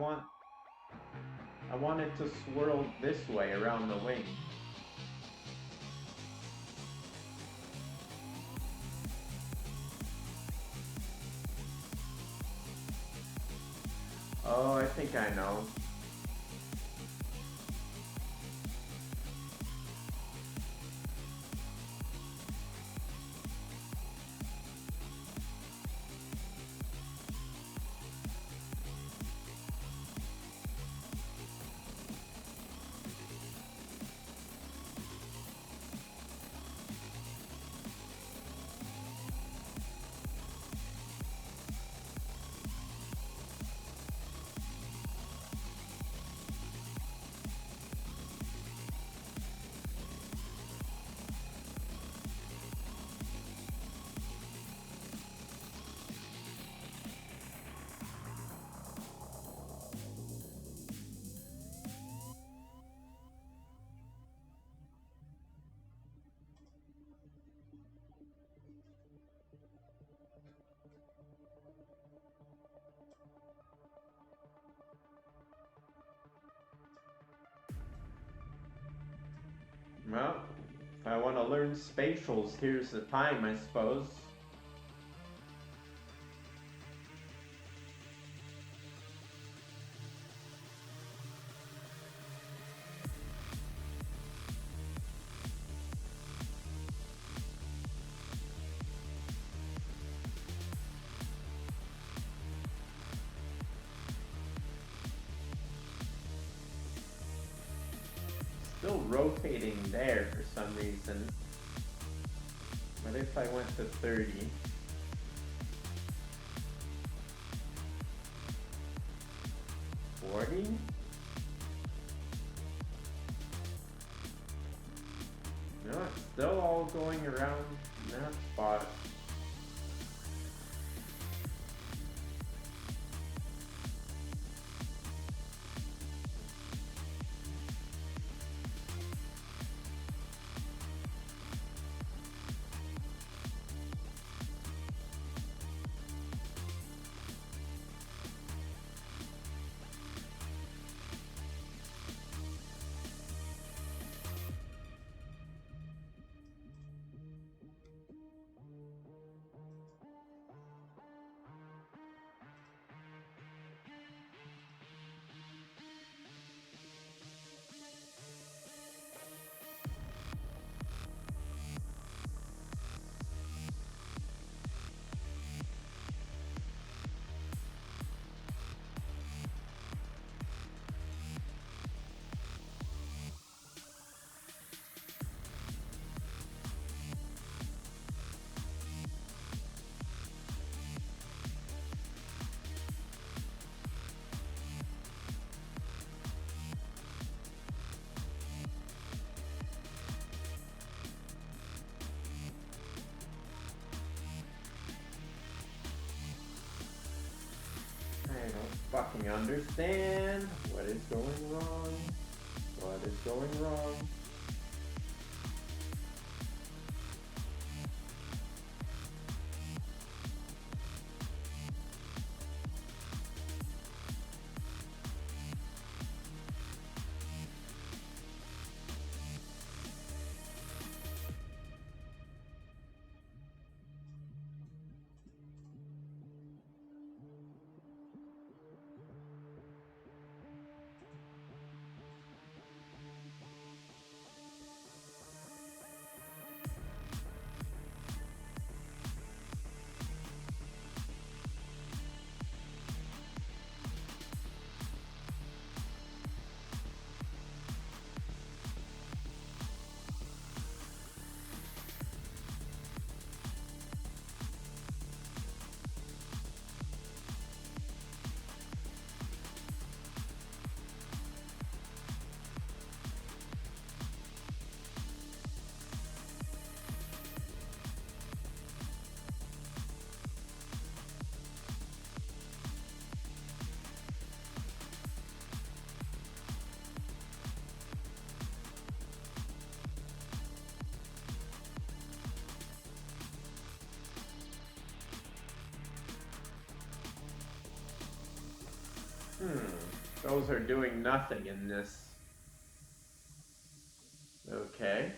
want it to swirl this way around the wing. Oh, I think I know. Well, if I want to learn spatials, here's the time, I suppose. Still rotating there for some reason. What if I went to 30? No, it's still all going around that spot. I don't fucking understand. What is going wrong? What is going wrong? Those are doing nothing in this. Okay.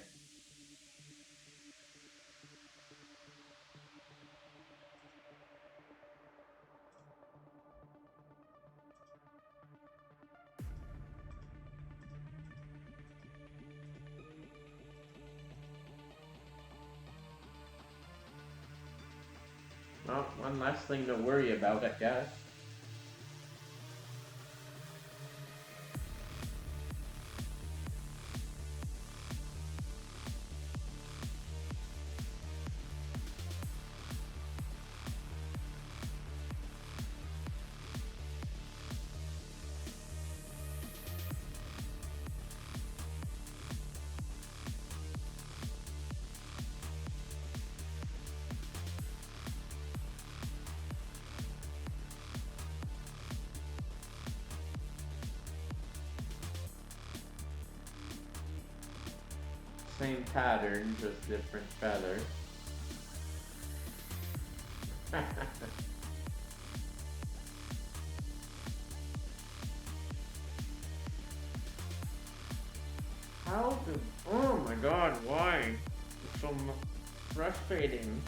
Well, one less thing to worry about, I guess. Same pattern, just different feathers. How do... Oh my god, why? It's so frustrating.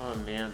Oh man.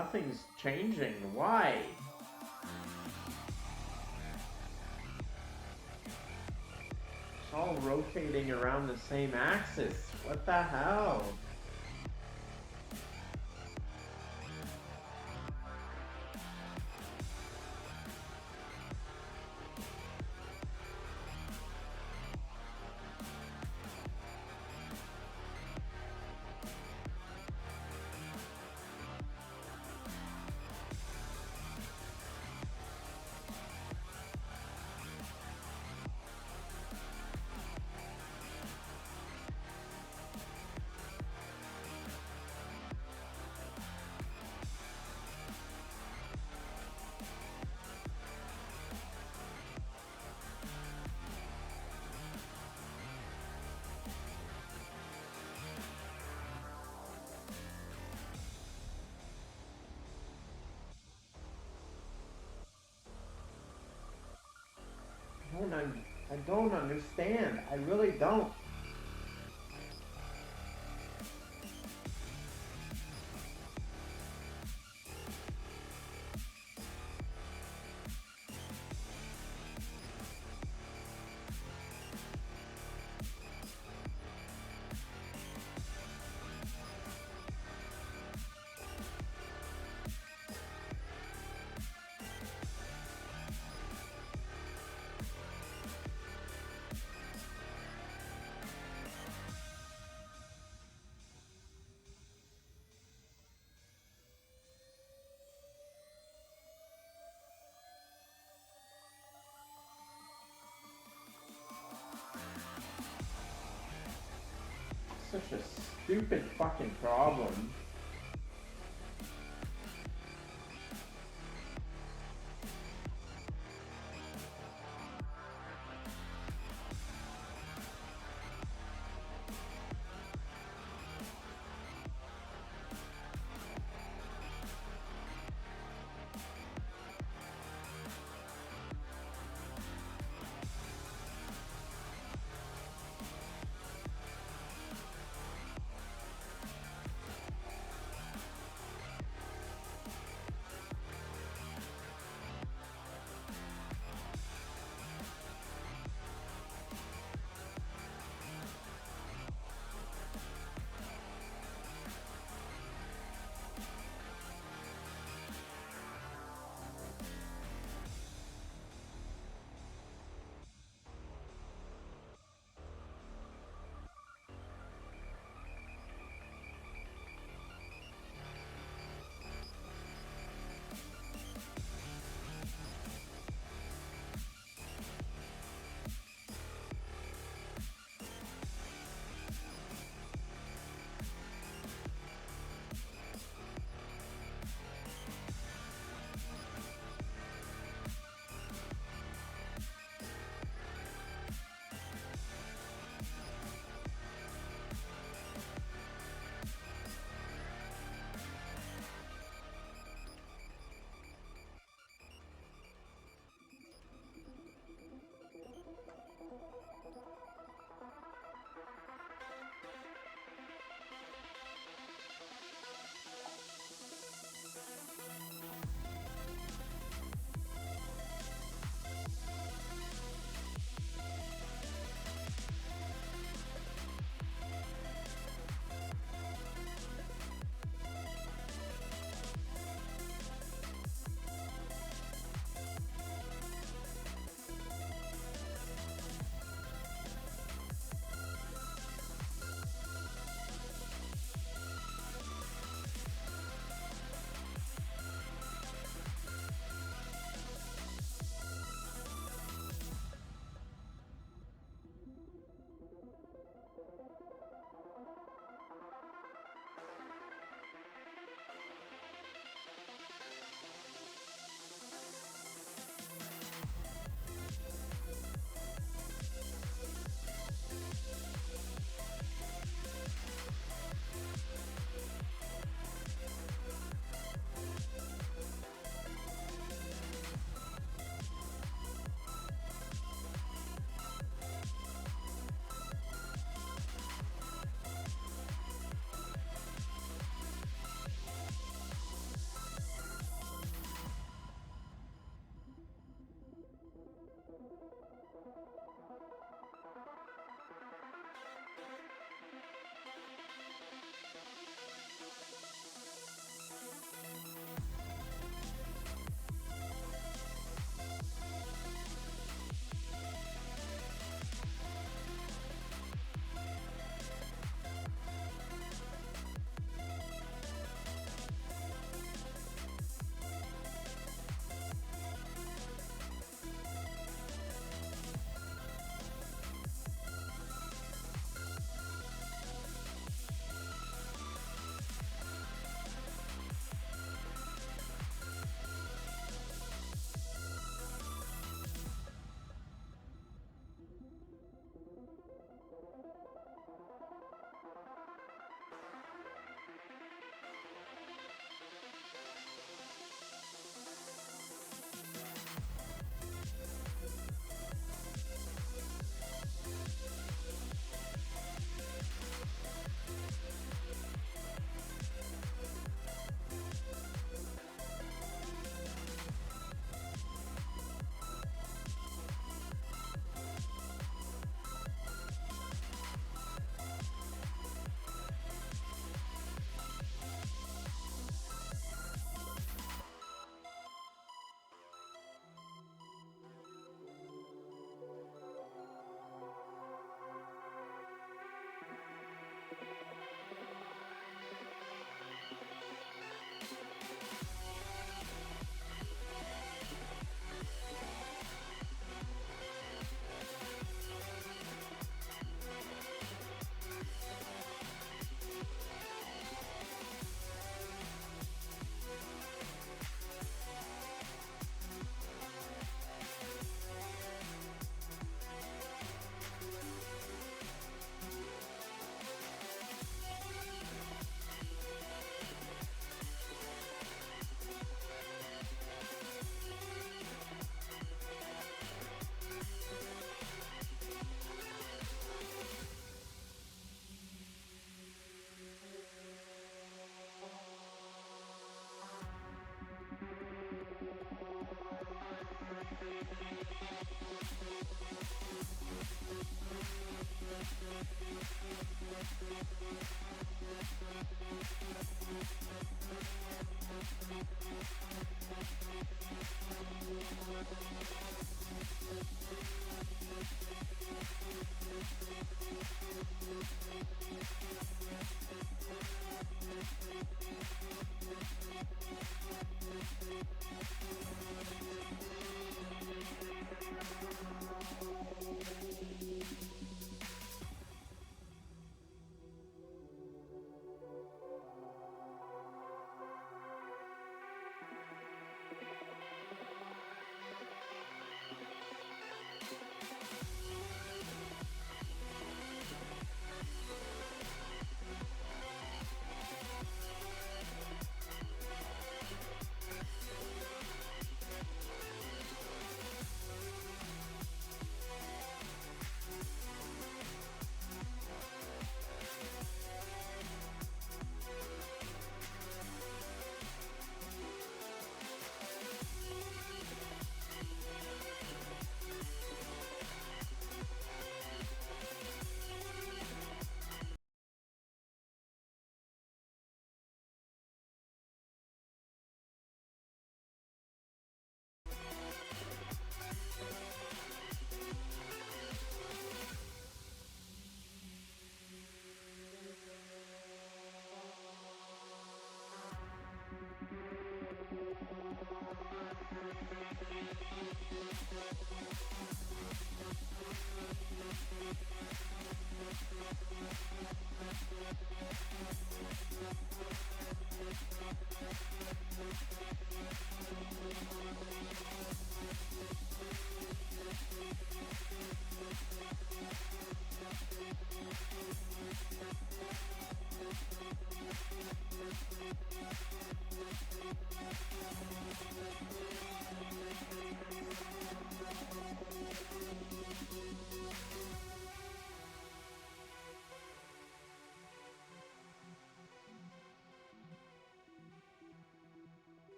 nothing's changing. Why? It's all rotating around the same axis. What the hell? I don't understand. I really don't. Such a stupid fucking problem.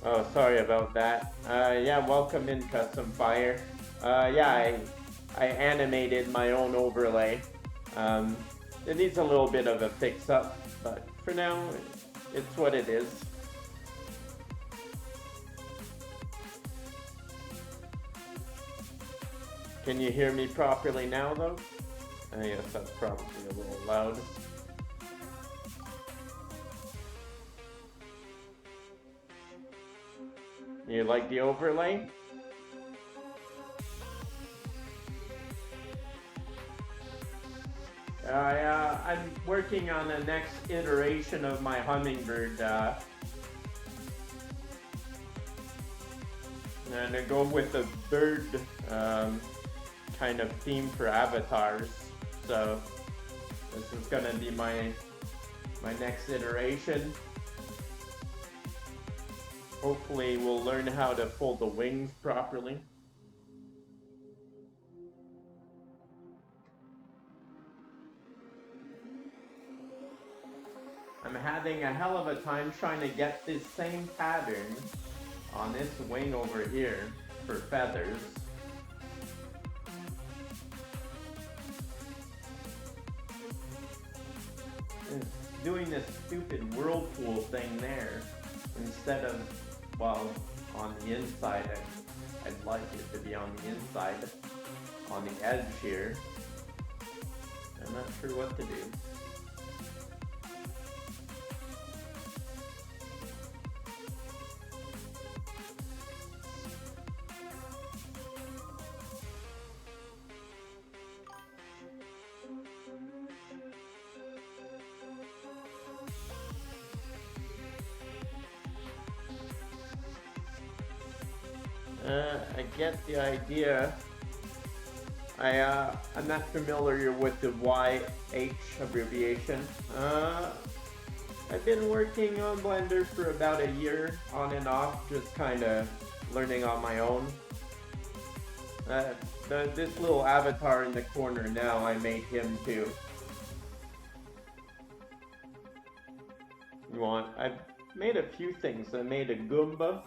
Oh, sorry about that. Yeah, welcome in Custom Fire. Yeah, I animated my own overlay. It needs a little bit of a fix-up, but for now, it's what it is. Can you hear me properly now, though? I guess that's probably a little loud. You like the overlay? I'm working on the next iteration of my hummingbird. And I go with a bird kind of theme for avatars. So this is gonna be my next iteration. Hopefully we'll learn how to fold the wings properly. I'm having a hell of a time trying to get this same pattern on this wing over here for feathers. It's doing this stupid whirlpool thing there instead of, well, on the inside. I'd like it to be on the inside, on the edge here. I'm not sure what to do. I get the idea. I'm not familiar with the YH abbreviation. I've been working on Blender for about a year, on and off, just kind of learning on my own. This little avatar in the corner now, I made him too. I've made a few things. I made a Goomba.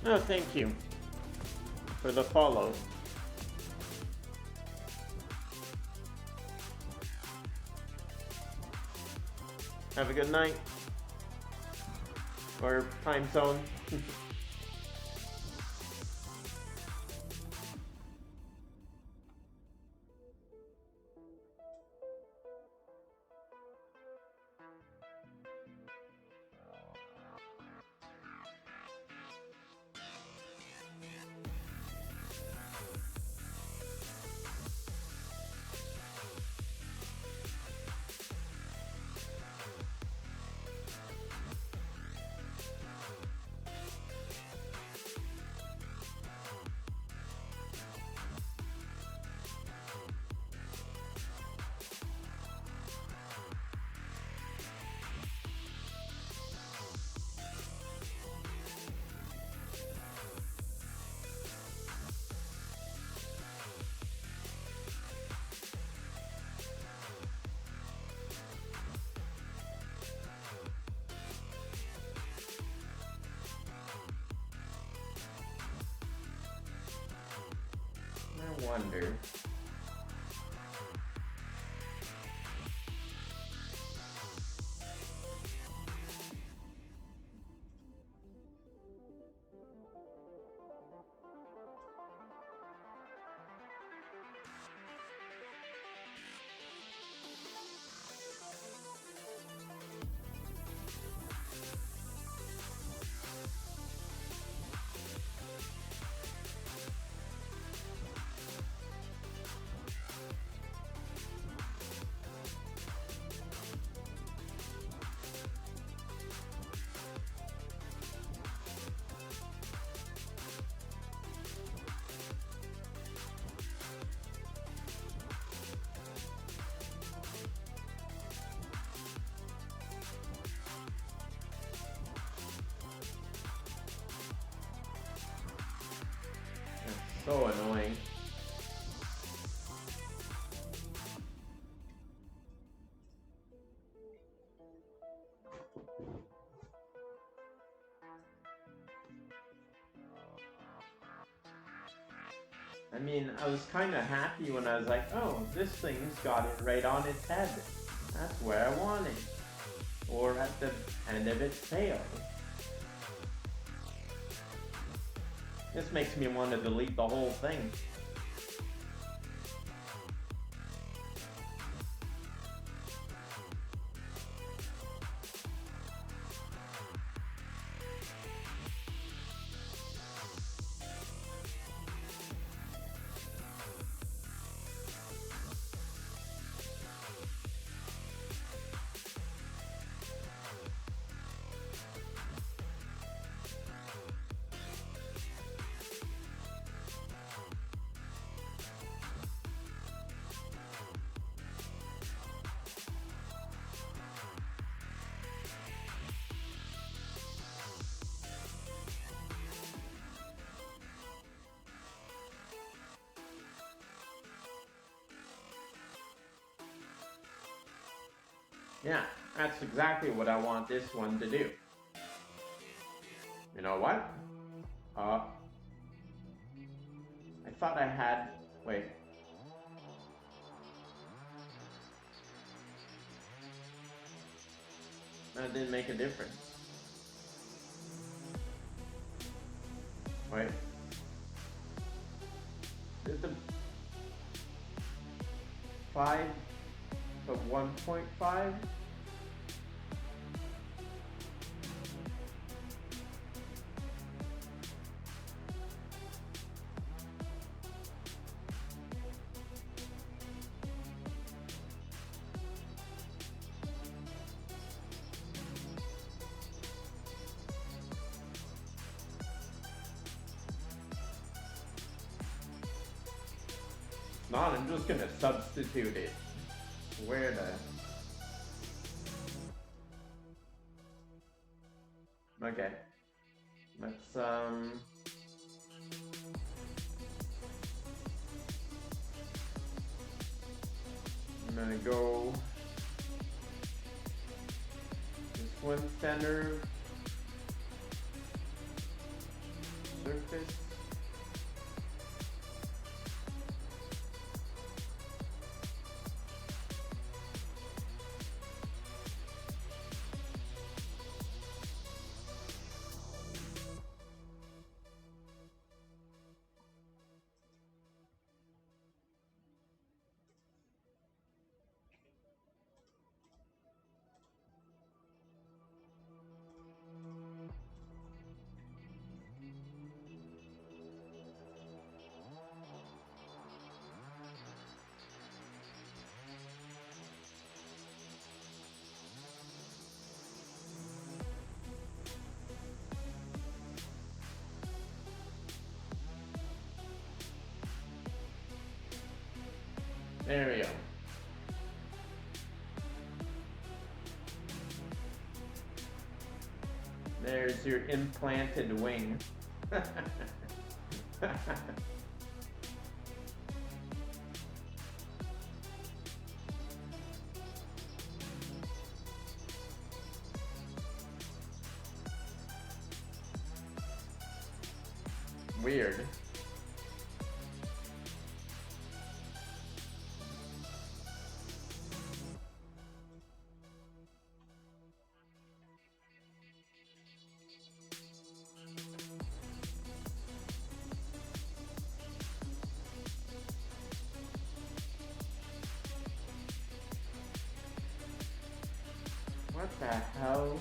Oh, thank you for the follow. Have a good night. Or time zone. I wonder. So annoying. I mean, I was kind of happy when I was like, oh, this thing's got it right on its head. That's where I want it. Or at the end of its tail. This makes me want to delete the whole thing. Yeah, that's exactly what I want this one to do. You know what? I thought I had... Wait. That didn't make a difference. Wait. Is the 5 of 1.5? Not, I'm just gonna substitute it. Where the... Okay. Let's, I'm gonna go... This one center... Surface... There we go. There's your implanted wing. Weird. What the hell?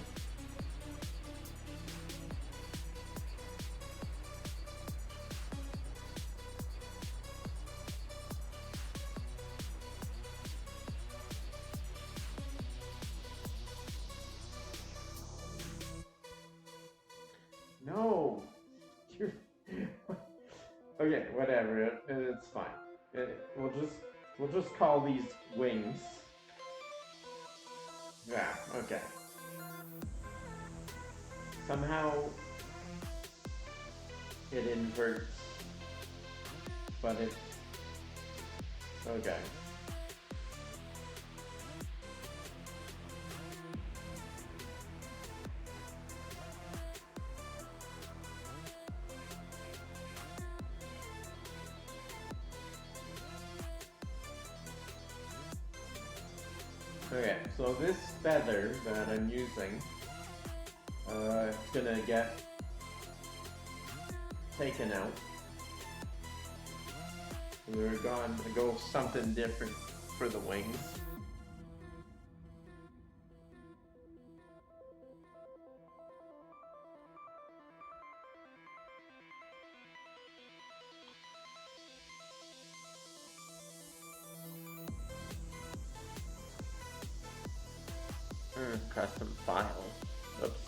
No. Okay, whatever. It's fine. We'll just call these wings. Yeah, okay. Somehow it inverts but it's okay. Okay, so this feather that I'm using, it's gonna get taken out. We're going to go something different for the wings. Custom file. Oops.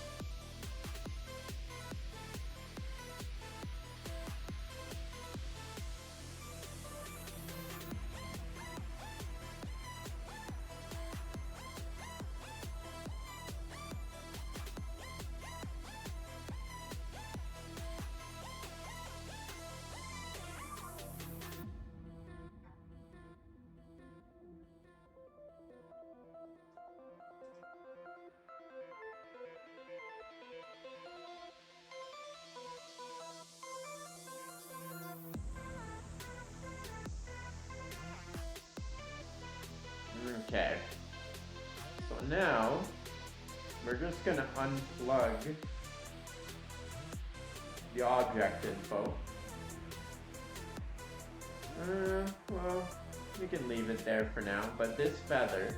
Okay. So now we're just gonna unplug the object info. Well, we can leave it there for now, but this feather,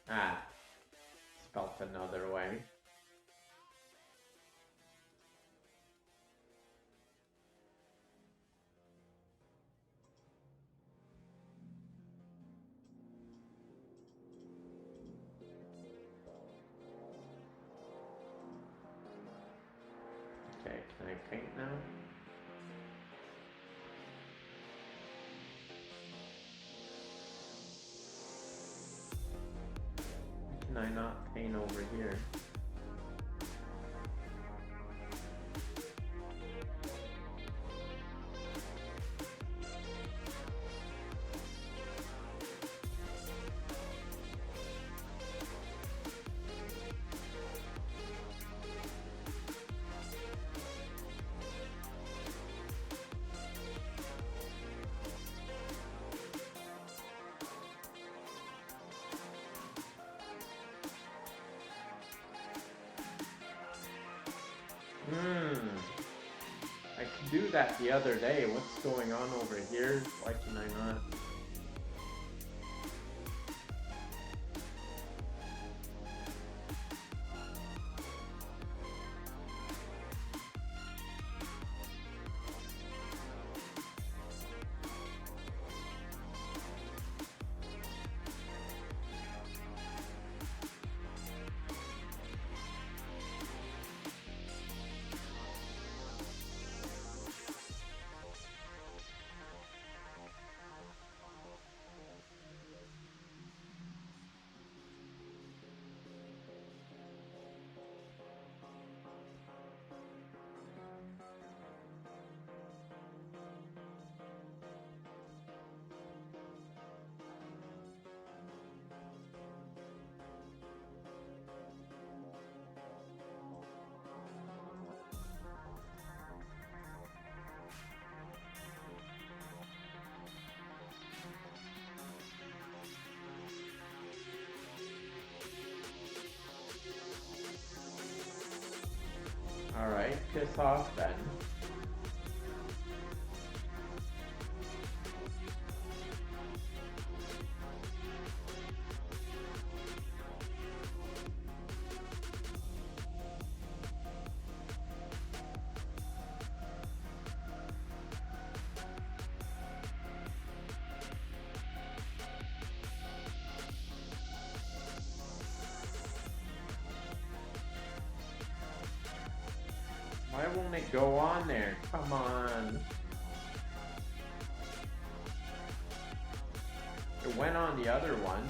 Ah, spelt another way. Okay, can I paint now? Why can I not paint over here? I could do that the other day. What's going on over here? Why can I not? Alright, piss off then. Why won't it go on there? Come on. It went on the other one.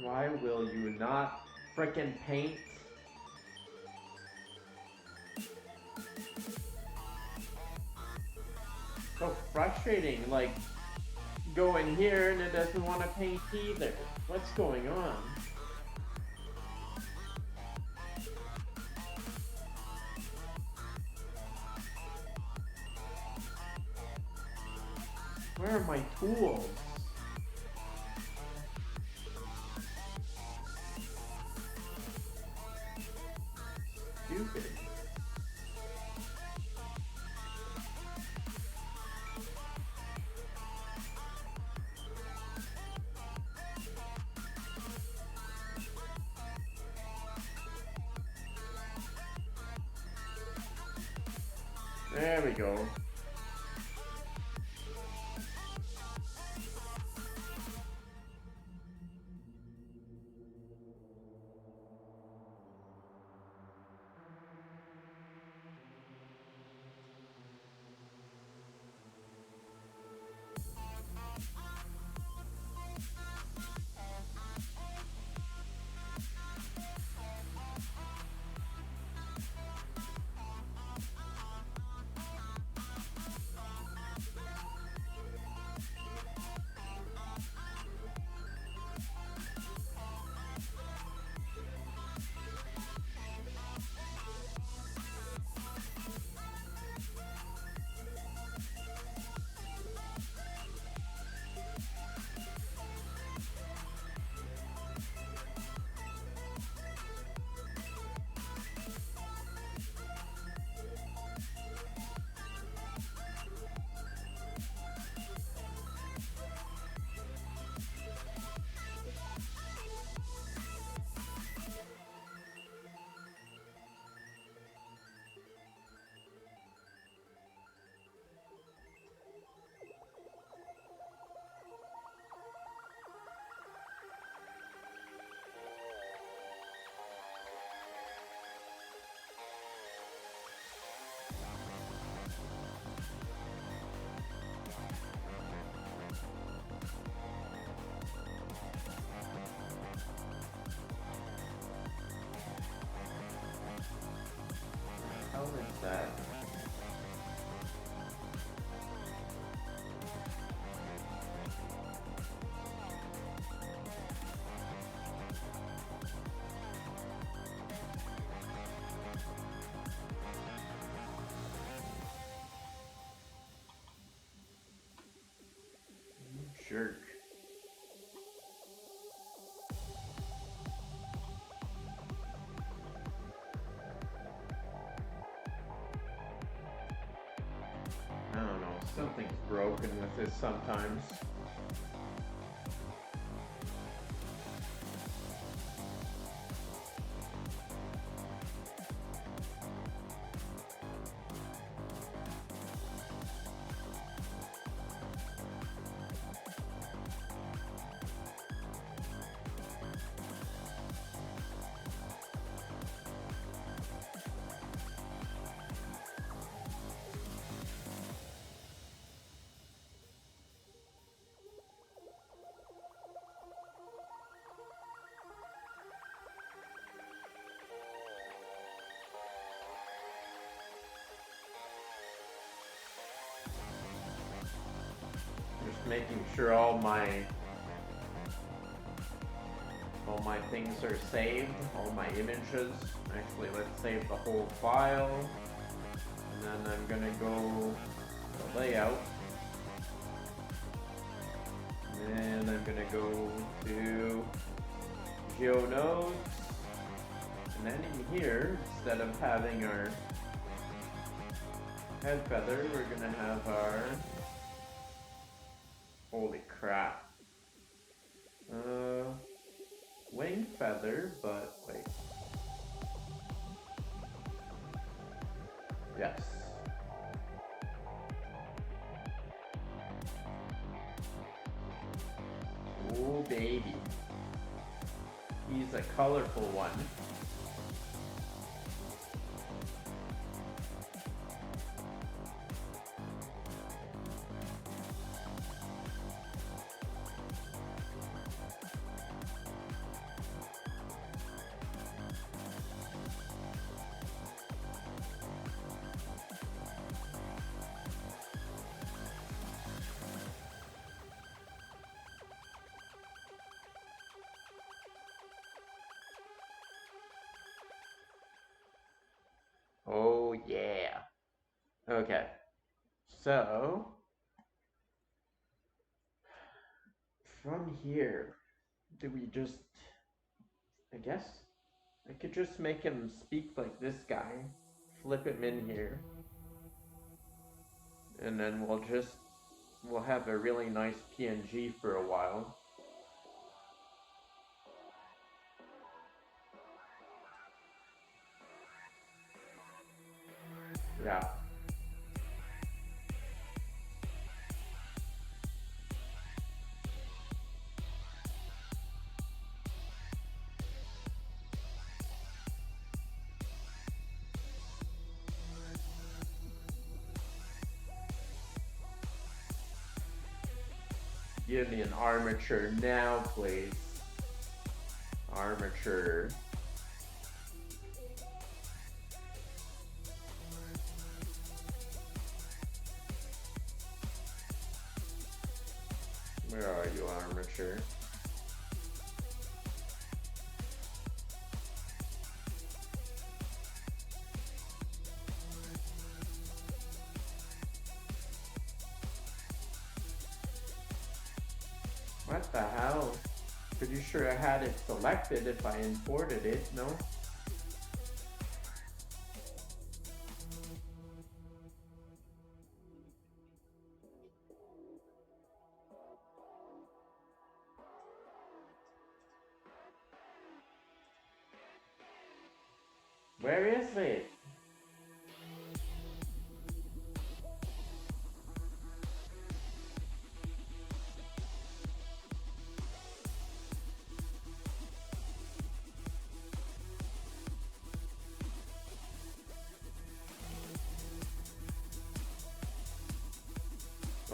Why will you not frickin' paint? So frustrating, like, go in here and it doesn't want to paint either. What's going on? Where are my tools? Stupid. There we go. How is that? Jerk. I don't know, something's broken with this sometimes. Just making sure all my things are saved, all my images. Actually, let's save the whole file. And then I'm gonna go to layout. And then I'm gonna go to GeoNodes. And then in here, instead of having our head feather, we're gonna have our, holy crap, wing feather, but wait, yes, oh baby, he's a colorful one. yeah. Okay. So, from here, do we just, I guess, I could just make him speak like this guy, flip him in here, and then we'll have a really nice PNG for a while. Yeah. Give me an armature now, please. Armature. Where are you, armature? What the hell? Pretty sure I had it selected if I imported it, no? Where is it?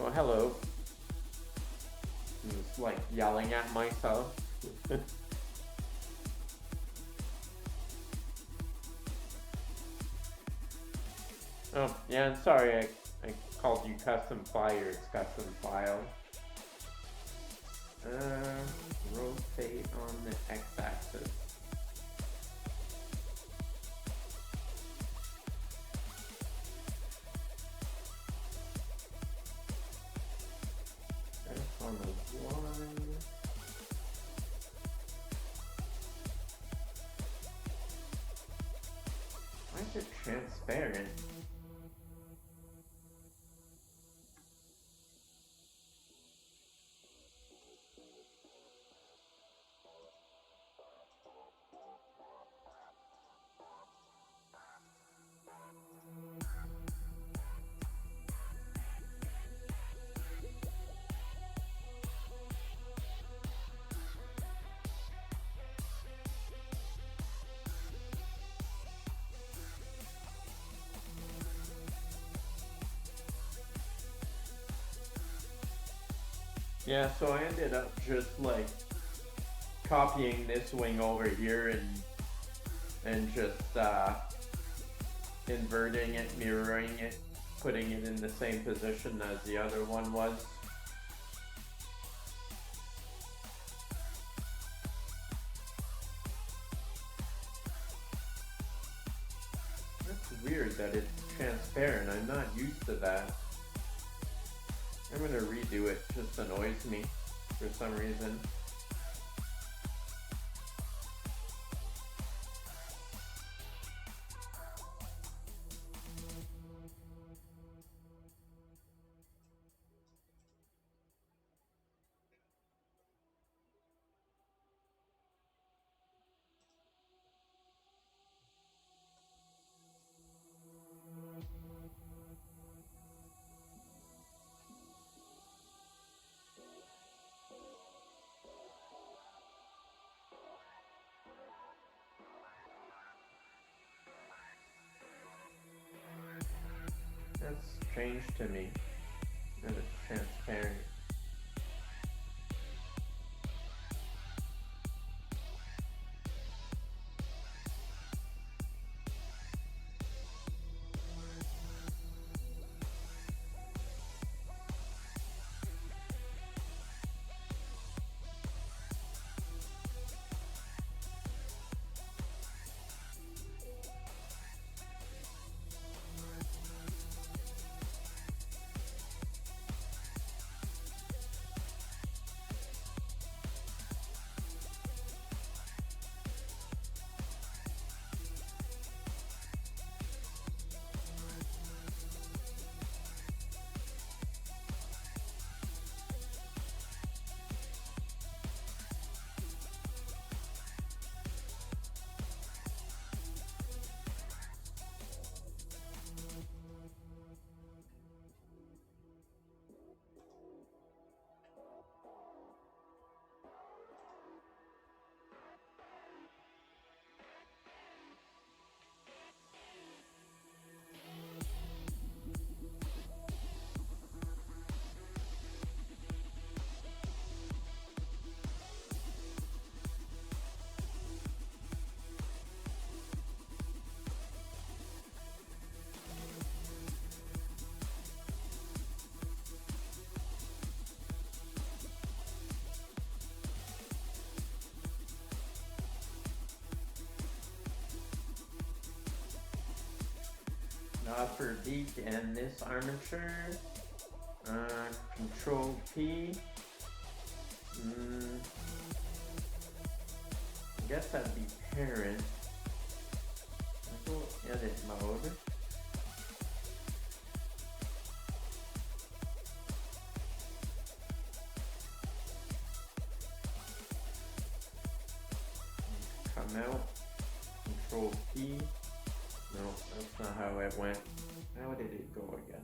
Oh, hello. I'm just like yelling at myself. Oh, yeah, I'm sorry, I called you custom fire, it's custom file. Rotate on the x-axis. That's on the Y. Why is it transparent? Yeah, so I ended up just like copying this wing over here and just inverting it, mirroring it, putting it in the same position as the other one was. That's weird that it's transparent. I'm not used to that. I'm gonna redo it, just annoys me for some reason. That's strange to me that it's transparent. Upper D to end this armature. Control P. I guess that'd be parent. Go edit mode. Come out. Control P. No, that's not how it went. How did it go again?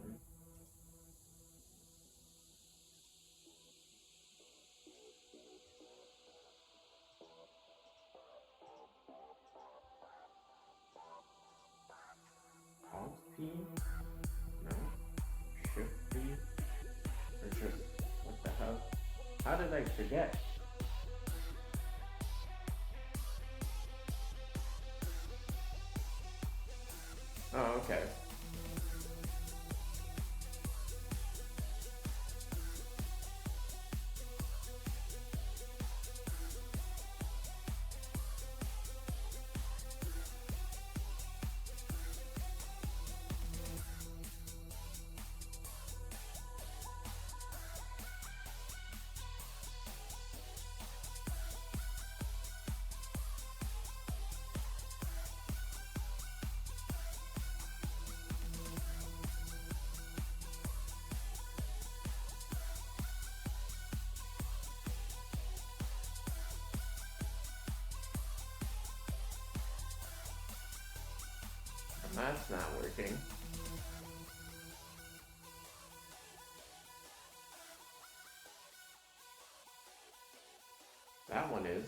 Alt P? No. Shift P? Or just, what the hell? How did I forget? Oh, okay. That's not working. That one is.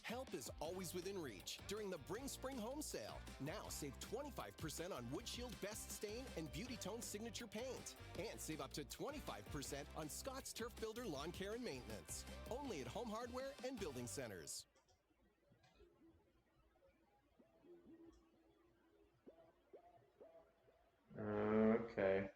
Help is always within reach during the Bring Spring Home Sale. Now save 25% on Wood Shield Best Stain and Beauty Tone Signature Paint. And save up to 25% on Scott's Turf Builder Lawn Care and Maintenance. Only at Home Hardware and Building Centers. Okay.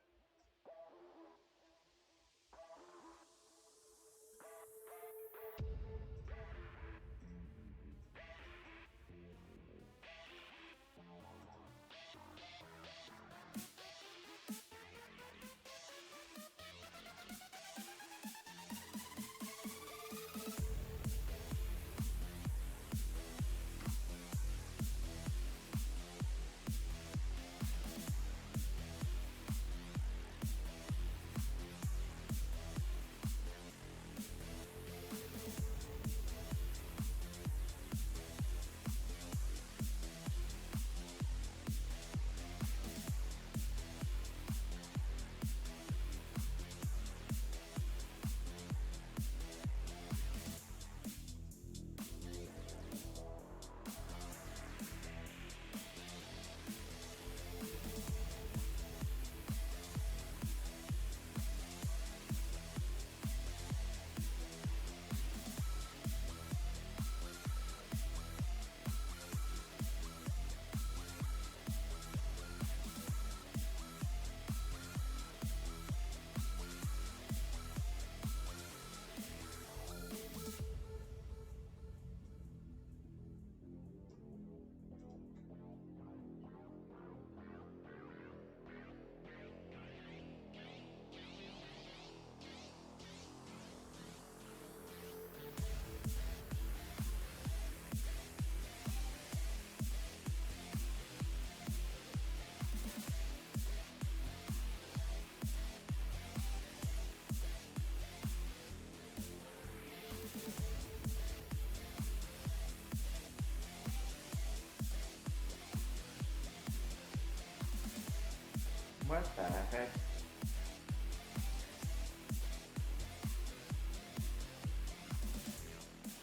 What the heck?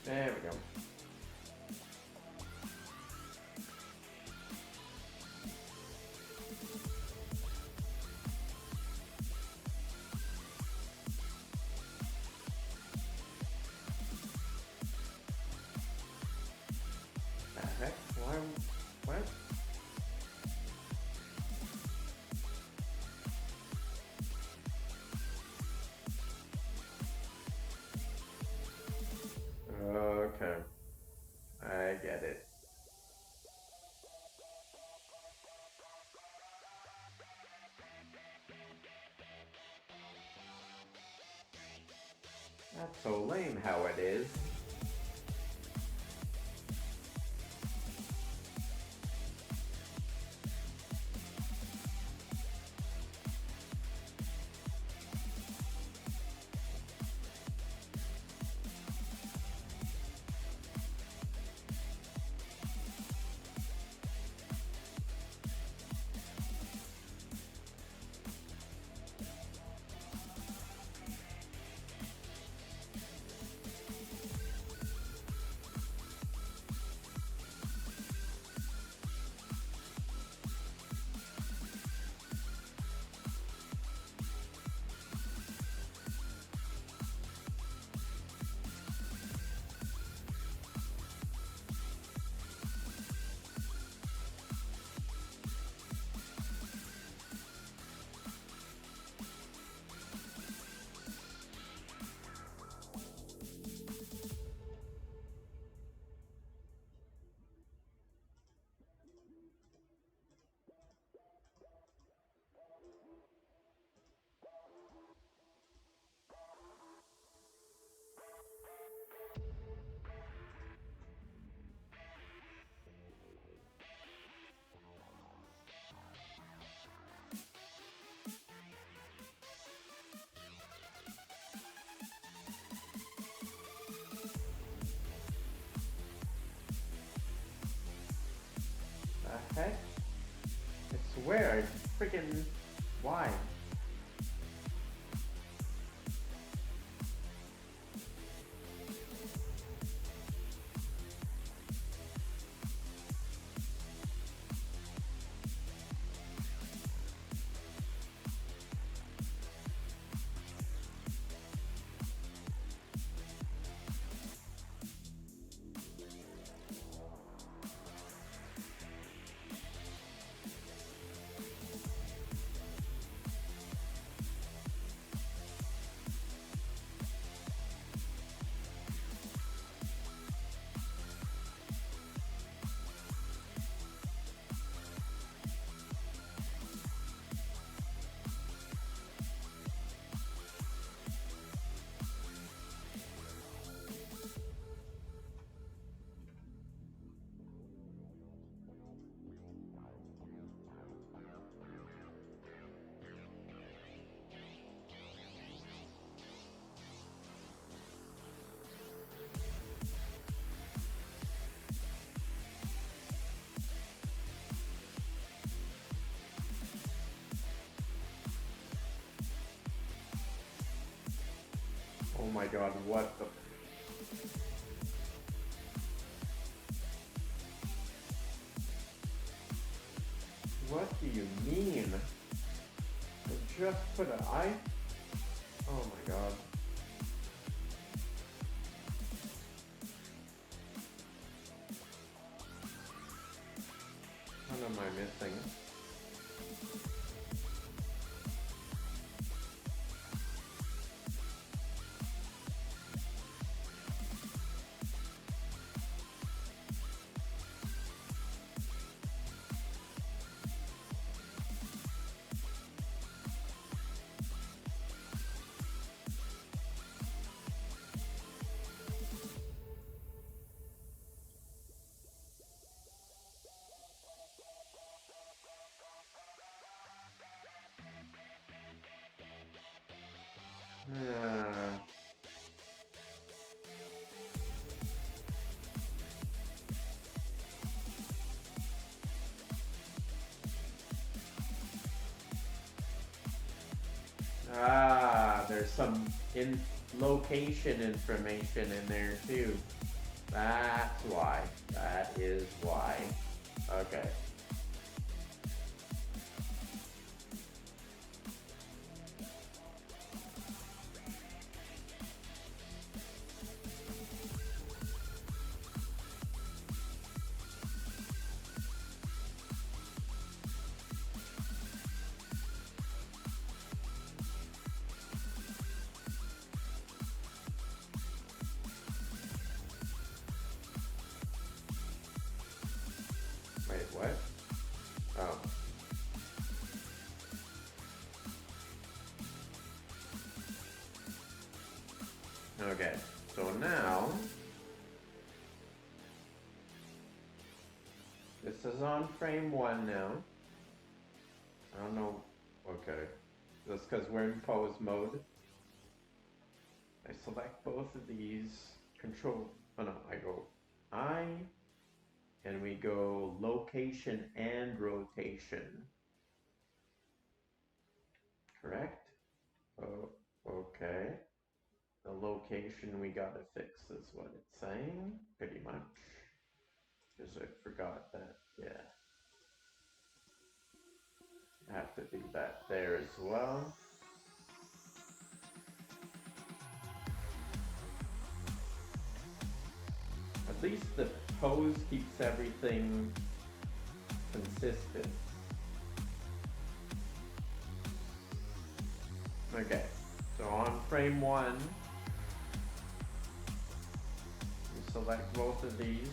There we go. What? Okay. I get it. That's so lame how it is. The heck? I swear, I freaking... Why? Oh my god, what the... What do you mean? I just put an eye? Oh my god. What am I missing? There's some location information in there too. That's why. That is why. Okay. This is on frame 1 now. I don't know. Okay. That's because we're in pose mode. I select both of these. Control. Oh no, I go I. And we go location and rotation. Correct? Oh, okay. The location we gotta fix is what it's saying, pretty much. Because I forgot that, yeah. I have to do that there as well. At least the pose keeps everything consistent. Okay, so on frame 1, we select both of these.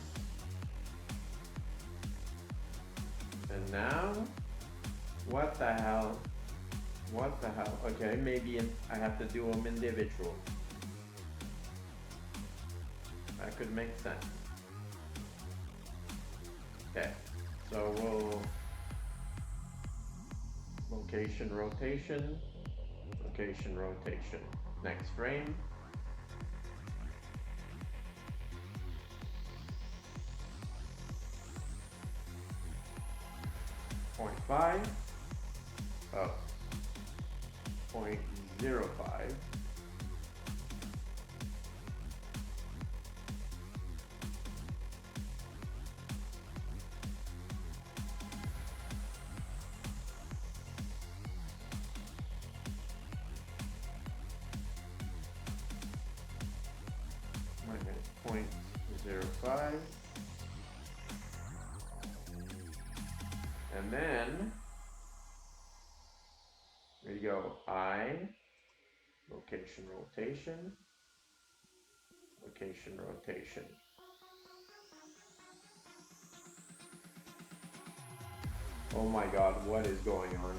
And now, what the hell? What the hell? Okay, maybe I have to do them individual. That could make sense. Okay, so we'll location, rotation, location, rotation. Next frame. Point 5. Oh. 0.05. Minus 0.05. And then we go I, location, rotation, location, rotation. Oh my god, what is going on?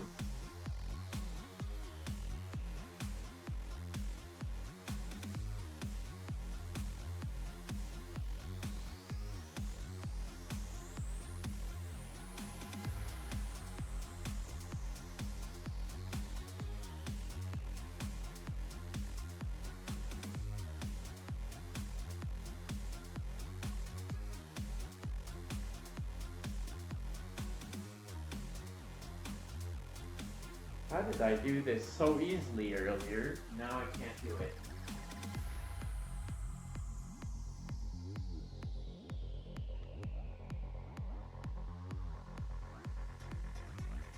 How did I do this so easily earlier? Now I can't do it.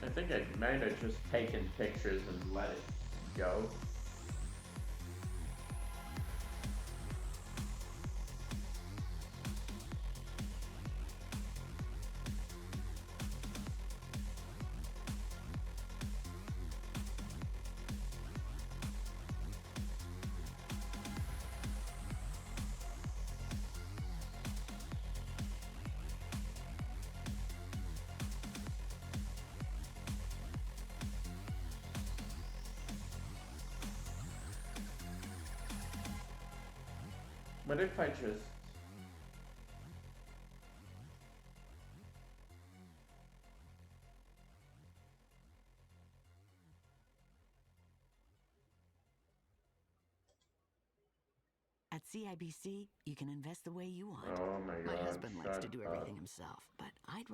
I think I might have just taken pictures and let it go. What if I just... At CIBC, you can invest the way you want. Oh my god, My husband likes to shut do up. everything himself, but I'd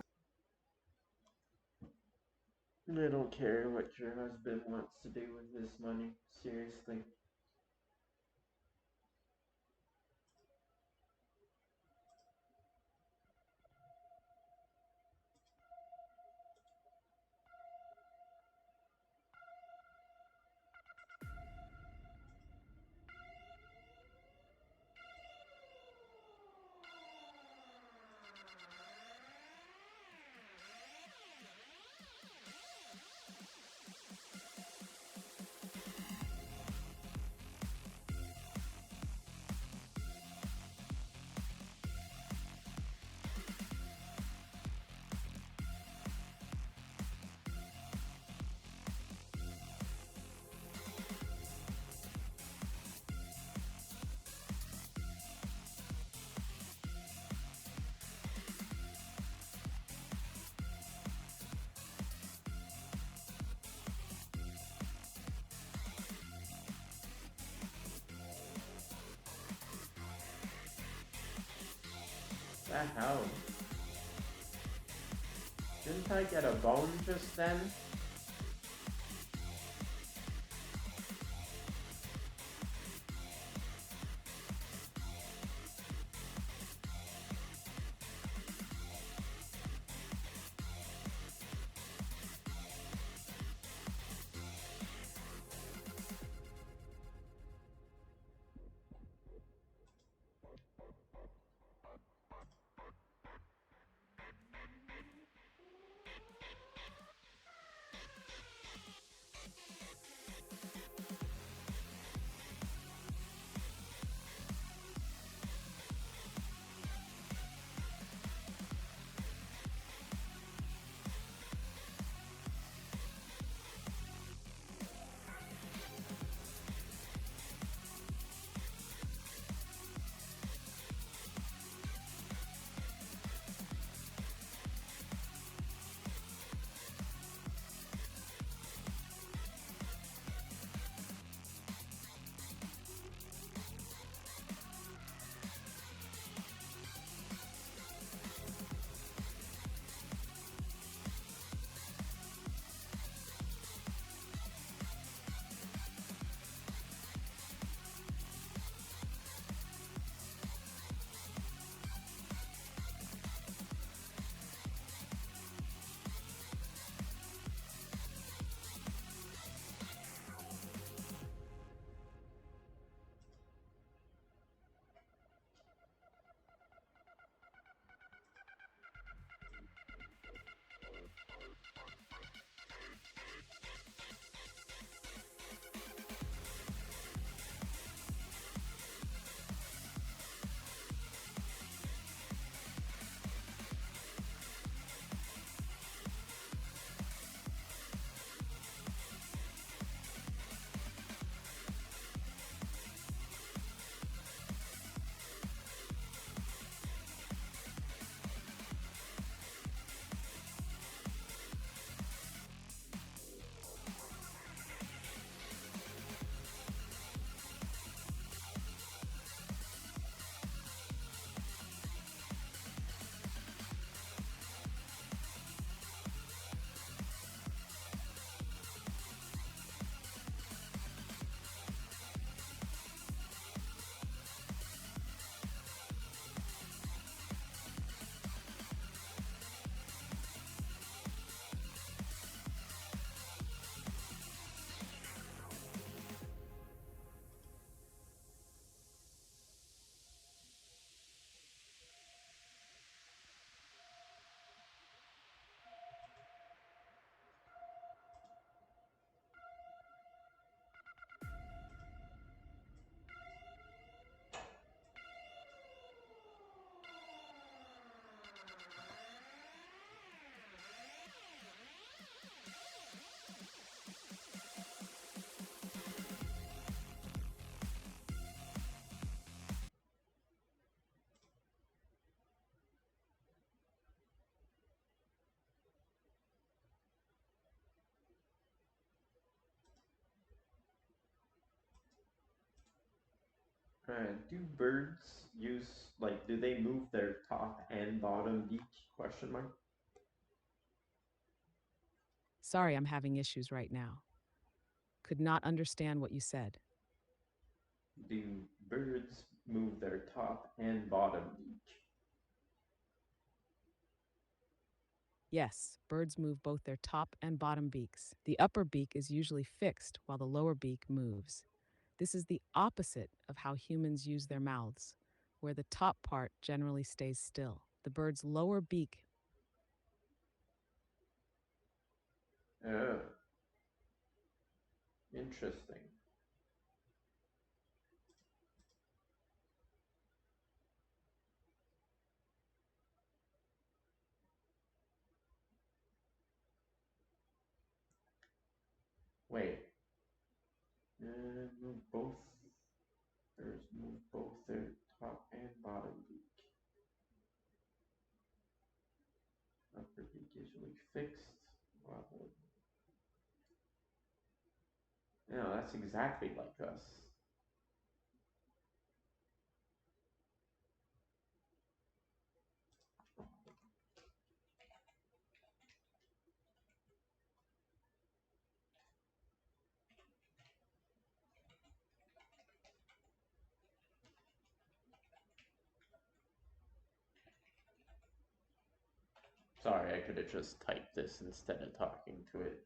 I don't care what your husband wants to do with this money. Seriously. The hell? Didn't I get a bone just then? Do birds use, like, do they move their top and bottom beak? Question mark. Sorry, I'm having issues right now. Could not understand what you said. Do birds move their top and bottom beak? Yes, birds move both their top and bottom beaks. The upper beak is usually fixed while the lower beak moves. This is the opposite of how humans use their mouths, where the top part generally stays still. The bird's lower beak. Oh, interesting. Wait. Move both. Birds move both their top and bottom beak. Upper beak usually fixed. While yeah, that's exactly like us. Sorry, I could have just typed this instead of talking to it.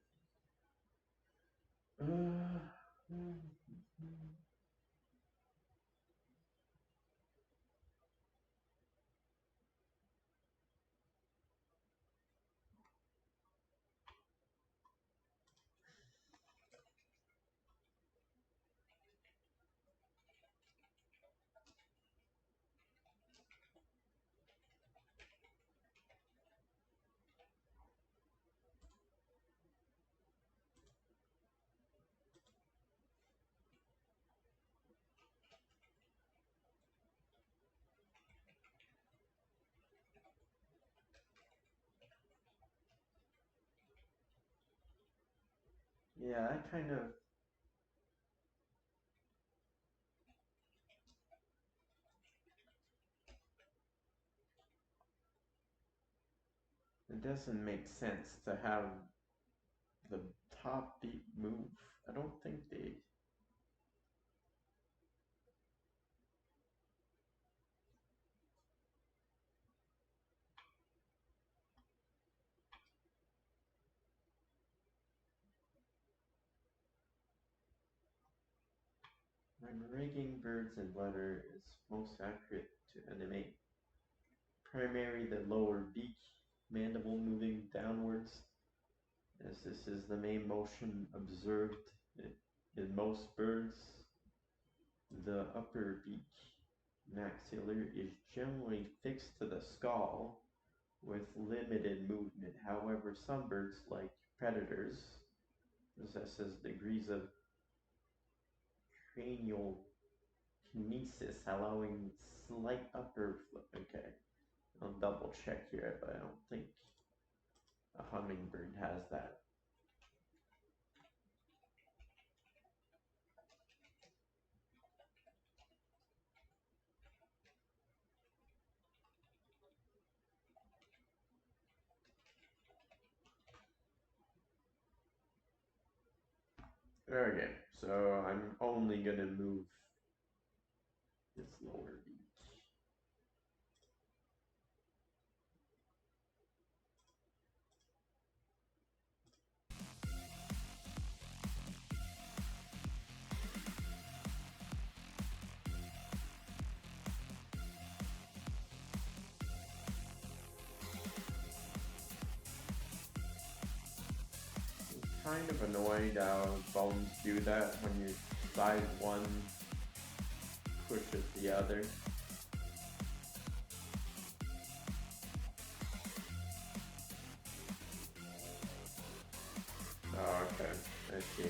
Yeah, I kind of... It doesn't make sense to have the top beat move. I don't think they... When rigging birds and letter is most accurate to animate primary the lower beak mandible moving downwards, as this is the main motion observed in most birds. The upper beak maxilla is generally fixed to the skull with limited movement. However, some birds, like predators, possesses degrees of cranial kinesis, allowing slight upper flip. Okay, I'll double check here, but I don't think a hummingbird has that. Okay, so I'm only gonna move this lower beak. Kind of annoyed how bones do that when you size one pushes the other. Oh, okay, I see.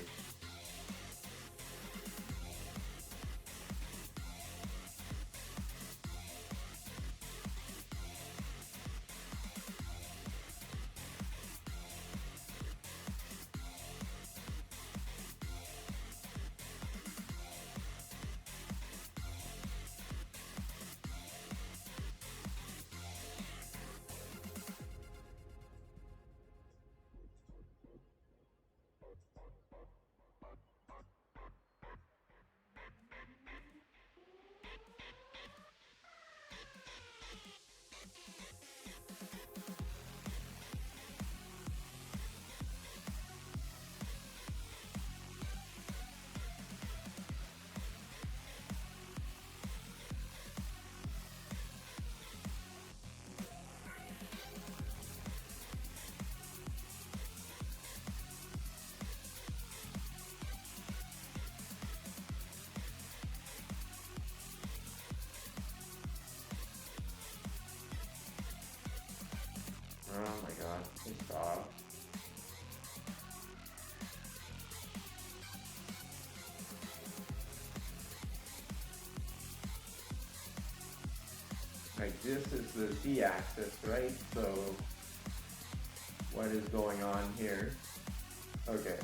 Oh my god, please stop. Like, this is the z-axis, right? So, what is going on here? Okay.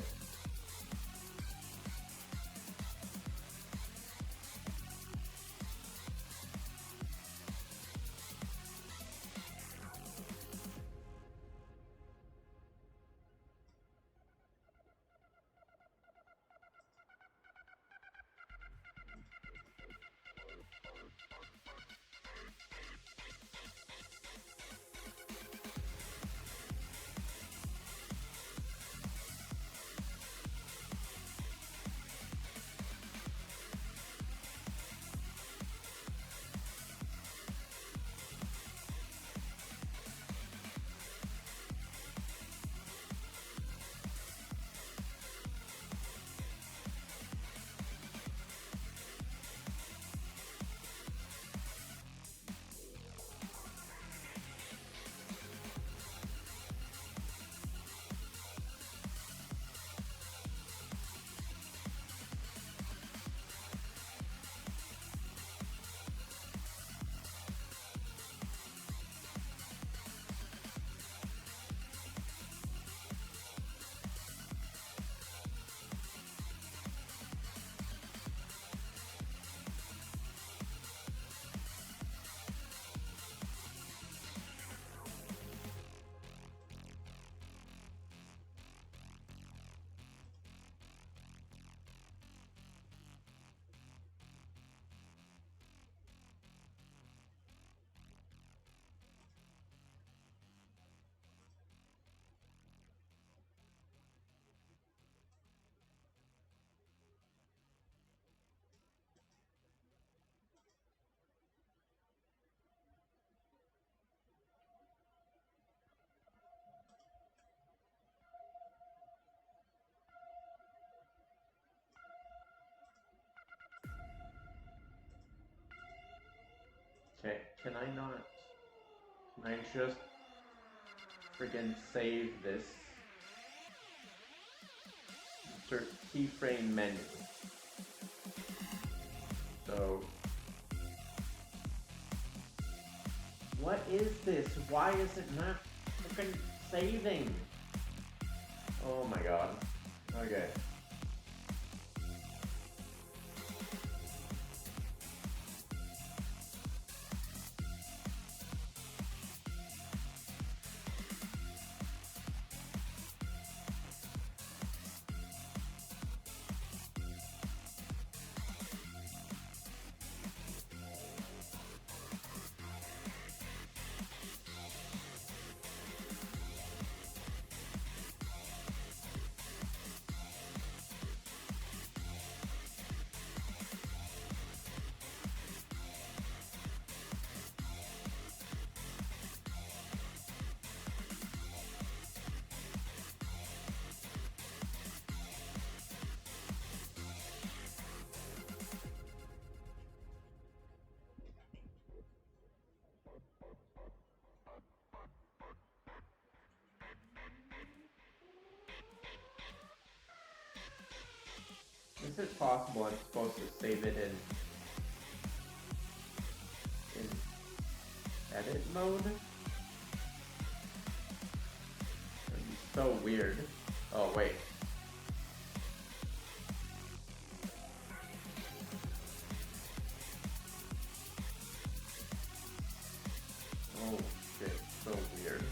Okay, can I not... Can I just freaking save this? Insert keyframe menu. So... What is this? Why is it not freaking saving? Oh my god. Okay. Is it possible I'm supposed to save it in edit mode? That'd be so weird. Oh wait. Oh shit, so weird.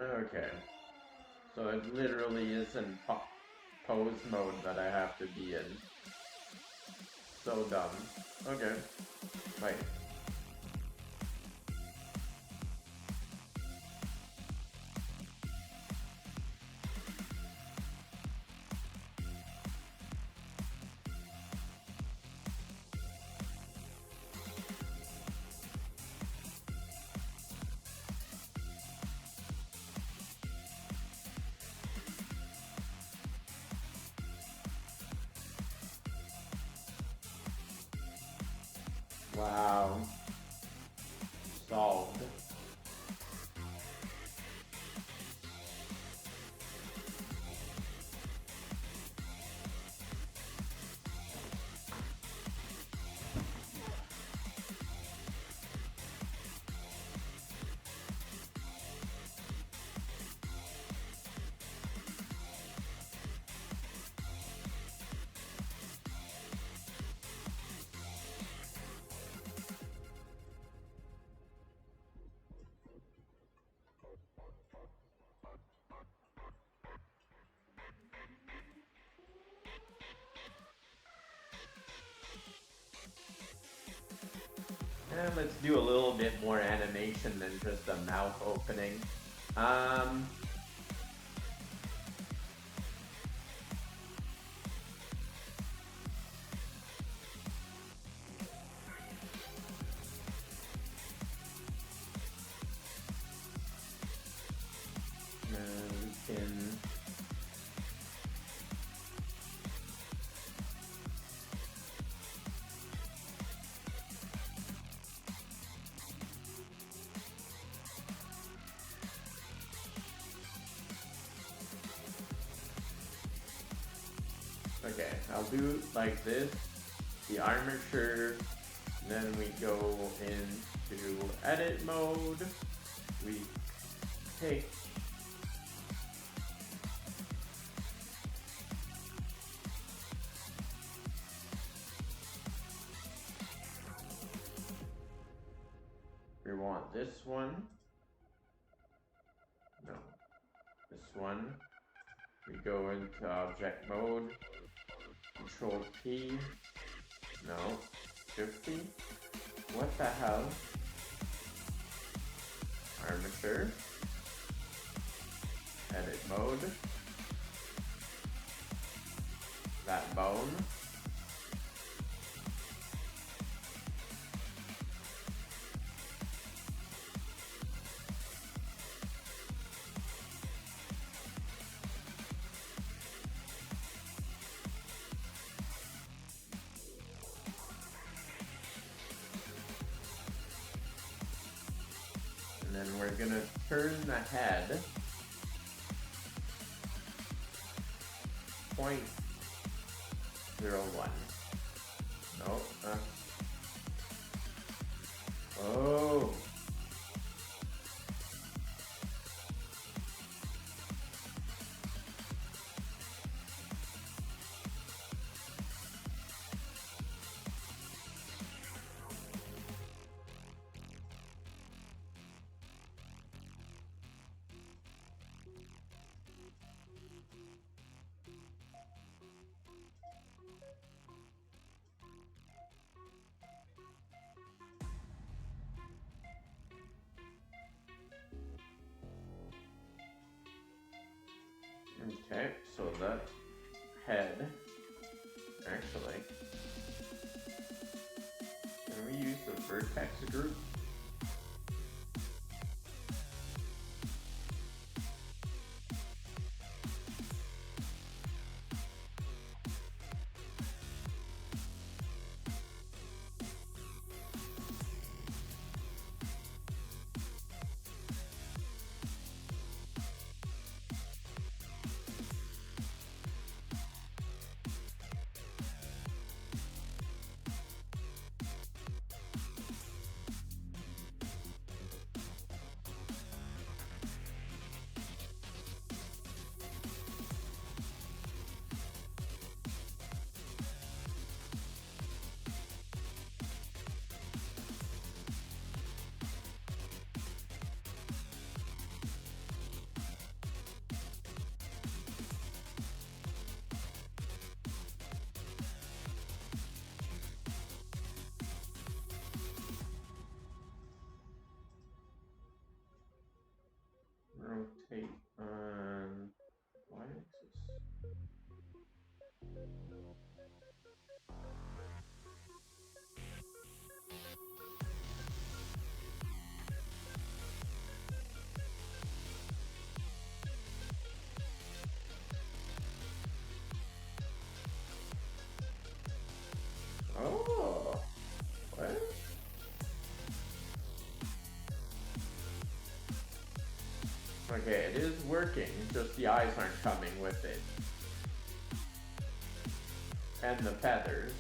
Okay. So it literally is in pose mode that I have to be in. So dumb. Okay. Wait. Wow. Solved. And let's do a little bit more animation than just a mouth opening. We can okay, I'll do it like this, the armature, then we go into edit mode, we take we want this one, no, this one, we go into object mode, Control P, no, Shift P, what the hell, armature, edit mode, that bone, and then we're gonna turn the head 0.01. No, oh. Okay, so that head, actually, can we use the vertex group? Rotate on y-axis. Oh, what? Okay, it is working, just the eyes aren't coming with it. And the feathers.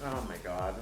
Oh my god.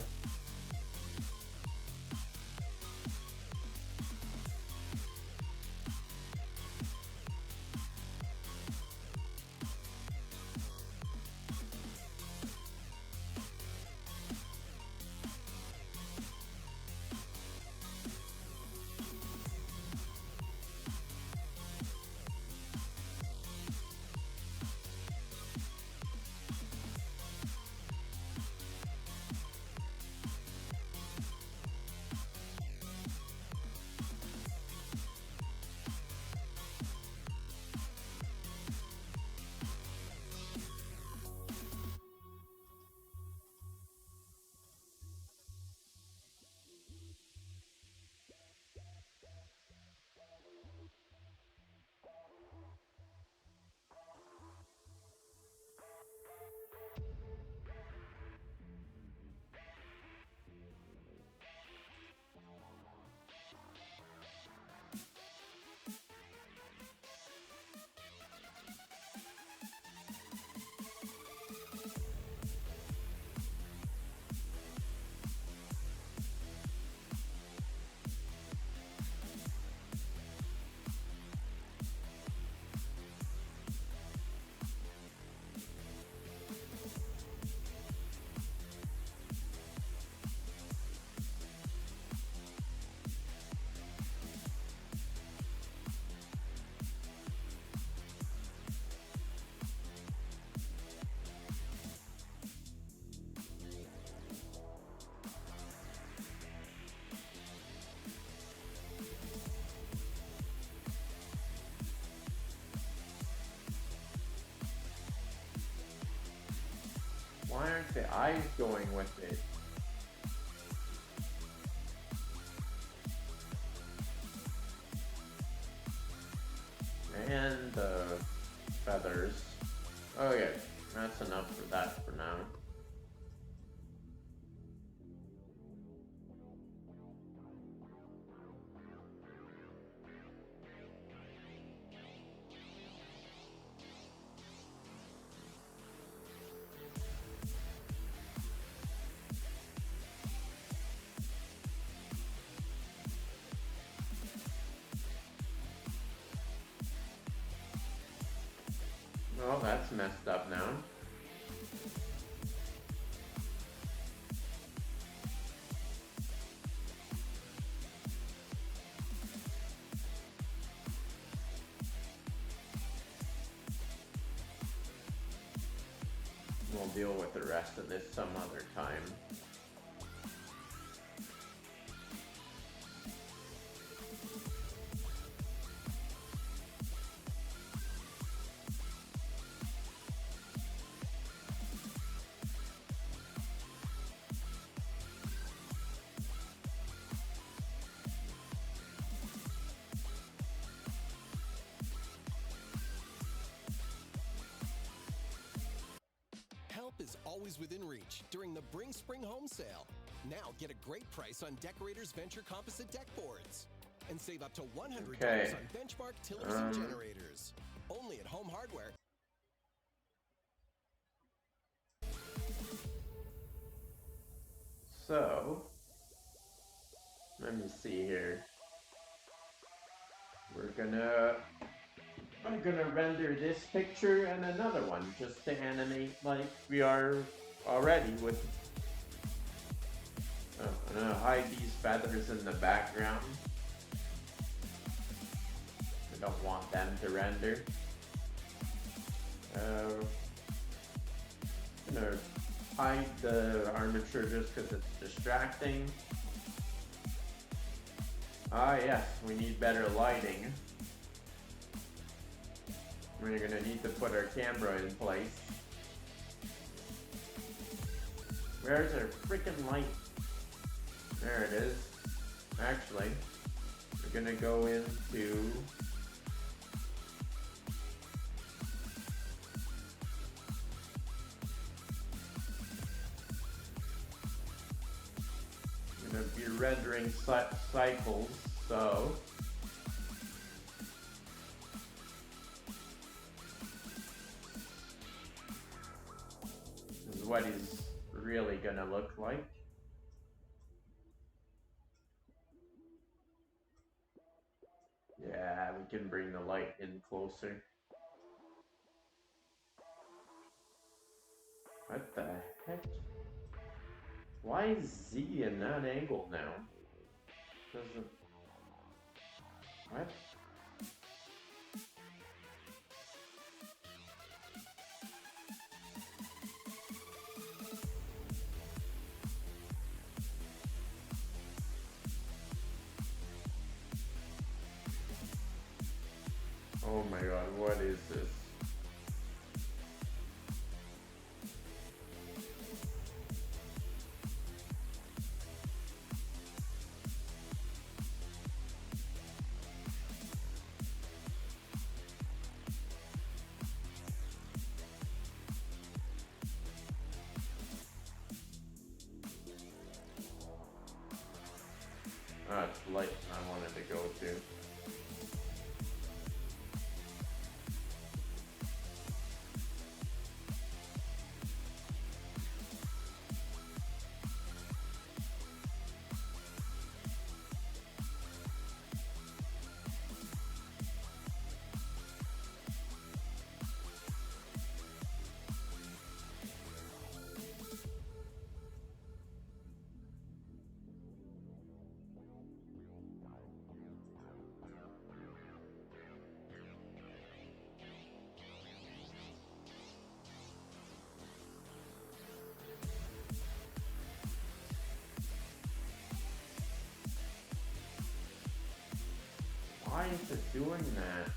Why aren't the eyes going with it? And the feathers. Okay, that's enough for that for now. Oh, that's messed up now. We'll deal with the rest of this some other time. always within reach during the Bring Spring Home Sale. Now get a great price on Decorators Venture composite deck boards. And save up to $100 Okay. on benchmark tillers and generators. Only at Home Hardware. So, let me see here. I'm gonna render this picture and another one just to animate like we are already with. Oh, I'm gonna hide these feathers in the background. I don't want them to render. I'm gonna hide the armature just because it's distracting. Ah yes, we need better lighting. We're gonna need to put our camera in place. Where's our freaking light? There it is. Actually, we're gonna go into be rendering cycles, so this is what he's really gonna look like. Yeah, we can bring the light in closer. What the heck? Why is Z in that angle now? Doesn't... What? Oh my god, what is this? Ah, it's light I wanted to go to. Why is it doing that?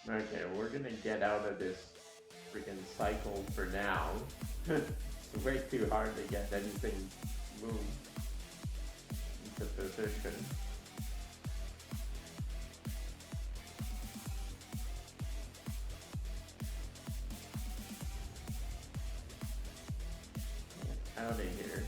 Okay, we're gonna get out of this freaking cycle for now. It's way too hard to get anything moved into position. Get out of here.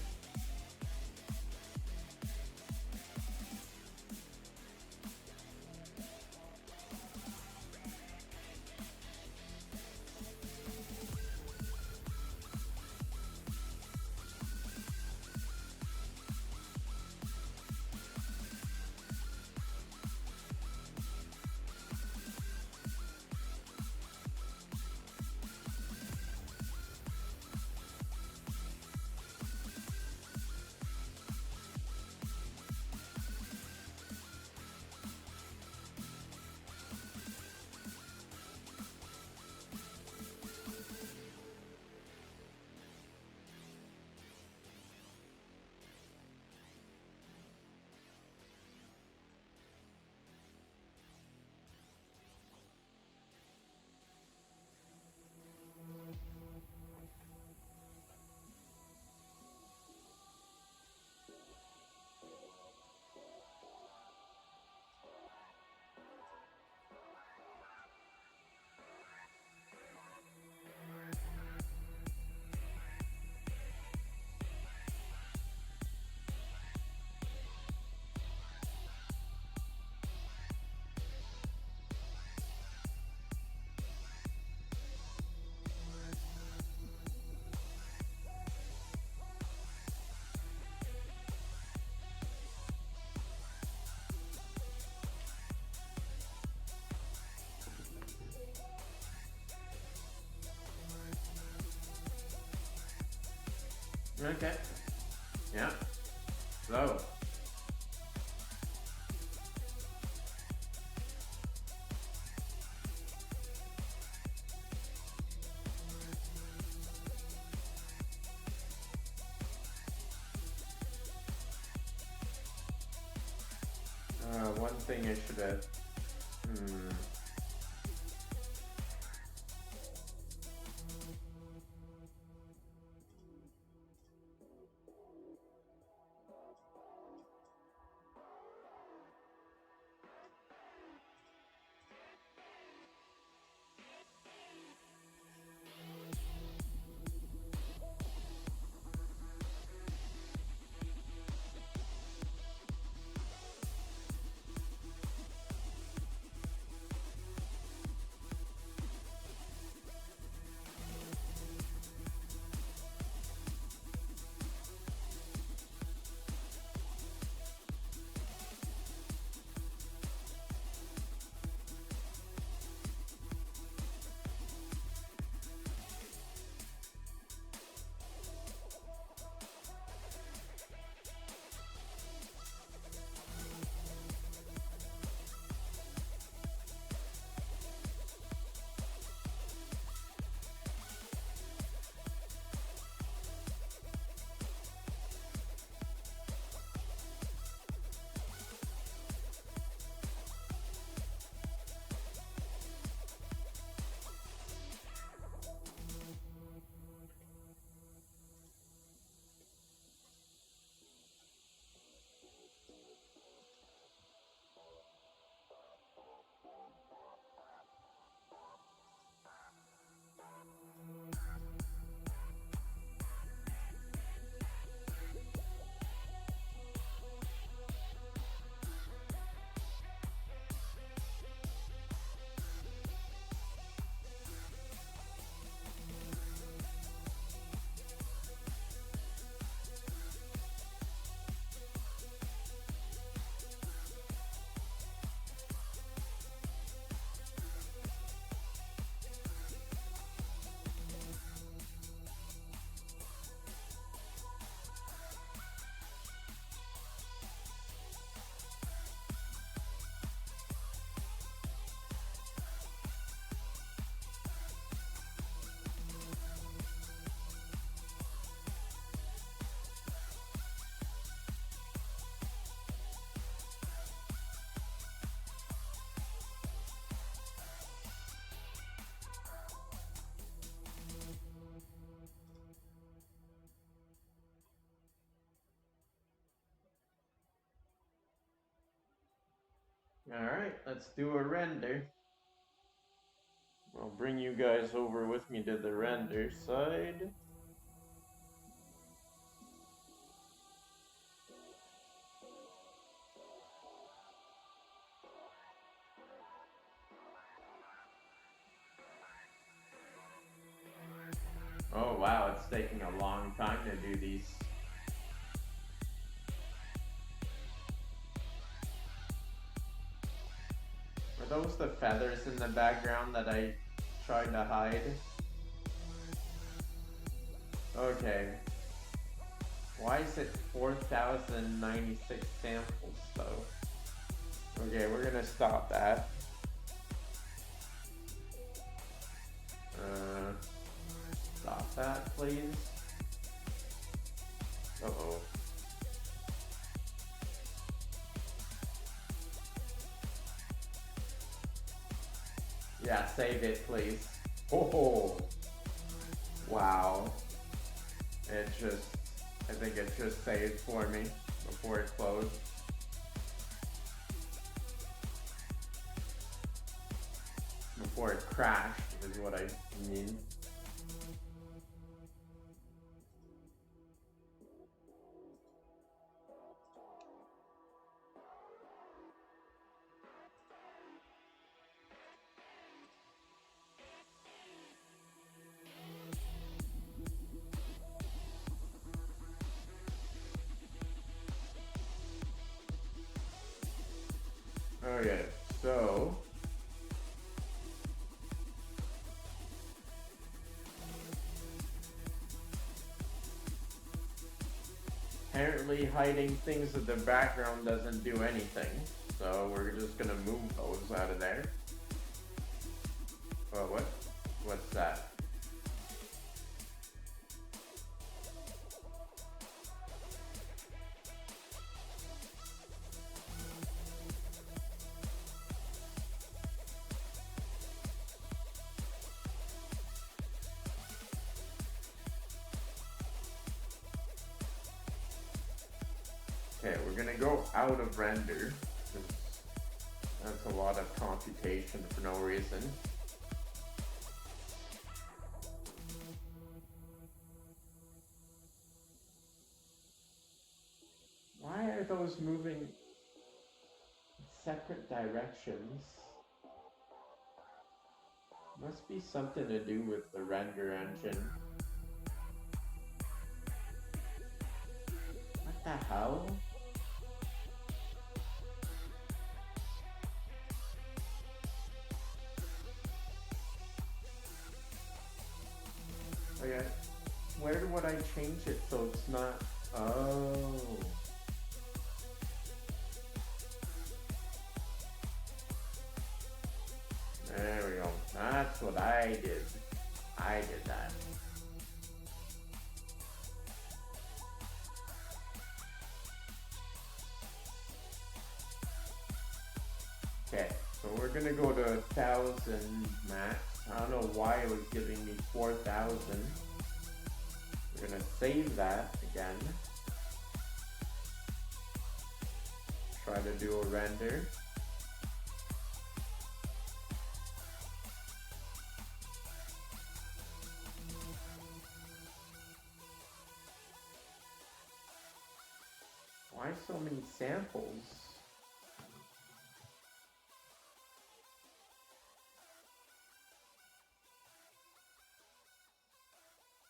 Okay. Yeah. So. One thing I should have. Alright, let's do a render. I'll bring you guys over with me to the render side. Oh wow, it's taking a long time to do these. Are those the feathers in the background that I tried to hide? Okay. Why is it 4,096 samples though? Okay, we're gonna stop that. Stop that, please. Uh-oh. Yeah, save it, please. Oh, wow. I think it just saved for me before it closed. Before it crashed is what I mean. Okay, so actually hiding things that the background doesn't do anything. So we're just gonna move those out of there. Oh, what's that? Okay, we're gonna go out of render, because that's a lot of computation for no reason. Why are those moving in separate directions? Must be something to do with the render engine. What the hell? Oh yeah, where would I change it so it's not? Oh. There we go. That's what I did. I did that. Okay, so we're gonna go to 1,000 max. I don't know why it was giving me 4,000. We're gonna save that again. Try to do a render. Why so many samples?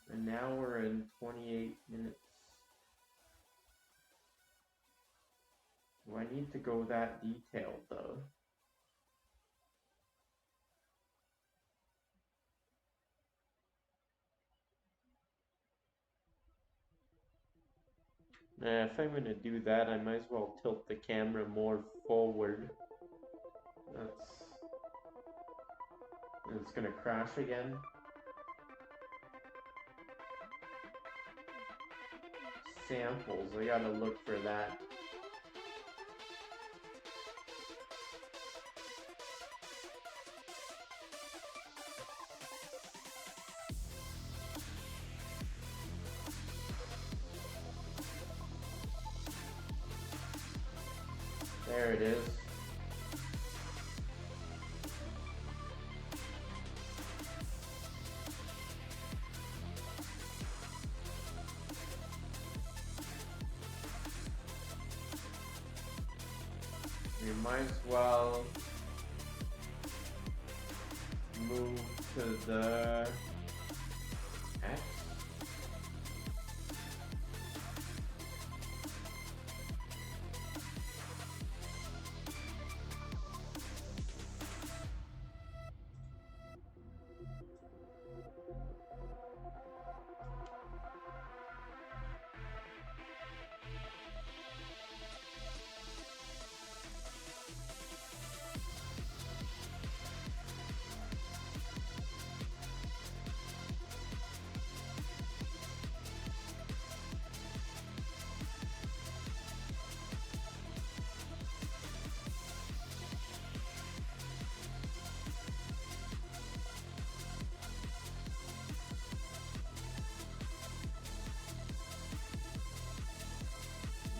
And now we're in 28 minutes. Do I need to go that detailed though? If I'm gonna do that, I might as well tilt the camera more forward. It's gonna crash again. Samples, I gotta look for that. There it is. We might as well move to the X.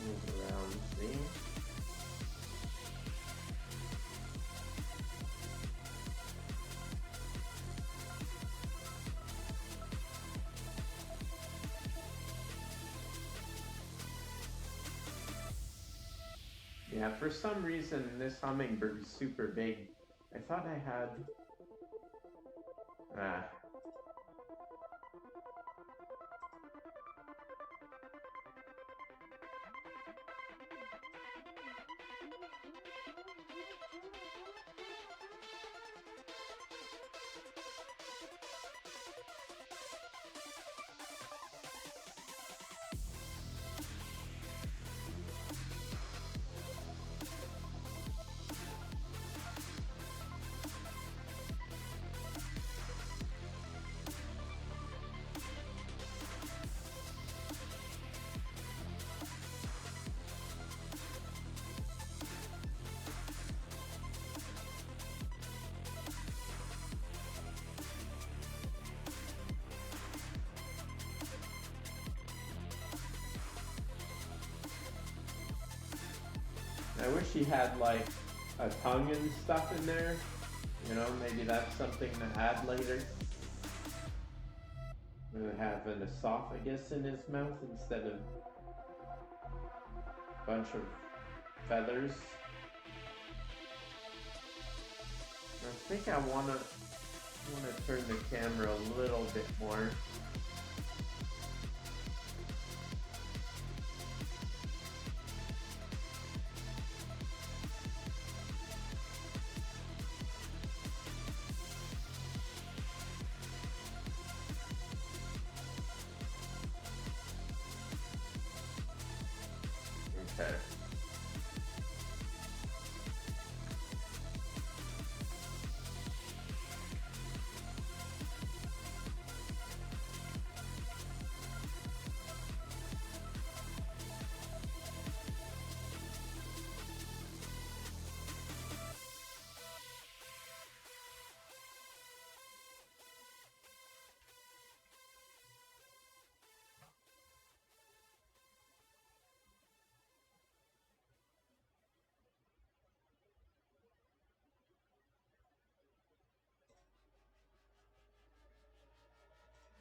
Move around, see? Yeah, for some reason this hummingbird is super big. I thought I had... I wish he had like a tongue and stuff in there. You know, maybe that's something to add later. Have an esophagus in his mouth instead of a bunch of feathers. I think I wanna turn the camera a little bit more. Okay.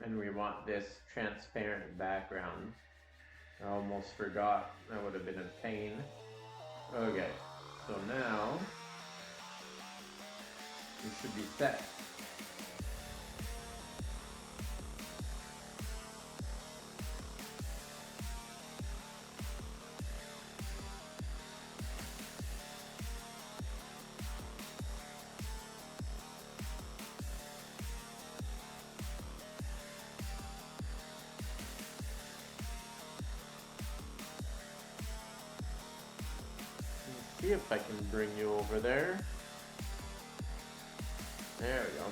And we want this transparent background. I almost forgot. That would have been a pain. Okay, so now we should be set. See if I can bring you over there. There we go.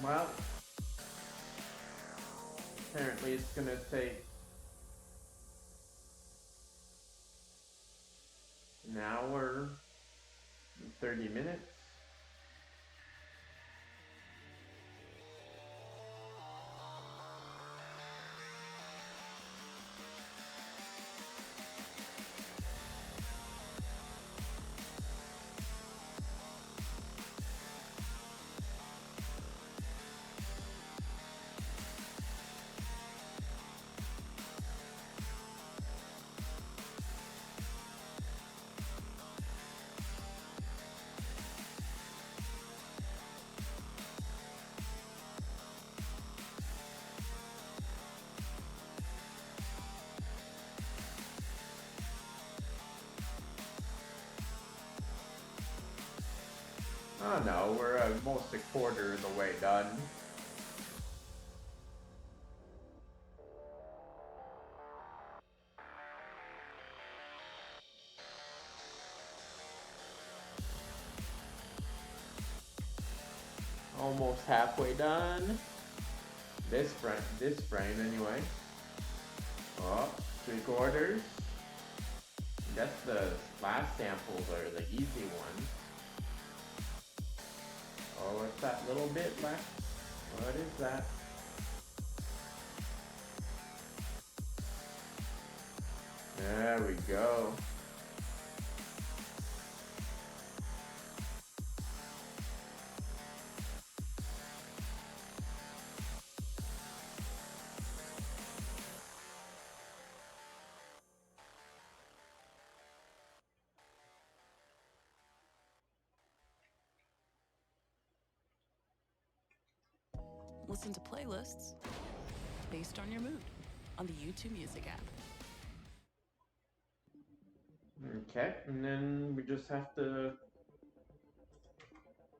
Well, apparently it's gonna take an hour and 30 minutes. Oh no, we're almost a quarter of the way done. Almost halfway done. This frame anyway. Oh, 3/4. I guess the last samples are the easy ones. Oh, what's that little bit left? What is that? There we go. listen to playlists based on your mood on the YouTube Music app. Okay, and then we just have to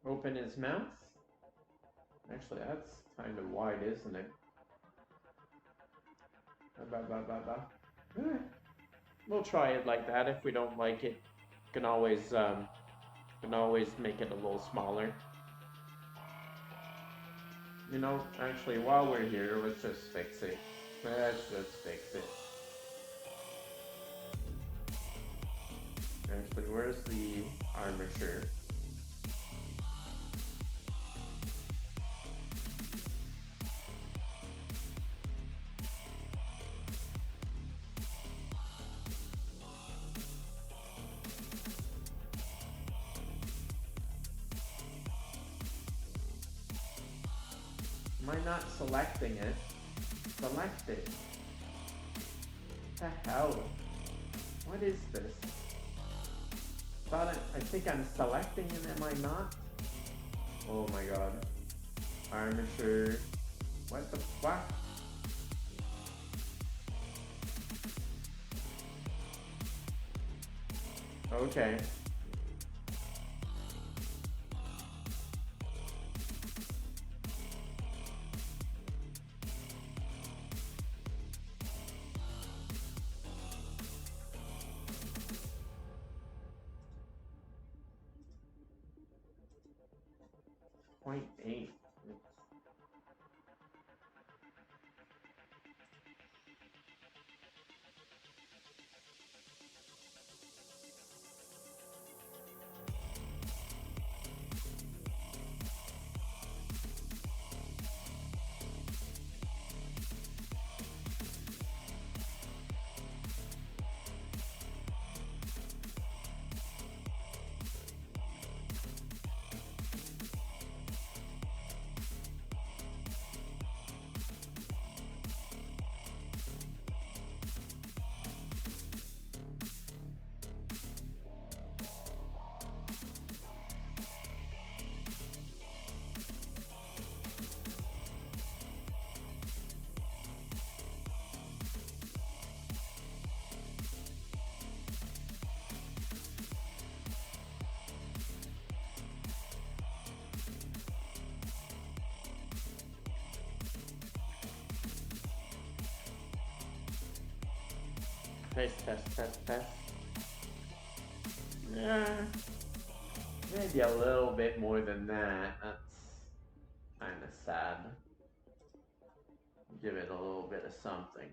open his mouth. Actually, that's kind of wide, isn't it? We'll try it like that. If we don't like it, can always make it a little smaller. You know, actually, while we're here, let's just fix it. Let's just fix it. Actually, where's the armature? Am I not selecting it? Select it. What the hell? What is this? I think I'm selecting it, am I not? Oh my god. Armature. What the fuck? Okay. .8. Test. Yeah, maybe a little bit more than that. That's kind of sad. Give it a little bit of something.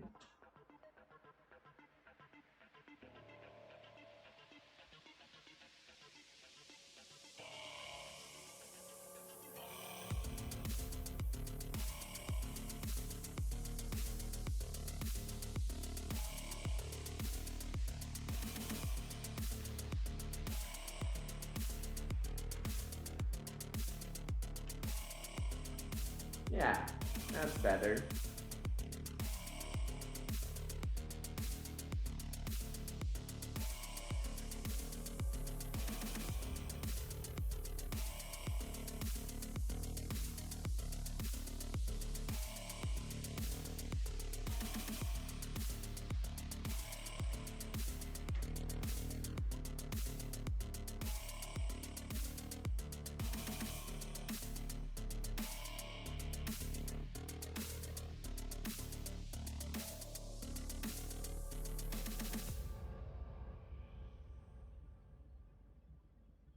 Yeah, that's better.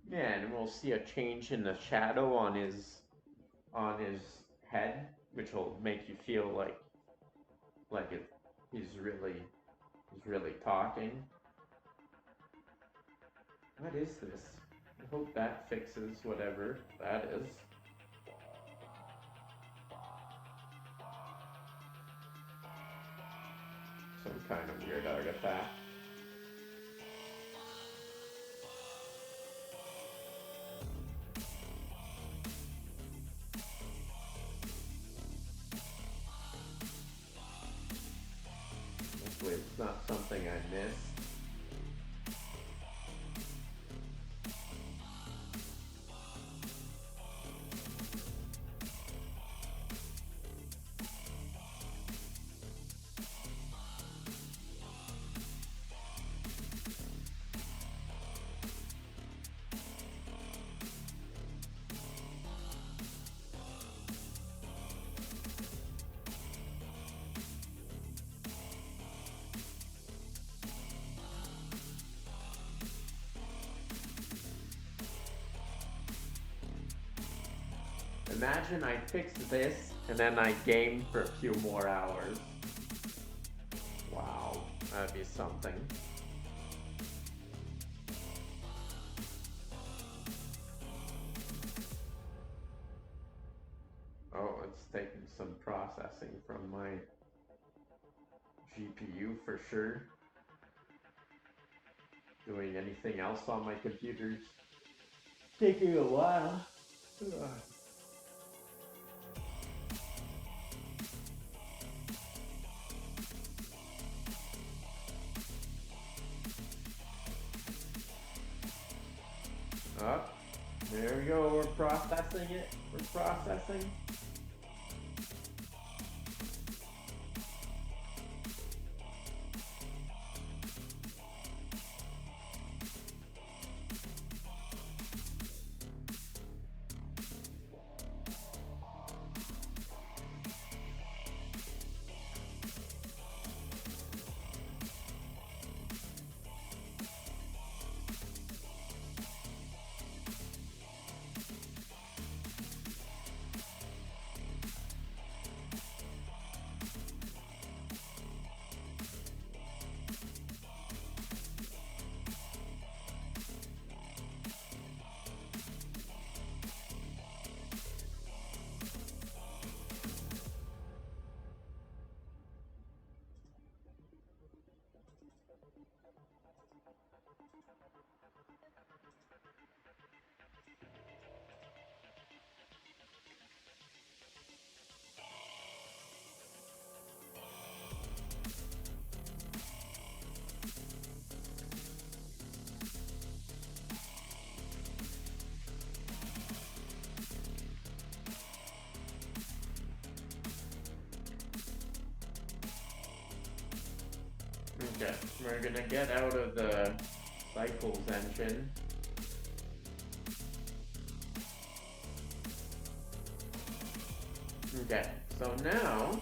Yeah, and we'll see a change in the shadow on his head, which will make you feel like he's really talking. What is this? I hope that fixes whatever that is. Some kind of weird artifact. Hopefully it's not something I missed. Imagine I fix this and then I game for a few more hours. Wow, that'd be something. Oh, it's taking some processing from my GPU for sure. Doing anything else on my computer's taking a while. Oh, there we go, we're processing it. We're processing. Okay, we're gonna get out of the cycles engine. Okay, so now,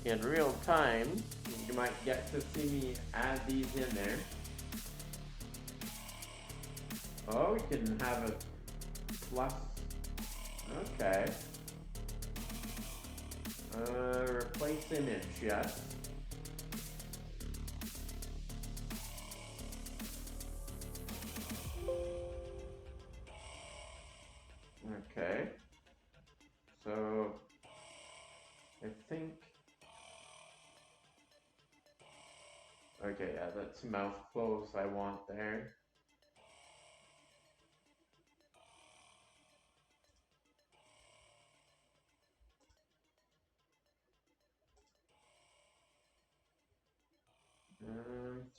in real time, you might get to see me add these in there. Oh, we can have a plus. Okay. Replace image, yes. Okay. So, I think... Okay, yeah, that's mouth closed I want there.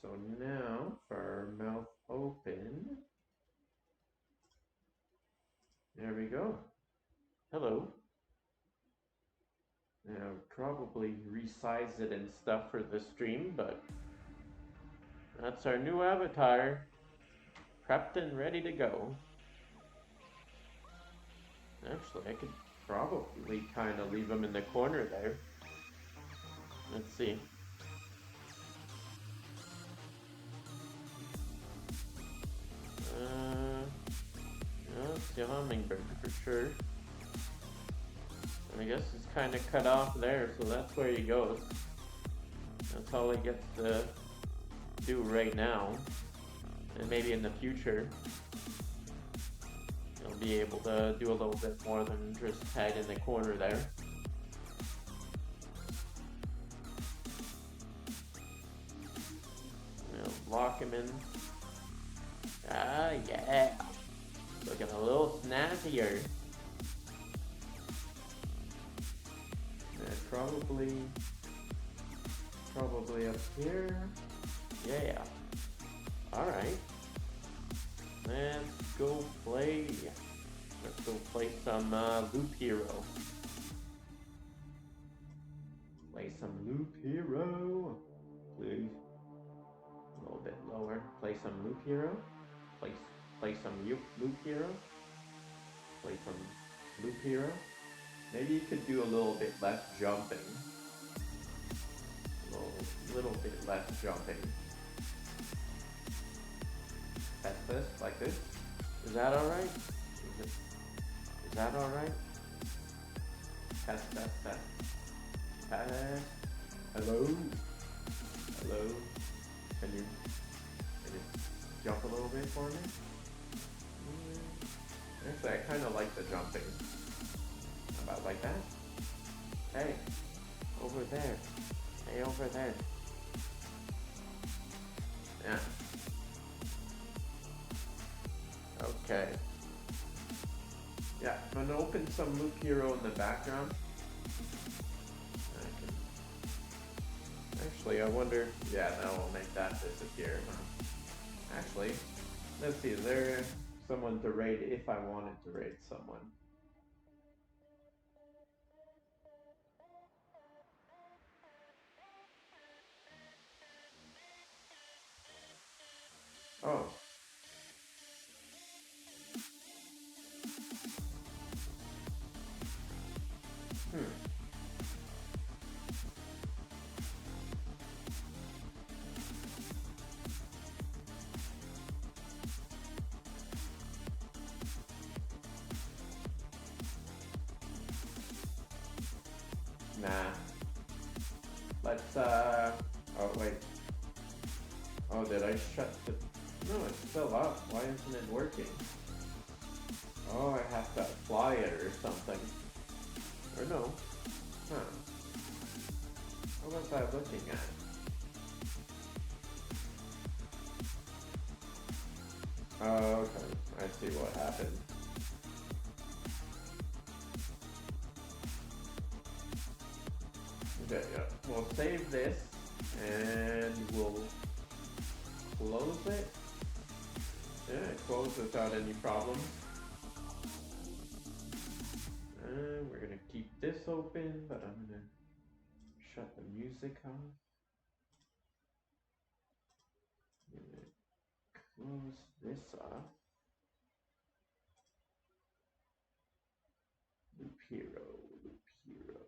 So now, for our mouth open, there we go. Hello. Now, probably resize it and stuff for the stream, but that's our new avatar, prepped and ready to go. Actually, I could probably kind of leave him in the corner there. Let's see. It's a hummingbird for sure. And I guess it's kind of cut off there, so that's where he goes. That's all he gets to do right now. And maybe in the future, he'll be able to do a little bit more than just hide in the corner there. We'll lock him in. Ah, yeah. Looking a little snazzier. Probably up here. Yeah. Alright. Let's go play some Loop Hero. Play some Loop Hero. Please. A little bit lower. Play some Loop Hero. Play some Loop Hero. Play some Loop Hero. Maybe you could do a little bit less jumping. A little bit less jumping. That's this, like this. Is that alright? that alright? Test, test, test. Test. Hello? Hello? Can you jump a little bit for me? Actually, I kind of like the jumping. About like that? Hey, over there. Hey, over there. Yeah. Okay. Yeah, I'm gonna open some Loop Hero in the background. Actually, I wonder. Yeah, that will make that disappear. Actually, let's see. Is there someone to raid if I wanted to raid someone? Oh. Nah. Let's, oh wait. Oh, did I shut the... No, it's still up. Why isn't it working? Oh, I have to apply it or something. Or no. Huh. What was I looking at? Oh, okay. I see what happened. Okay, yeah. We'll save this and we'll close it. Yeah, close without any problems. And we're gonna keep this open, but I'm gonna shut the music off. I'm gonna close this off. Loop Hero, Loop Hero.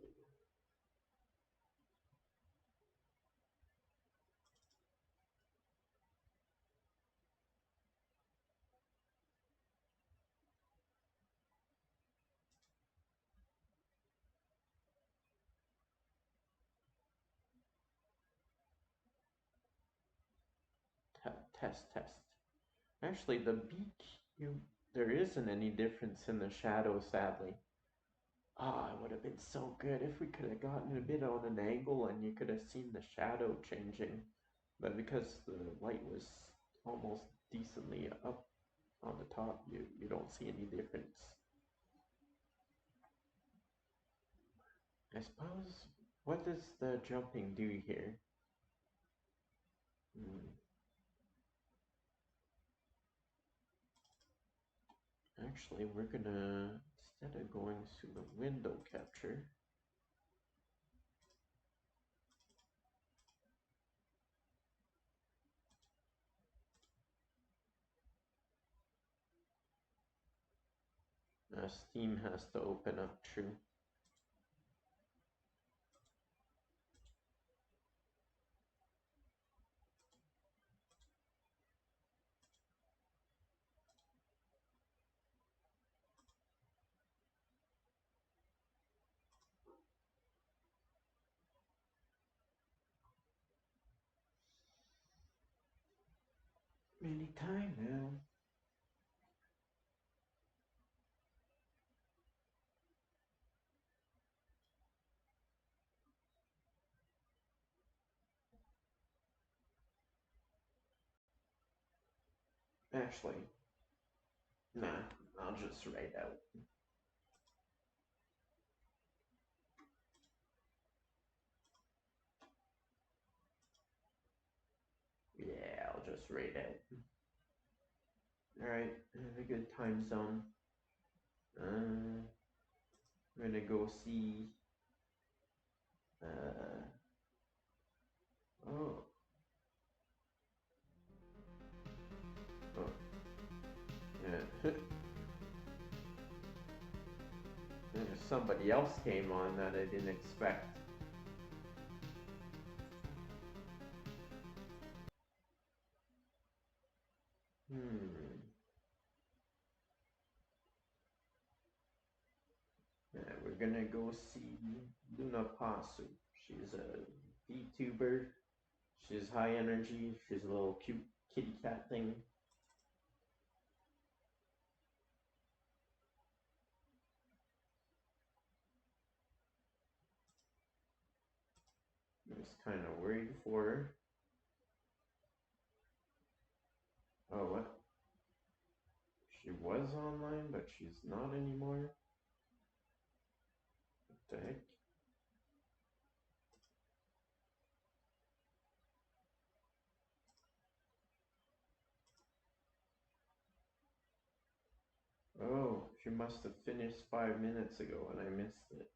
Test, test. Actually, the beak, there isn't any difference in the shadow, sadly. Ah, it would have been so good if we could have gotten a bit on an angle and you could have seen the shadow changing. But because the light was almost decently up on the top, you don't see any difference. I suppose, what does the jumping do here? Actually, we're gonna, instead of going through the window capture, Steam has to open up, true. Anytime now. Actually, nah, I'll just write out. Yeah, I'll just rate it. Alright, have a good time zone. We're gonna go see. Oh. Oh. Yeah. Somebody else came on that I didn't expect. we're gonna go see Luna Pasu. She's a VTuber. She's high energy. She's a little cute kitty cat thing. I was kind of worried for her. Oh, what? She was online, but she's not anymore. What the heck? Oh, she must have finished 5 minutes ago and I missed it.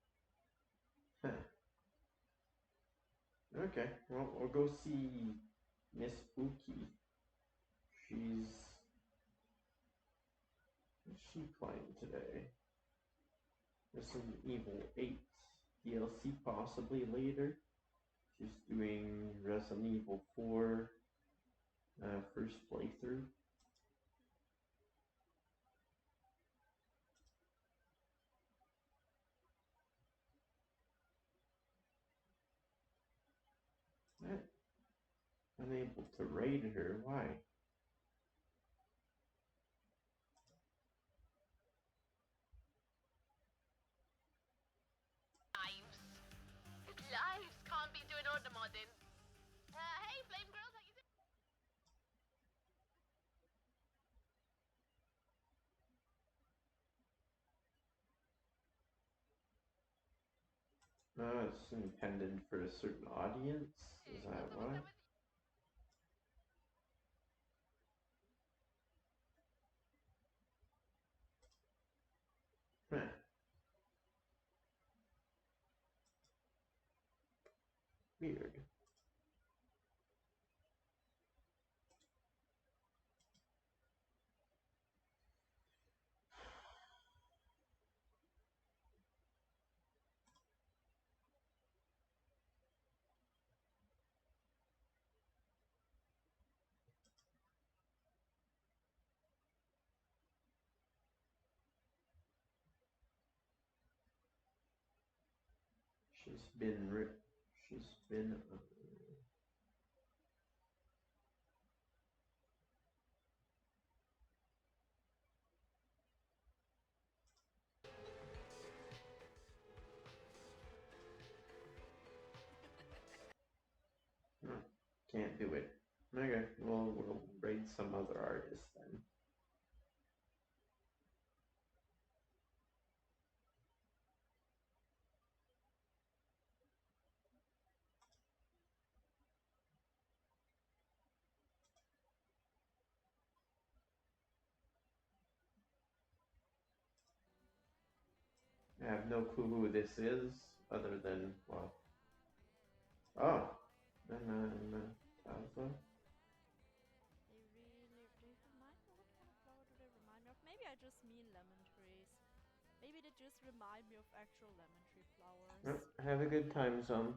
Huh. Okay, well, we'll go see Miss Uki. What's she playing today? Resident Evil 8 DLC possibly later. She's doing Resident Evil 4 first playthrough. Unable to raid her, why? Lives can't be doing all the modding. Hey, Flame Girls, how you doing? It's intended for a certain audience. Is that why? Huh. Weird. She's been can't do it. Okay, well, we'll raid some other artist then. I have no clue who this is, other than, well, oh, Taza. They remind me, what kind of flower do they remind me of? Maybe I just mean lemon trees. Maybe they just remind me of actual lemon tree flowers. Have a good time, son.